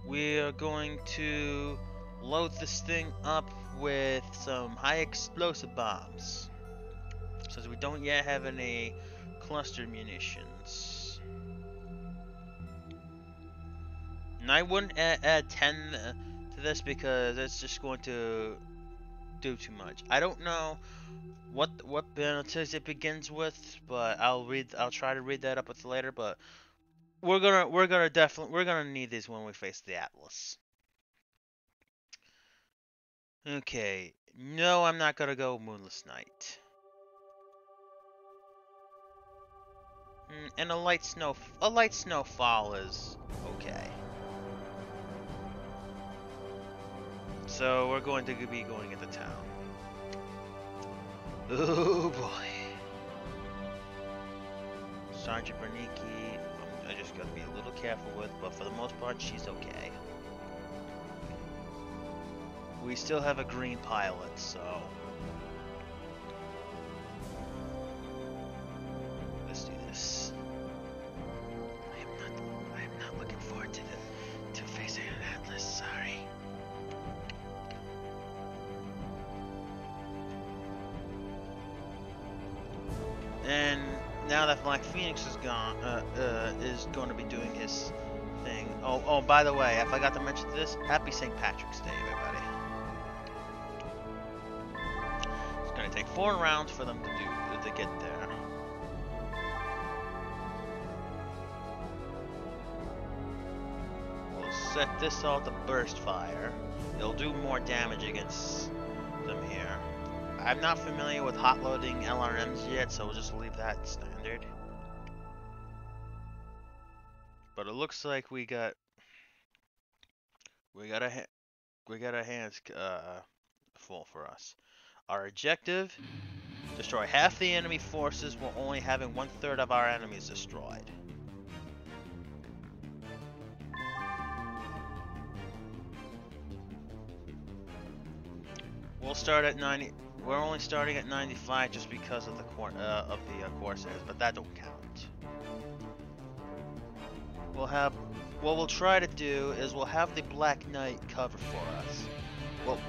we are going to load this thing up with some high explosive bombs, since we don't yet have any cluster munitions. And I wouldn't add 10 to this because it's just going to do too much. I don't know what penalties it begins with, but I'll try to read that up with later. But we're gonna need these when we face the Atlas. Okay, no, I'm not gonna go Moonless Night. And a light snowfall is okay. So we're going to be going into town. Oh boy. Sergeant Berniki, I just gotta be a little careful with, but for the most part, she's okay. We still have a green pilot, so let's do this. I am not looking forward to facing an Atlas. Sorry. And now that Black Phoenix is gone, is going to be doing his thing. Oh, by the way, I forgot to mention this. Happy St. Patrick's Day, everybody. It's going to take 4 rounds for them to get there. We'll set this all to burst fire. It'll do more damage against them here. I'm not familiar with hot loading LRMs yet, so we'll just leave that standard. But it looks like we got our hands full for us. Our objective: destroy half the enemy forces while only having 1/3 of our enemies destroyed. We'll start at 90. We're only starting at 95 just because of the Corsairs, but that don't count. What we'll try to do is we'll have the Black Knight cover for us. We'll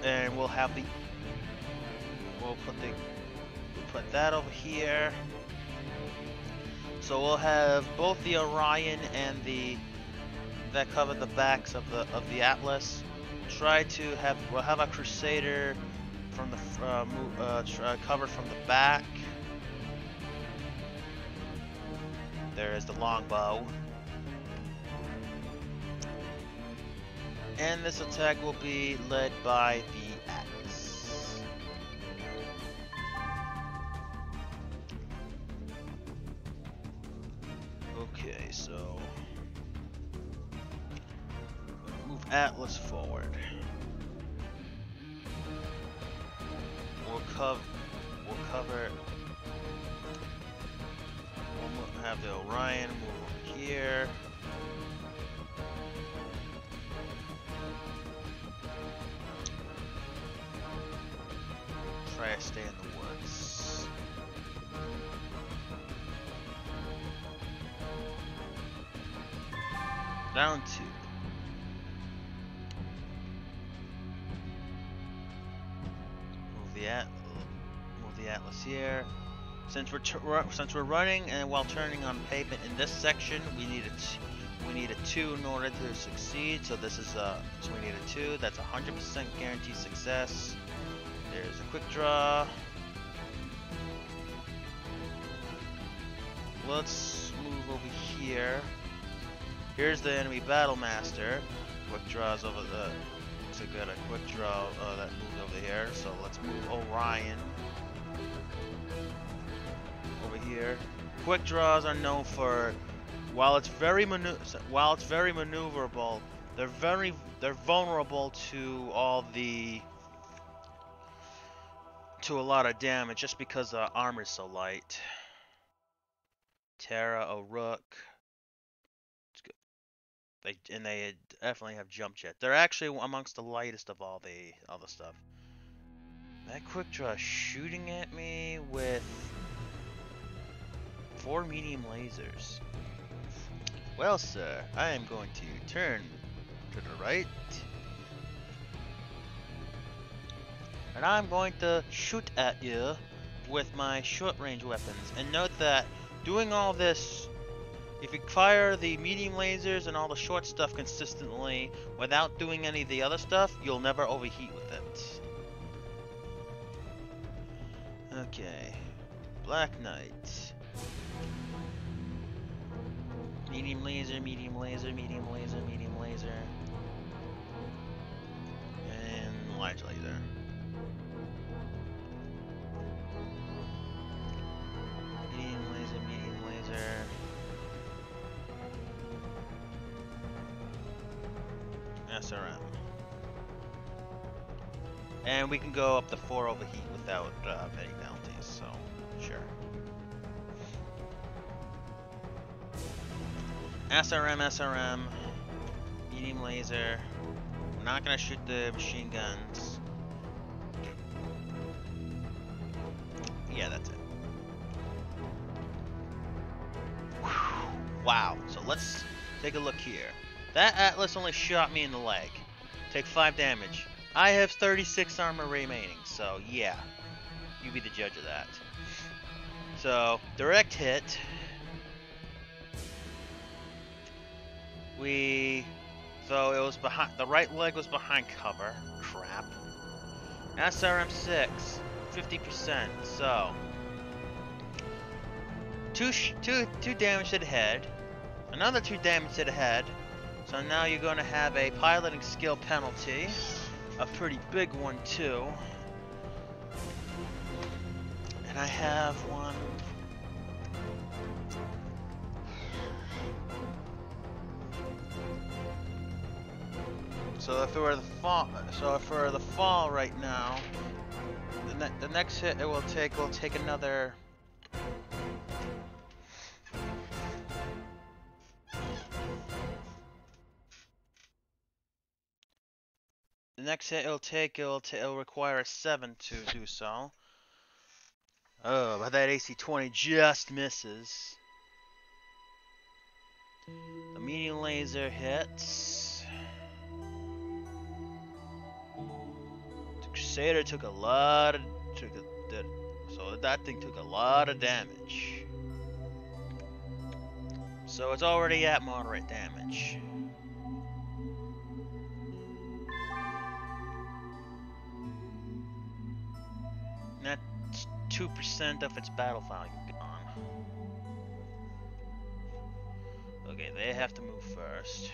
put that over here. So we'll have both the Orion and that cover the backs of the Atlas. We'll have a Crusader from the cover from the back. There is the longbow. And this attack will be led by the Atlas. Okay, so move Atlas forward. We'll have the Orion move over here. Try to stay in the woods. Down 2. Move the Atlas here. Since we're running and while turning on pavement in this section, we need a 2 in order to succeed. So this is so we need a 2. That's 100% guaranteed success. There's a quick draw. Let's move over here. Here's the enemy battle master. Quick draws over the. Looks like we got a quick draw that moved over here. So let's move Orion over here. Quick draws are known for, while it's very maneuverable, they're vulnerable to a lot of damage just because the armor's so light. Terra, a rook. It's good. They definitely have jump jet. They're actually amongst the lightest of all the stuff. That quick draw is shooting at me with 4 medium lasers. Well, sir, I am going to turn to the right. And I'm going to shoot at you with my short-range weapons. And note that doing all this, if you fire the medium lasers and all the short stuff consistently without doing any of the other stuff, you'll never overheat with it. Okay. Black Knight. Medium laser, medium laser, medium laser, medium laser. And large laser. Medium laser, medium laser. SRM. And we can go up to 4 overheat without any penalties, so sure. SRM, SRM, medium laser. We're not gonna shoot the machine guns. Yeah, that's it. Whew. Wow, so let's take a look here. That Atlas only shot me in the leg. Take 5 damage. I have 36 armor remaining, so yeah. You be the judge of that. So, direct hit. So it was behind, the right leg was behind cover. Crap. SRM 6, 50%. So 2 damage to the head, another 2 damage to the head. So now you're going to have a piloting skill penalty, a pretty big one too. And I have one. So if it were the fall right now, the next hit it will take another. The next hit it'll require a 7 to do so. Oh, but that AC-20 just misses. The medium laser hits. Crusader took a lot of so that thing took a lot of damage. So it's already at moderate damage. That's 2% of its battle value gone. Okay, they have to move first.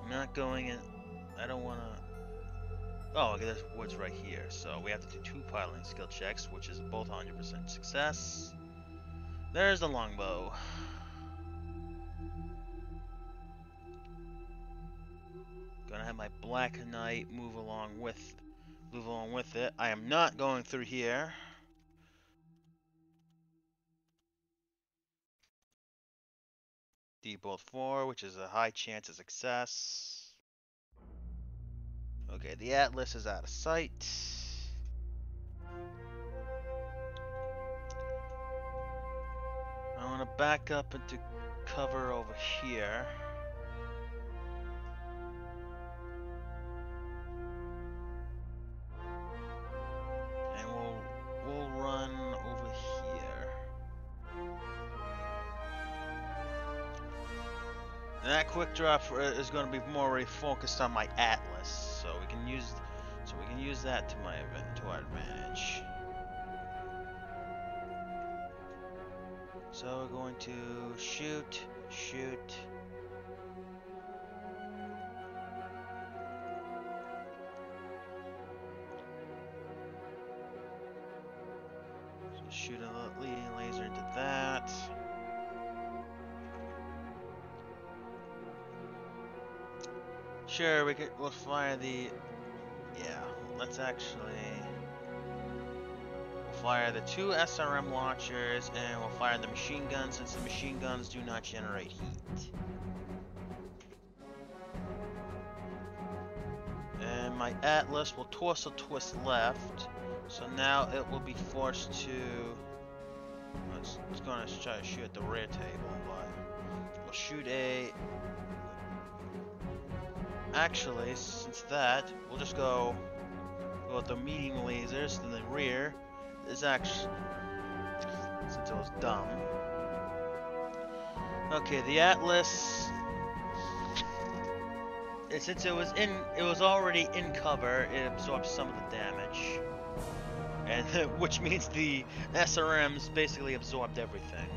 I'm not going in. I don't want to. Oh, okay, there's woods right here. So we have to do 2 piloting skill checks, which is both 100% success. There's the longbow. Gonna have my Black Knight move along with it. I am not going through here. D-bolt 4, which is a high chance of success. Okay, the Atlas is out of sight. I want to back up into cover over here. And we'll run over here. that quick drop is going to be more refocused on my Atlas, so we can use that to our advantage. So we're going to shoot. So shoot a leading laser into that. Sure, we'll fire the, yeah, let's actually, we'll fire the 2 SRM launchers, and we'll fire the machine guns, since the machine guns do not generate heat. And my Atlas will torso twist left, so now it will be forced to, it's going to try to shoot at the rear table, but we'll shoot a, actually, since that, we'll just go with the medium lasers in the rear. Is actually, since it was dumb. Okay, the Atlas, since it was already in cover, it absorbed some of the damage, and which means the SRMs basically absorbed everything.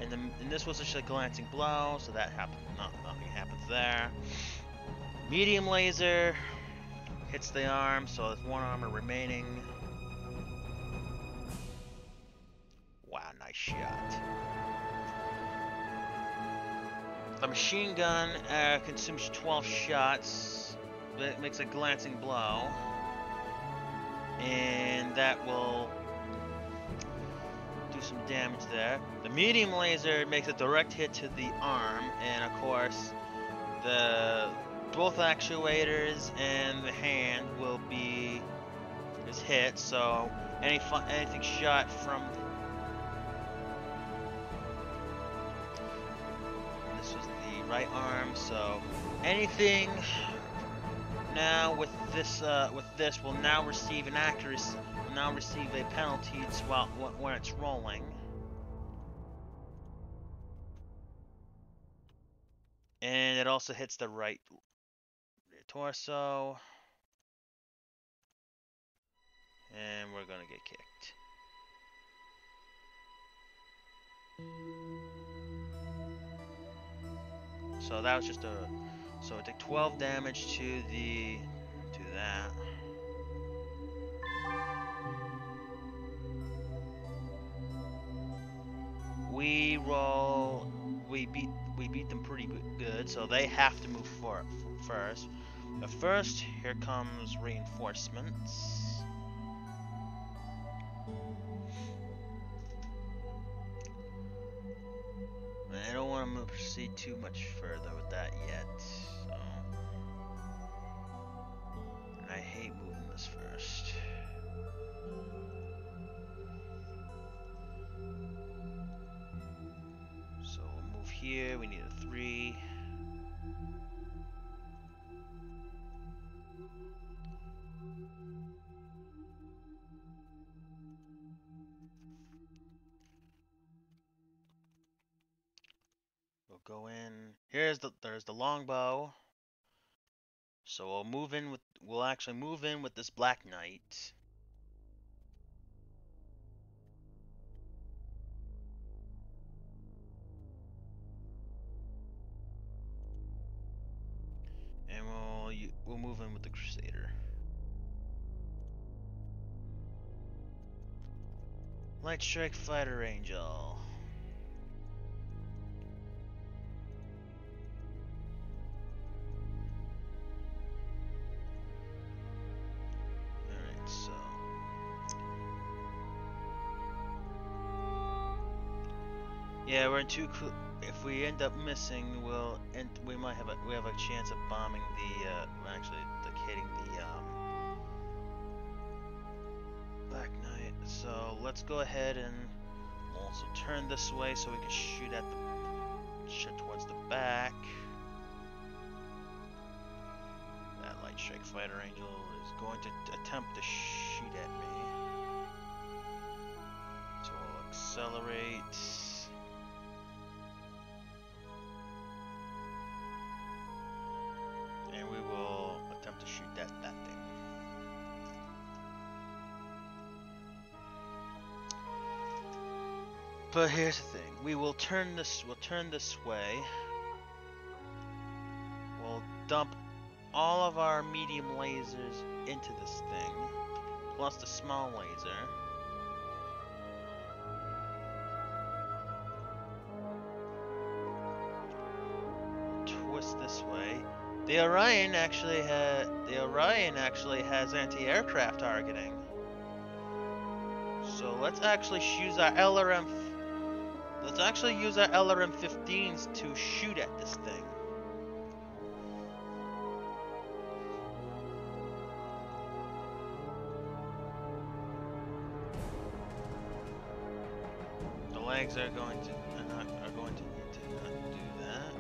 And this was just a glancing blow, so that happened. Nothing happens there. Medium laser hits the arm, so there's 1 armor remaining. Wow, nice shot. The machine gun consumes 12 shots. It makes a glancing blow, and that will do some damage there. The medium laser makes a direct hit to the arm, and of course, both actuators and the hand will be hit. So anything shot from this was the right arm. So anything now with this will now receive an accuracy. Will now receive a penalty when it's rolling. And it also hits the right torso. And we're gonna get kicked. So that was just so it took 12 damage to that. We beat them pretty good, so they have to move first. But first, here comes reinforcements. I don't want to proceed too much further with that yet, so I hate moving this first. So we'll move here, we need a 3. We'll go in. There's the longbow. So we'll actually move in with this Black Knight. And we'll move in with the Crusader. Light Strike Fighter Angel. Alright, so yeah, we're in two. If we end up missing, we have a chance of bombing actually hitting the Black Knight. So let's go ahead and also turn this way so we can shoot towards the back. That Light Strike Fighter Angel is going to attempt to shoot at me. So we'll accelerate. But here's the thing: we'll turn this way. We'll dump all of our medium lasers into this thing, plus the small laser. Twist this way. The Orion actually has anti-aircraft targeting. So let's actually use our LRM. Let's actually use our LRM-15s to shoot at this thing. The legs are going to need to not do that.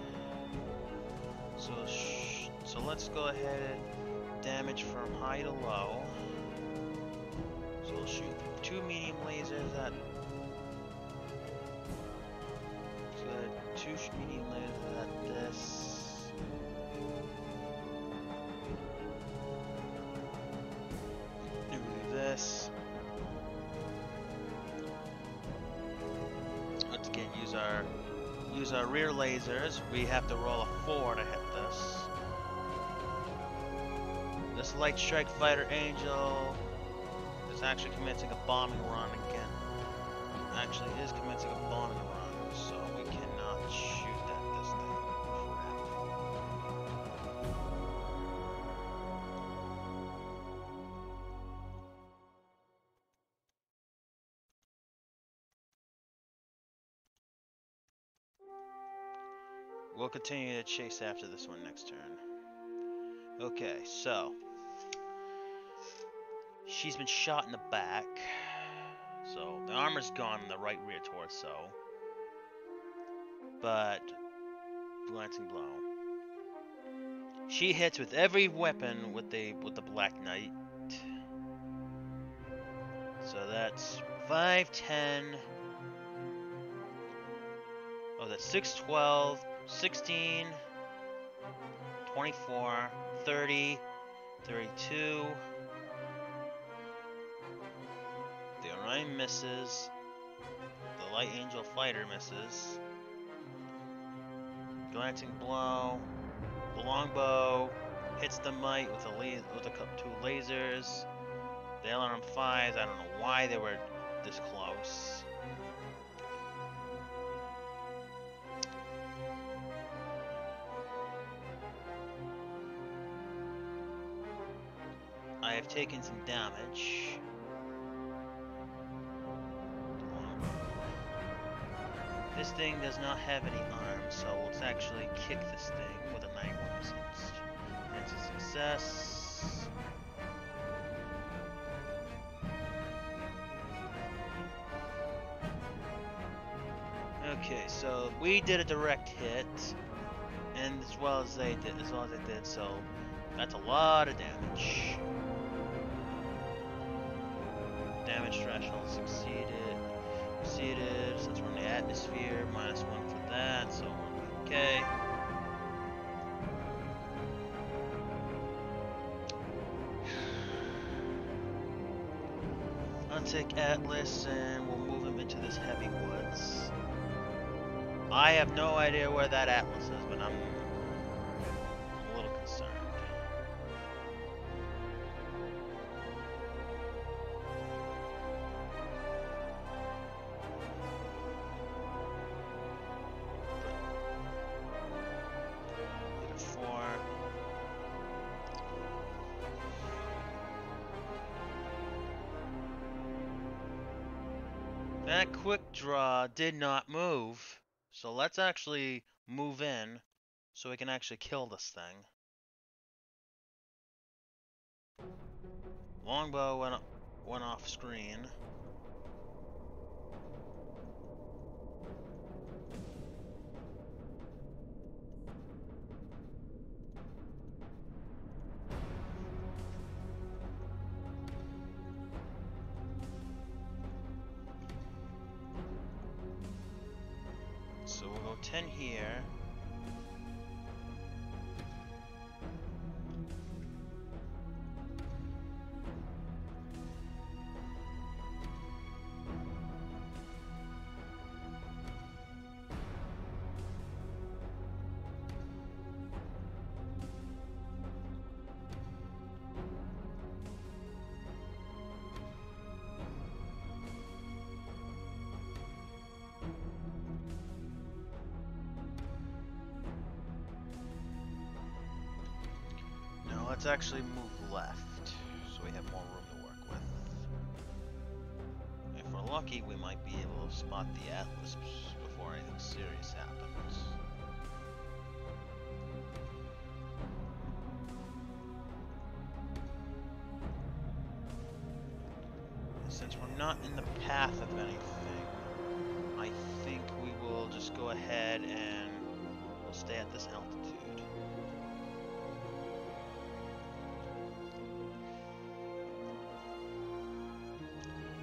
So let's go ahead and damage from high to low. So we'll shoot 2 medium lasers at. Good, 2 medium lasers at this. Do this. Let's again use our rear lasers. We have to roll a 4 to hit this. This light strike fighter Angel is actually commencing a bombing run again. Actually is commencing a bombing run, so we cannot shoot at this thing. We'll continue to chase after this one next turn. Okay, so she's been shot in the back, so the armor's gone in the right rear torso, but glancing blow. She hits with every weapon with the Black Knight. So that's 5, 10. Oh, that's 6, 12, 16, 24, 30, 32. The Orion misses. The Light Angel Fighter misses. Glancing blow. The longbow hits the Might with a 2 lasers. The LRM-5s, I don't know why they were this close. I have taken some damage. This thing does not have any arms, so let's actually kick this thing with a 91%. It's a success. Okay, so we did a direct hit, and as well as they did, so that's a lot of damage. Damage threshold succeeded. Since we're in the atmosphere, -1 for that, so we're okay. I'll take Atlas and we'll move him into this heavy woods. I have no idea where that Atlas is, but I'm a little concerned. That quick draw did not move, so let's actually move in so we can actually kill this thing. Longbow went off screen. So we'll go 10 here. let's actually move left so we have more room to work with. If we're lucky, we might be able to spot the Atlas before anything serious happens. Since we're not in the path of anything, I think we will just go ahead and we'll stay at this altitude.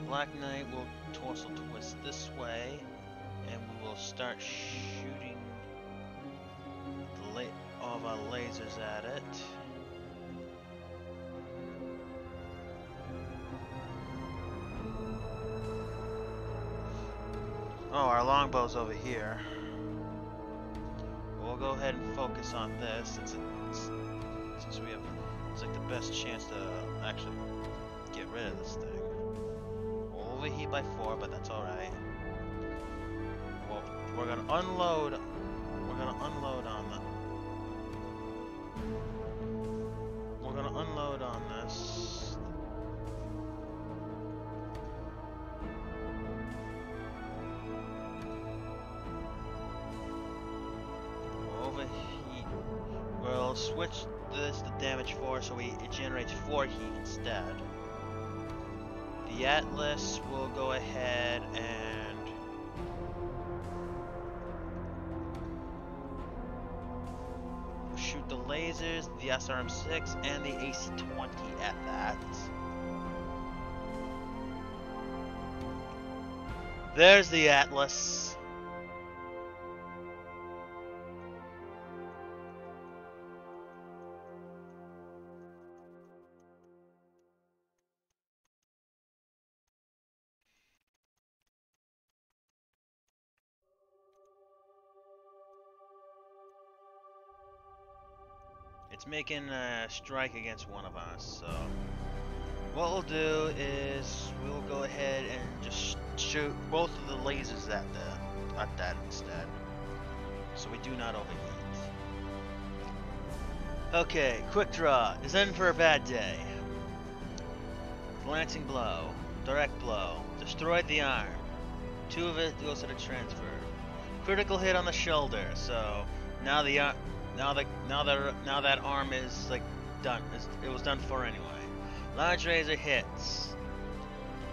Black Knight will torso twist this way, and we will start shooting all of our lasers at it. Oh, our longbow's over here. We'll go ahead and focus on this since we have it's like the best chance to actually get rid of this thing. We'll overheat by 4, but that's alright. Well, we're gonna unload on this. Overheat. We'll switch this to damage 4 so it generates 4 heat instead. The Atlas will go ahead and shoot the lasers, the SRM-6, and the AC-20 at that. There's the Atlas. It's making a strike against one of us, so what we'll do is we'll go ahead and just shoot both of the lasers at that instead, so we do not overheat. Okay, quick draw is in for a bad day. Glancing blow, direct blow, destroyed the arm. 2 of it goes to the transfer. Critical hit on the shoulder, so now that arm is like done. It was done for anyway. Large razor hits.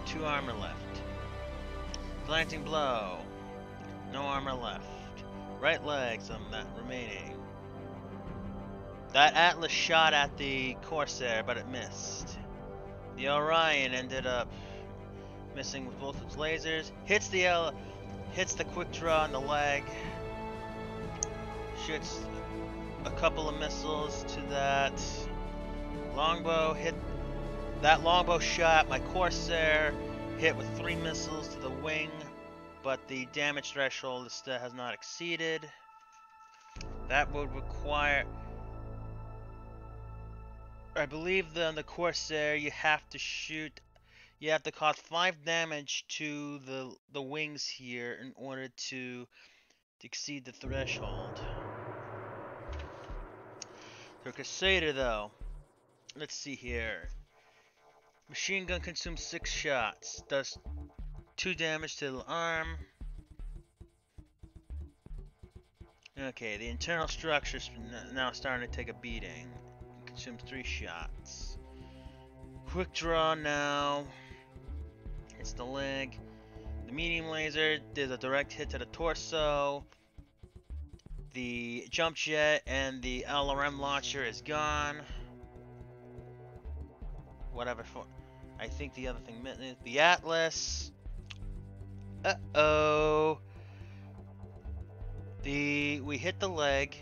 2 armor left. Glancing blow. No armor left. Right leg, some that remaining. That Atlas shot at the Corsair, but it missed. The Orion ended up missing with both its lasers. Hits the quick draw on the leg. Shoots a couple of missiles to that longbow. Hit that longbow shot. My Corsair hit with 3 missiles to the wing, but the damage threshold has not exceeded. That would require, I believe, the Corsair you have to cause 5 damage to the wings here in order to exceed the threshold. For Crusader though, let's see here. Machine gun consumes 6 shots, does 2 damage to the arm. Okay, the internal structure's now starting to take a beating. Consumes 3 shots. Quick draw now. Hits the leg. The medium laser did a direct hit to the torso. The jump jet and the LRM launcher is gone. Whatever for. I think the other thing, the Atlas. Uh-oh. We hit the leg,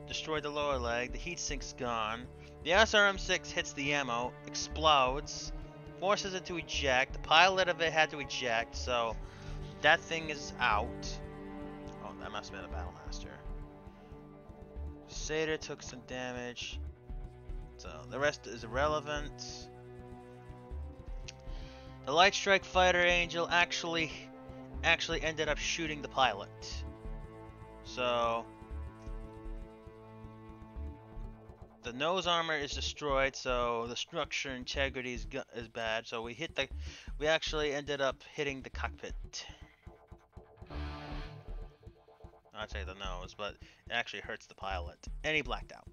destroyed the lower leg. The heat sink's gone. The SRM-6 hits the ammo, explodes, forces it to eject. The pilot of it had to eject, so that thing is out. Oh, that must have been a Battlemaster. Crusader took some damage, so the rest is irrelevant. The Light Strike Fighter Angel actually ended up shooting the pilot. So the nose armor is destroyed, so the structure integrity is bad. So we actually ended up hitting the cockpit. I'd say the nose, but it actually hurts the pilot, and he blacked out.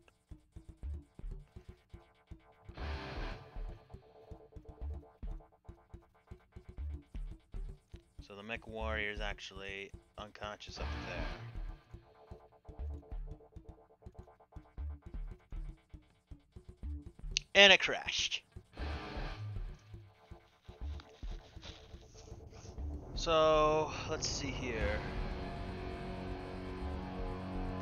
So the mech warrior is actually unconscious up there. And it crashed. So, let's see here.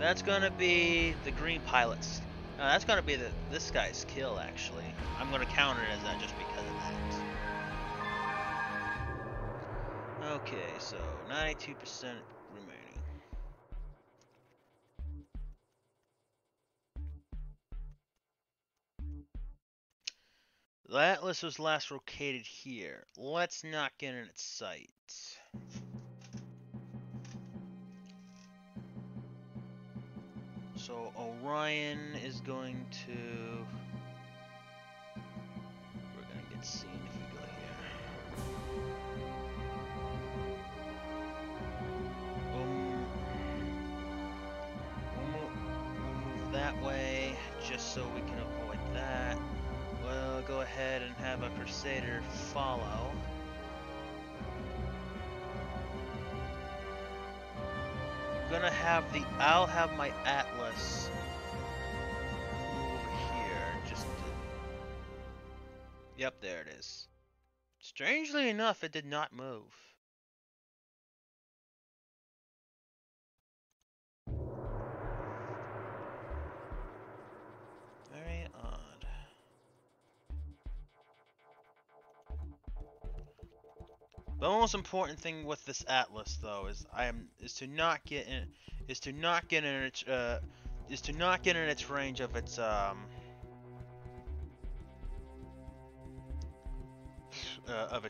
That's gonna be the green pilot's. That's gonna be this guy's kill, actually. I'm gonna counter it as that just because of that. Okay, so 92% remaining. The Atlas was last located here. Let's not get in its sight. So Orion is going to... We're going to get seen if we go here. We'll move that way just so we can avoid that. We'll go ahead and have a Crusader follow. I'll have my Atlas move over here, just to... Yep, there it is. Strangely enough, it did not move. Very odd. The most important thing with this Atlas, though, is to not get in its range of its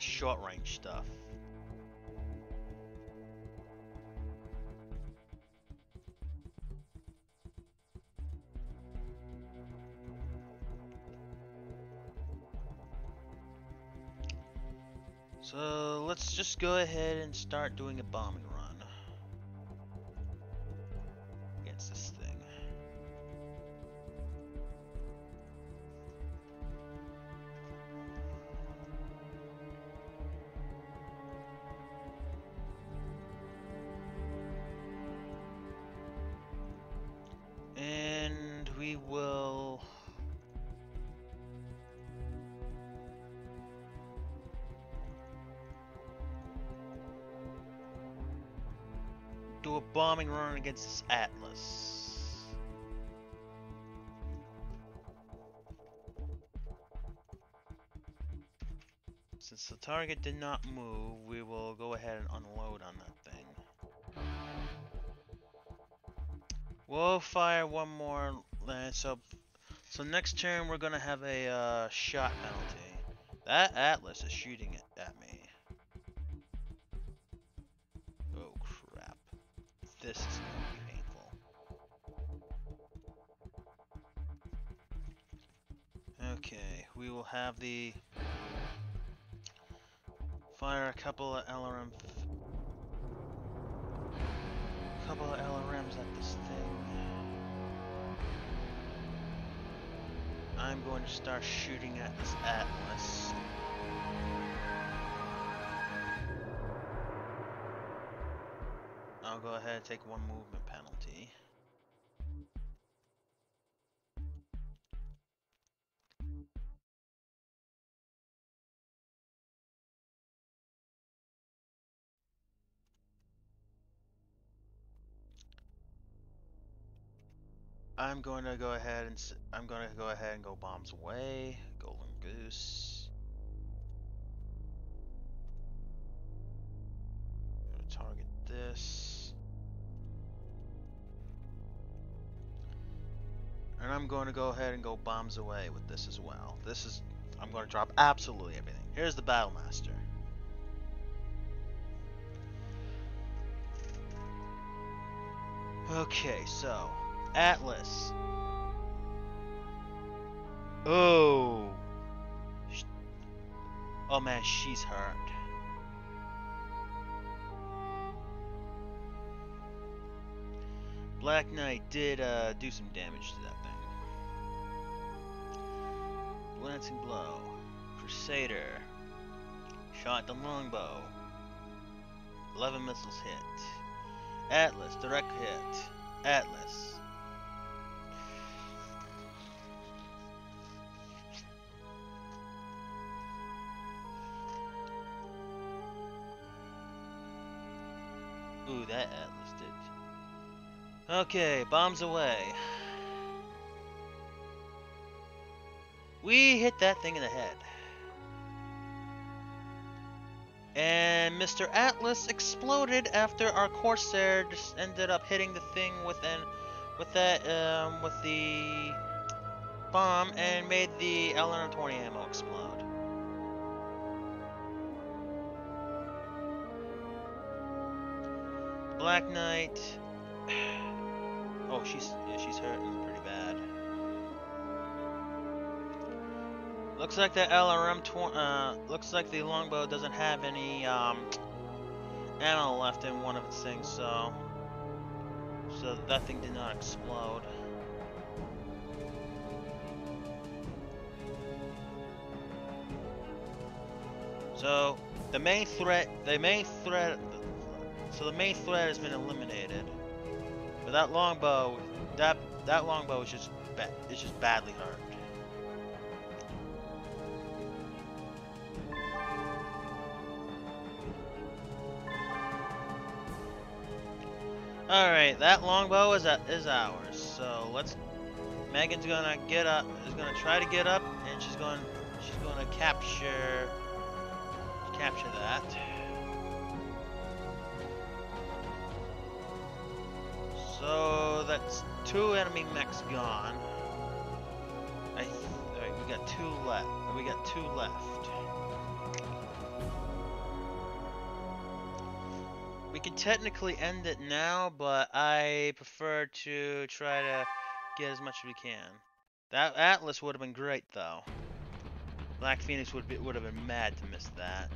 short range stuff. So let's just go ahead and start doing a bombing run against this thing. And we will... do a bombing run against this Atlas. Since the target did not move, we will go ahead and unload on that thing. We'll fire one more lance. So next turn we're gonna have a shot penalty. That Atlas is shooting it at me. Oh crap. This is going to be painful. Okay, we will have the fire a couple of LRMs at this thing. I'm going to start shooting at this Atlas. I'll go ahead and take one movement penalty. I'm going to go ahead and go bombs away. Golden Goose. I'm going to target this. And I'm going to go ahead and go bombs away with this as well. I'm going to drop absolutely everything. Here's the Battle Master. Okay, so Atlas. Oh. Oh man, she's hurt. Black Knight did do some damage to that thing. Glancing blow. Crusader. Shot the longbow. 11 missiles hit. Atlas, direct hit. Atlas. Ooh, that Atlas did. Okay, bombs away. We hit that thing in the head. And Mr. Atlas exploded after our Corsair just ended up hitting the thing with the bomb and made the LR-20 ammo explode. Black Knight. Oh, she's hurting pretty bad. Looks like the looks like the longbow doesn't have any ammo left in one of its things, so that thing did not explode. So the main threat has been eliminated. But that longbow is just badly hurt. Alright, that longbow is ours. So Megan's gonna try to get up, and she's gonna capture that. So that's 2 enemy mechs gone. Alright, we got 2 left. We got 2 left. We can technically end it now, but I prefer to try to get as much as we can. That Atlas would have been great, though. Black Phoenix would have been mad to miss that.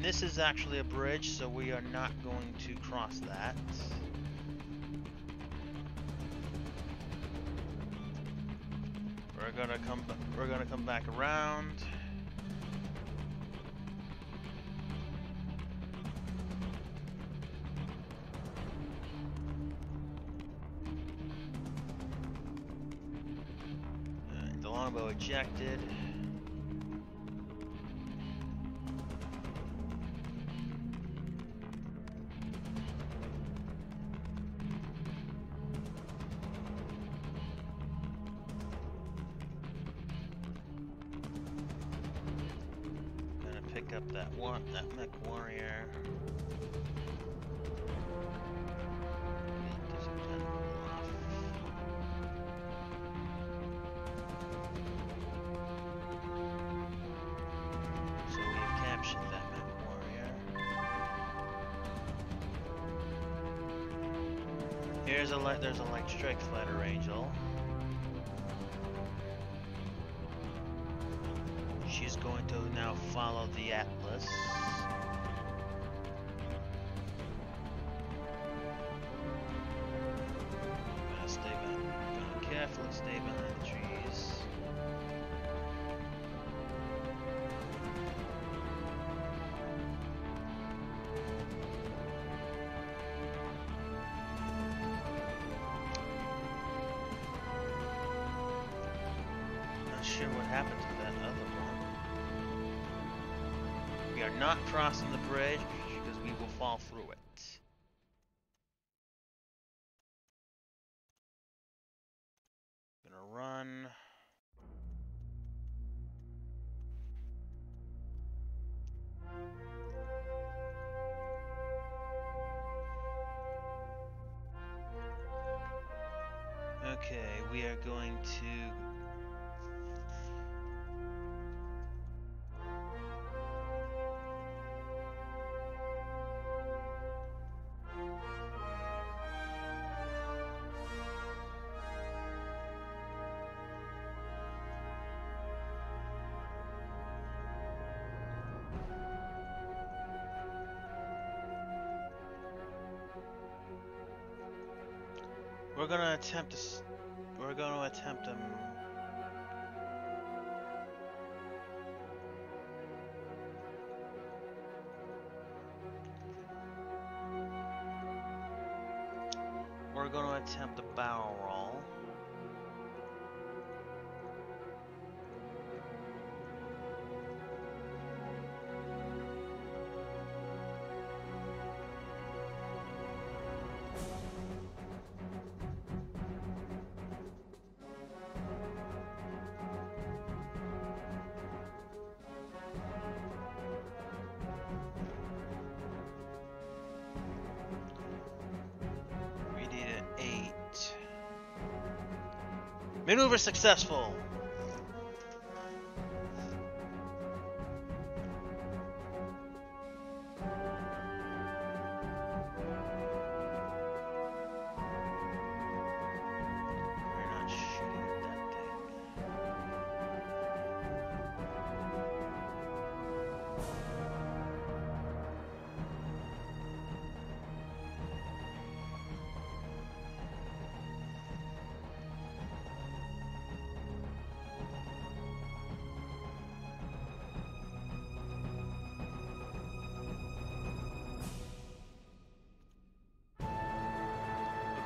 This is actually a bridge, so we are not going to cross that. We're gonna come back around. The longbow ejected. Pick up that mech warrior. So we've captured that mech warrior. There's a light strike fighter angel. She's going to now follow the Atlas. Gonna carefully stay behind the trees. Not sure what happened to that other one. We are not crossing the bridge because we will fall through it. Gonna run. Okay, we are going to We're gonna attempt to. We're gonna attempt We're gonna attempt a barrel roll. Maneuver successful! We're not shooting at that thing.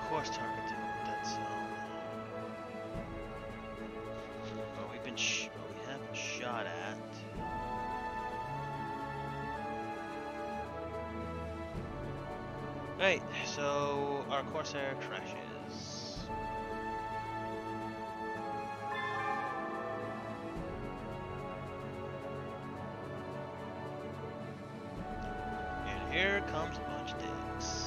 Course target to dead zone. But we have been shot at. Right, so our Corsair crashes. And here comes a bunch of dicks.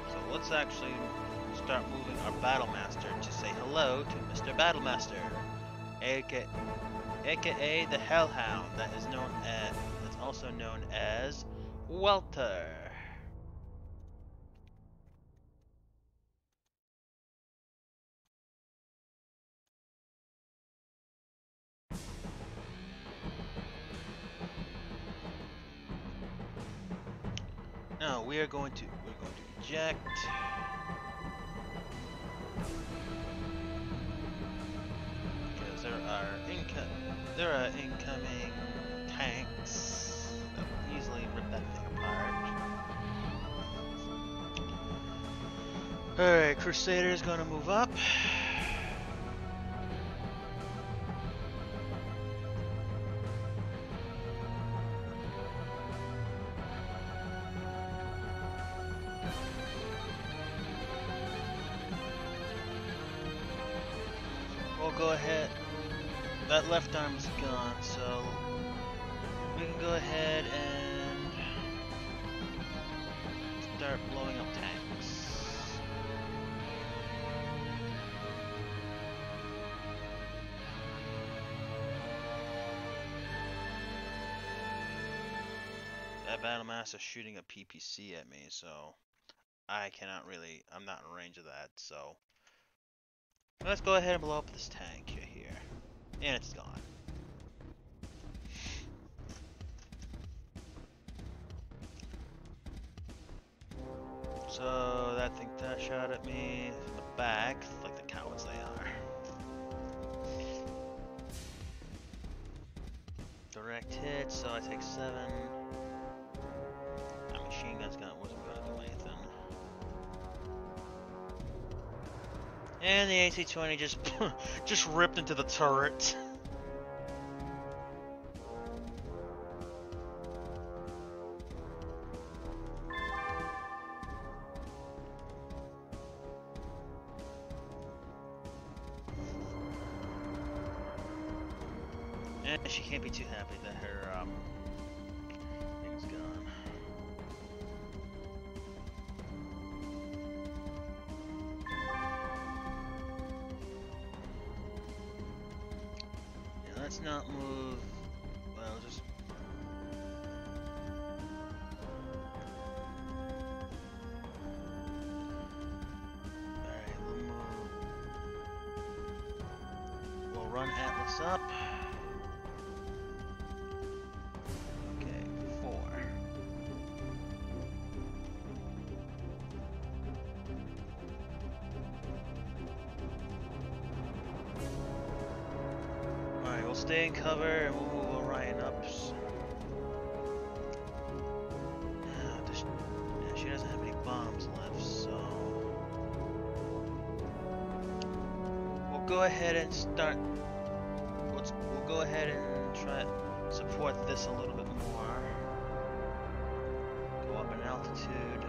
So let's actually start moving our Battlemaster to say hello to Mr. Battlemaster, aka the Hellhound, that's also known as Welter. Now we're going to eject. Because there are incoming tanks that will easily rip that thing apart. Alright, Crusader's gonna move up. Go ahead. That left arm's gone, so we can go ahead and start blowing up tanks. That Battlemaster's shooting a PPC at me, so I'm not in range of that, so let's go ahead and blow up this tank here. And it's gone. So that thing that shot at me in the back, like the cowards they are. Direct hit, so I take 7. My machine gun's wasn't gonna do anything. And the AC-20 just ripped into the turret. And she can't be too happy that her thing's gone. Let's not move. Well, just. Alright, we'll move. We'll run Atlas up. Okay, 4. stay in cover and we'll move Orion up. She doesn't have any bombs left, so we'll go ahead and start. We'll go ahead and try to support this a little bit more. Go up in altitude.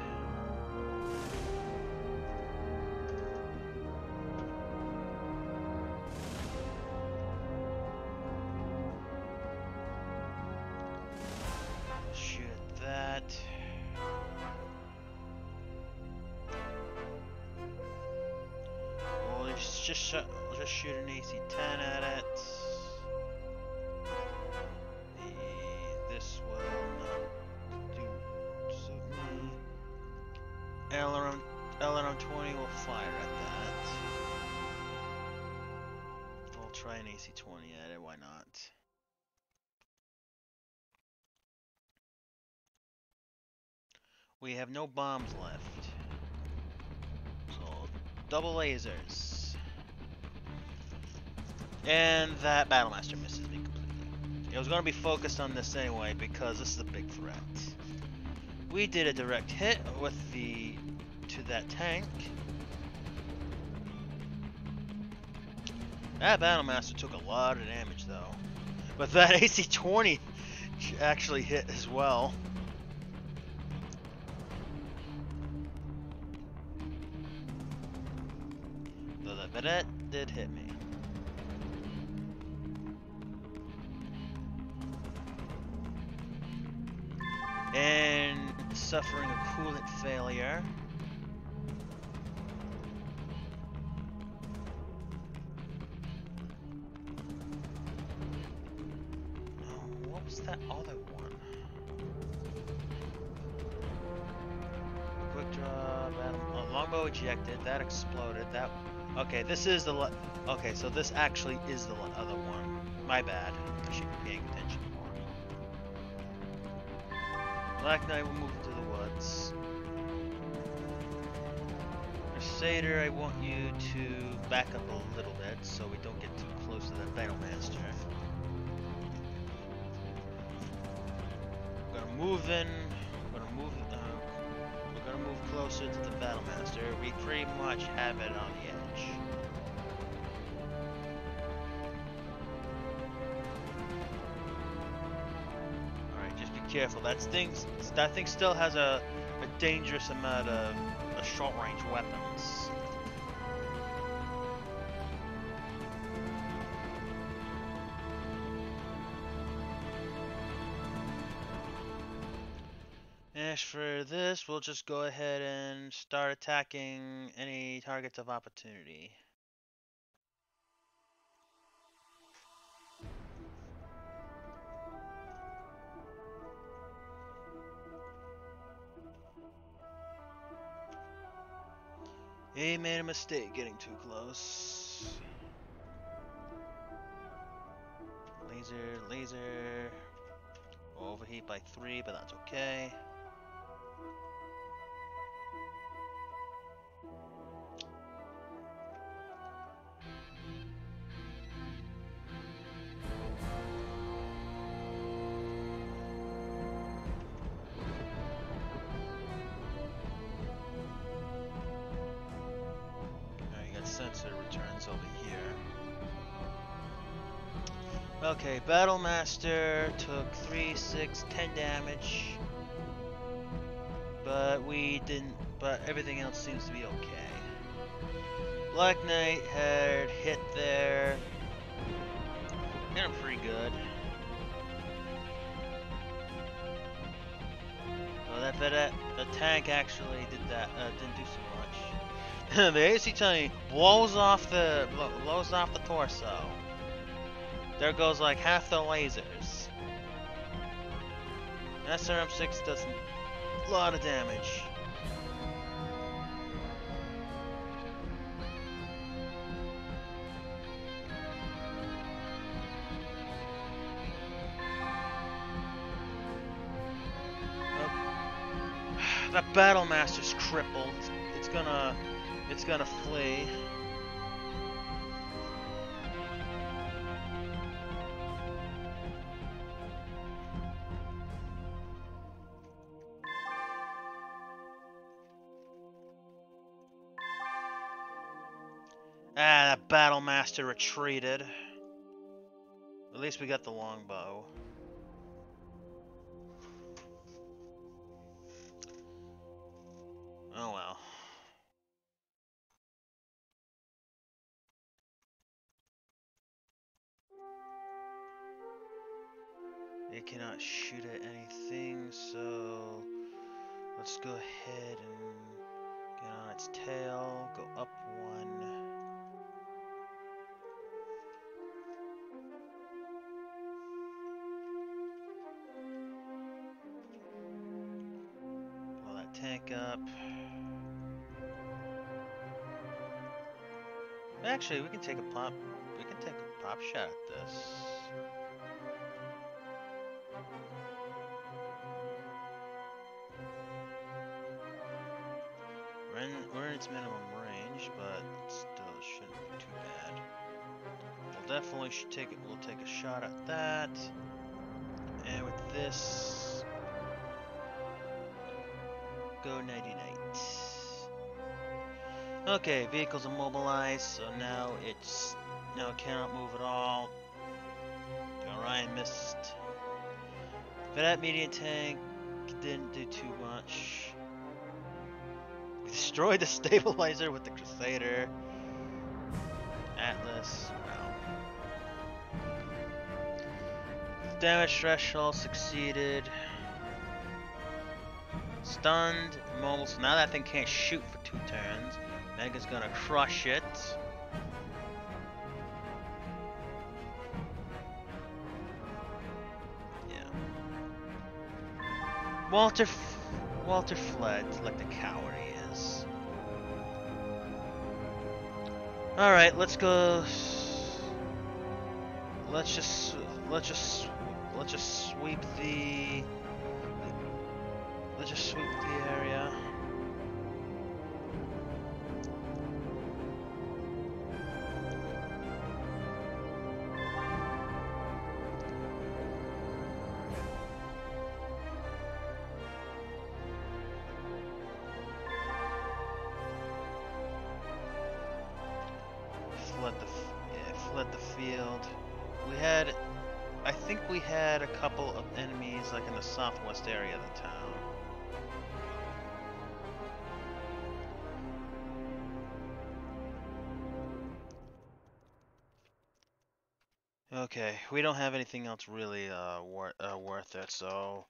Shoot at that. Just shoot an AC-10 at it. This will not suit me. LRM 20 will fire at that. We'll try an AC-20 at it. Why not? We have no bombs left. So double lasers. And that Battlemaster misses me completely. It was going to be focused on this anyway because this is a big threat. We did a direct hit with to that tank. That Battlemaster took a lot of damage though. But that AC-20 actually hit as well. Though that Vedette did hit me. And suffering a coolant failure. Oh, what was that other one? Quick draw, battle. Longbow ejected. That exploded. That. Okay, this is the. Okay, so this actually is the other one. My bad. I should be paying attention. Black Knight will move into the woods. Crusader, I want you to back up a little bit so we don't get too close to that Battlemaster. We're gonna move in. We're gonna move closer to the Battlemaster. We pretty much have it on the edge. Careful, that thing still has a dangerous amount of short-range weapons. As for this, we'll just go ahead and start attacking any targets of opportunity. He made a mistake getting too close. Laser. Overheat by 3, but that's okay. Sensor returns over here. Okay, Battlemaster took 3, 6, 10 damage. But everything else seems to be okay. Black Knight had hit there. Hit him pretty good. Well, the tank actually didn't do so much. The AC-20 blows off the torso. There goes like half the lasers. SRM-6 does a lot of damage. That Battlemaster's crippled. It's gonna flee. Ah, that battle master retreated. At least we got the longbow. Oh well. It cannot shoot at anything, so let's go ahead and get on its tail, go up one. Blow that tank up. Actually, we can take a pop shot at this. We're in its minimum range, but still shouldn't be too bad. We'll definitely we'll take a shot at that. And with this, go nighty-night. Okay, vehicle's immobilized, so now it cannot move at all. Orion missed. But that medium tank didn't do too much. We destroyed the stabilizer with the Crusader. Atlas, wow. Damage threshold succeeded. Stunned, immobile, so now that thing can't shoot for 2 turns. Mega's gonna crush it. Yeah. Walter fled like the coward he is. All right, let's go. Let's just sweep the. Let's just sweep the area. Fled the field. I think we had a couple of enemies like in the southwest area of the town. Okay, we don't have anything else really worth it, so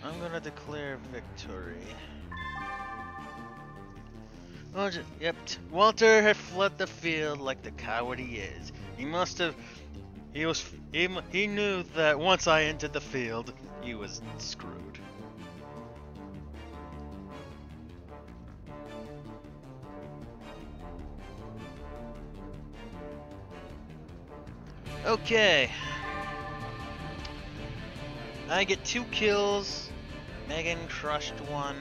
I'm gonna declare victory. Oh, yep, Walter had fled the field like the coward he is. He must have. He knew that once I entered the field, he was screwed. Okay. I get 2 kills. Megan crushed 1.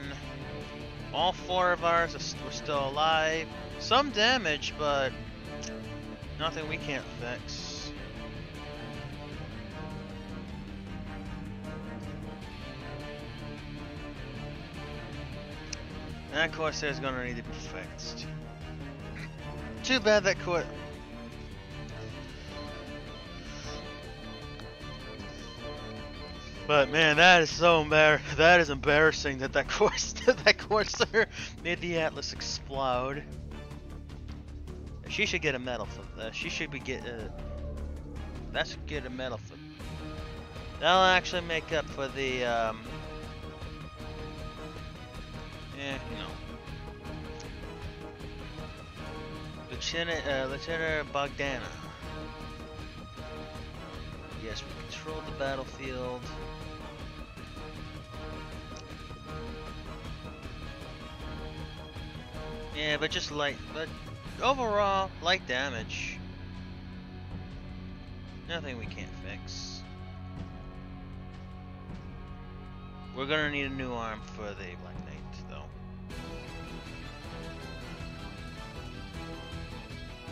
All 4 of ours were still alive. Some damage, but nothing we can't fix. And that Corsair's gonna need to be fixed. Too bad that But man, that is so that is embarrassing that that Corsair made the Atlas explode. She should get a medal for that. She should be that should get a medal for. That'll actually make up for the you know. Lieutenant Bogdana. Yes, we controlled the battlefield. Yeah, but just light, but overall, light damage. Nothing we can't fix. We're gonna need a new arm for the Black Knight, though.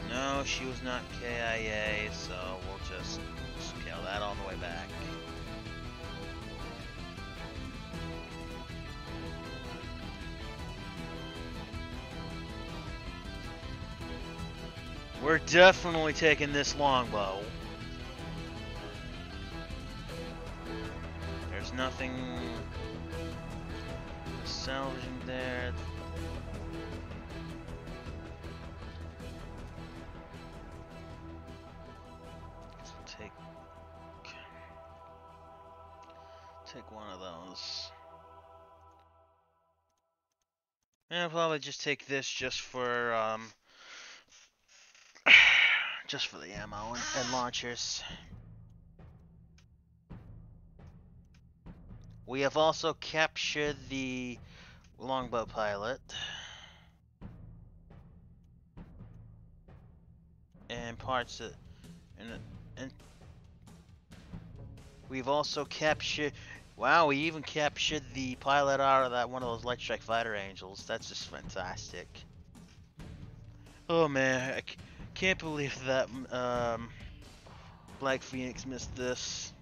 No, she was not KIA, so we'll just scale that all the way back. We're definitely taking this longbow. There's nothing salvaging there. Let's take one of those. And I'll probably just take this just for just for the ammo and launchers. We have also captured the longbow pilot. And parts of, and we've also captured. Wow, we even captured the pilot out of that one of those Light Strike Fighter Angels. That's just fantastic. Oh man, I can't believe that Black Phoenix missed this.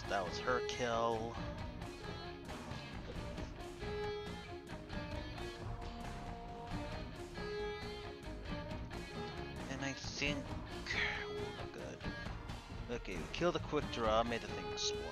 That was her kill. And I think we're good. Okay, we killed a quick draw, made the thing explode.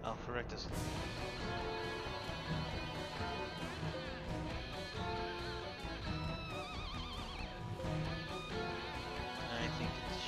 I'll correct this. I think it's...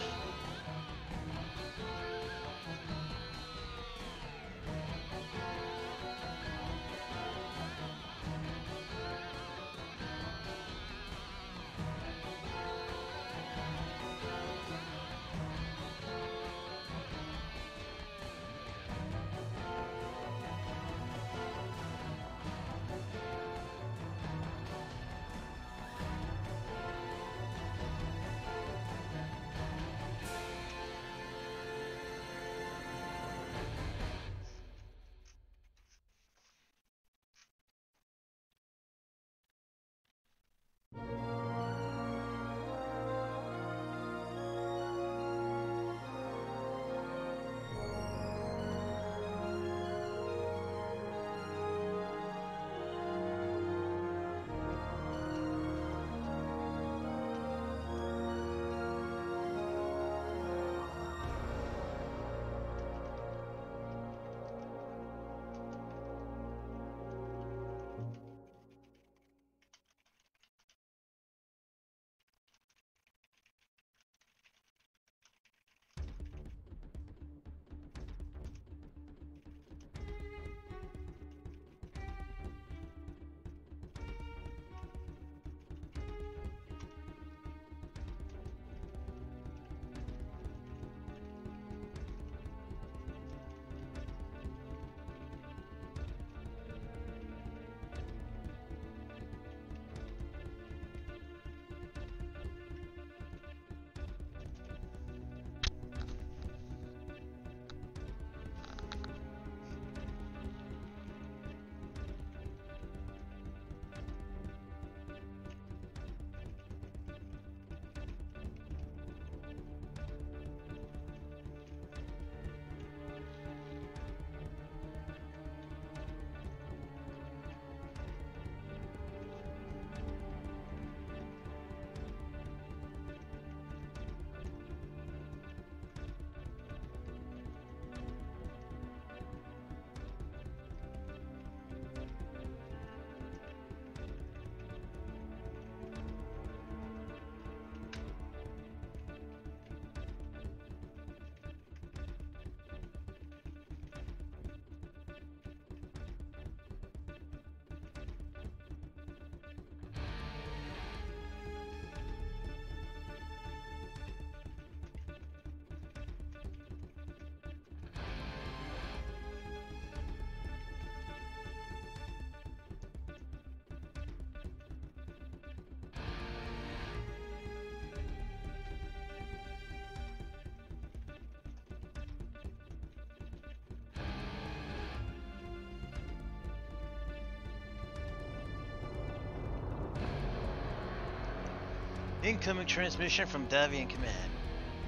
Incoming transmission from Davian Command.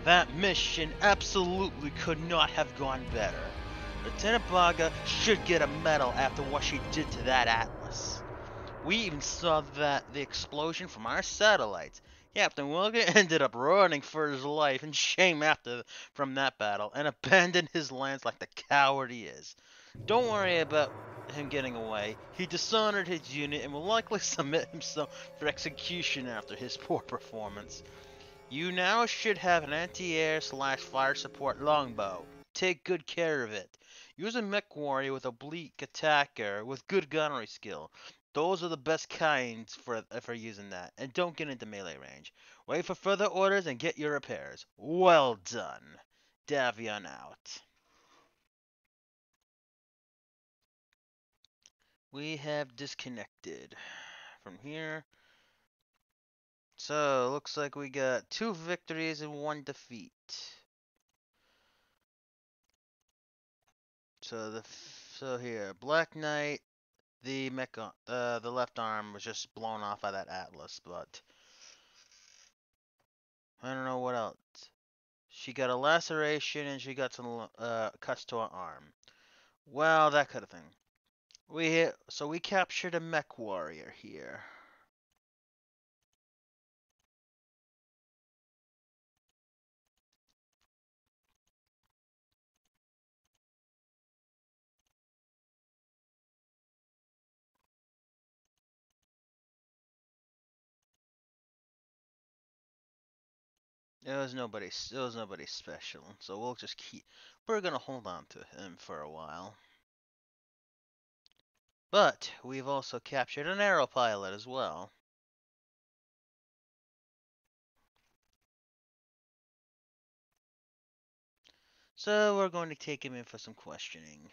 That mission absolutely could not have gone better. Lieutenant Baga should get a medal after what she did to that Atlas. We even saw the explosion from our satellites. Captain Wilger ended up running for his life in shame from that battle and abandoned his lands like the coward he is. Don't worry about him getting away. He dishonored his unit and will likely submit himself for execution after his poor performance. You now should have an anti-air / fire support longbow. Take good care of it. Use a mech warrior with oblique attacker with good gunnery skill. Those are the best kinds for using that. And don't get into melee range. Wait for further orders and get your repairs. Well done. Davion out. We have disconnected from here. So, looks like we got 2 victories and 1 defeat. So here, Black Knight, the left arm was just blown off by that Atlas, but I don't know what else. She got a laceration and she got some cuts to her arm. Well, that kind of thing. We captured a mech warrior here. It was nobody special, so we're gonna hold on to him for a while. But we've also captured an aero pilot as well. So we're going to take him in for some questioning.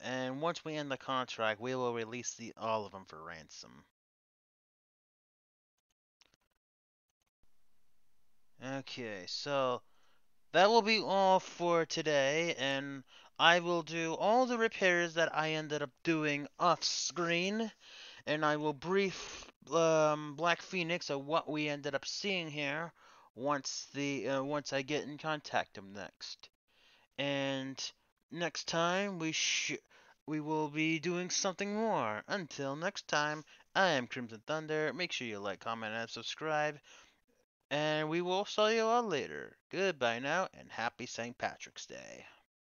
And once we end the contract, we will release all of them for ransom. Okay, so that will be all for today, and I will do all the repairs that I ended up doing off screen, and I will brief Black Phoenix of what we ended up seeing here once I get in contact with him next. And next time we will be doing something more. Until next time, I am Crimson Thunder. Make sure you like, comment, and subscribe. And we will see you all later. Goodbye now, and happy St. Patrick's Day.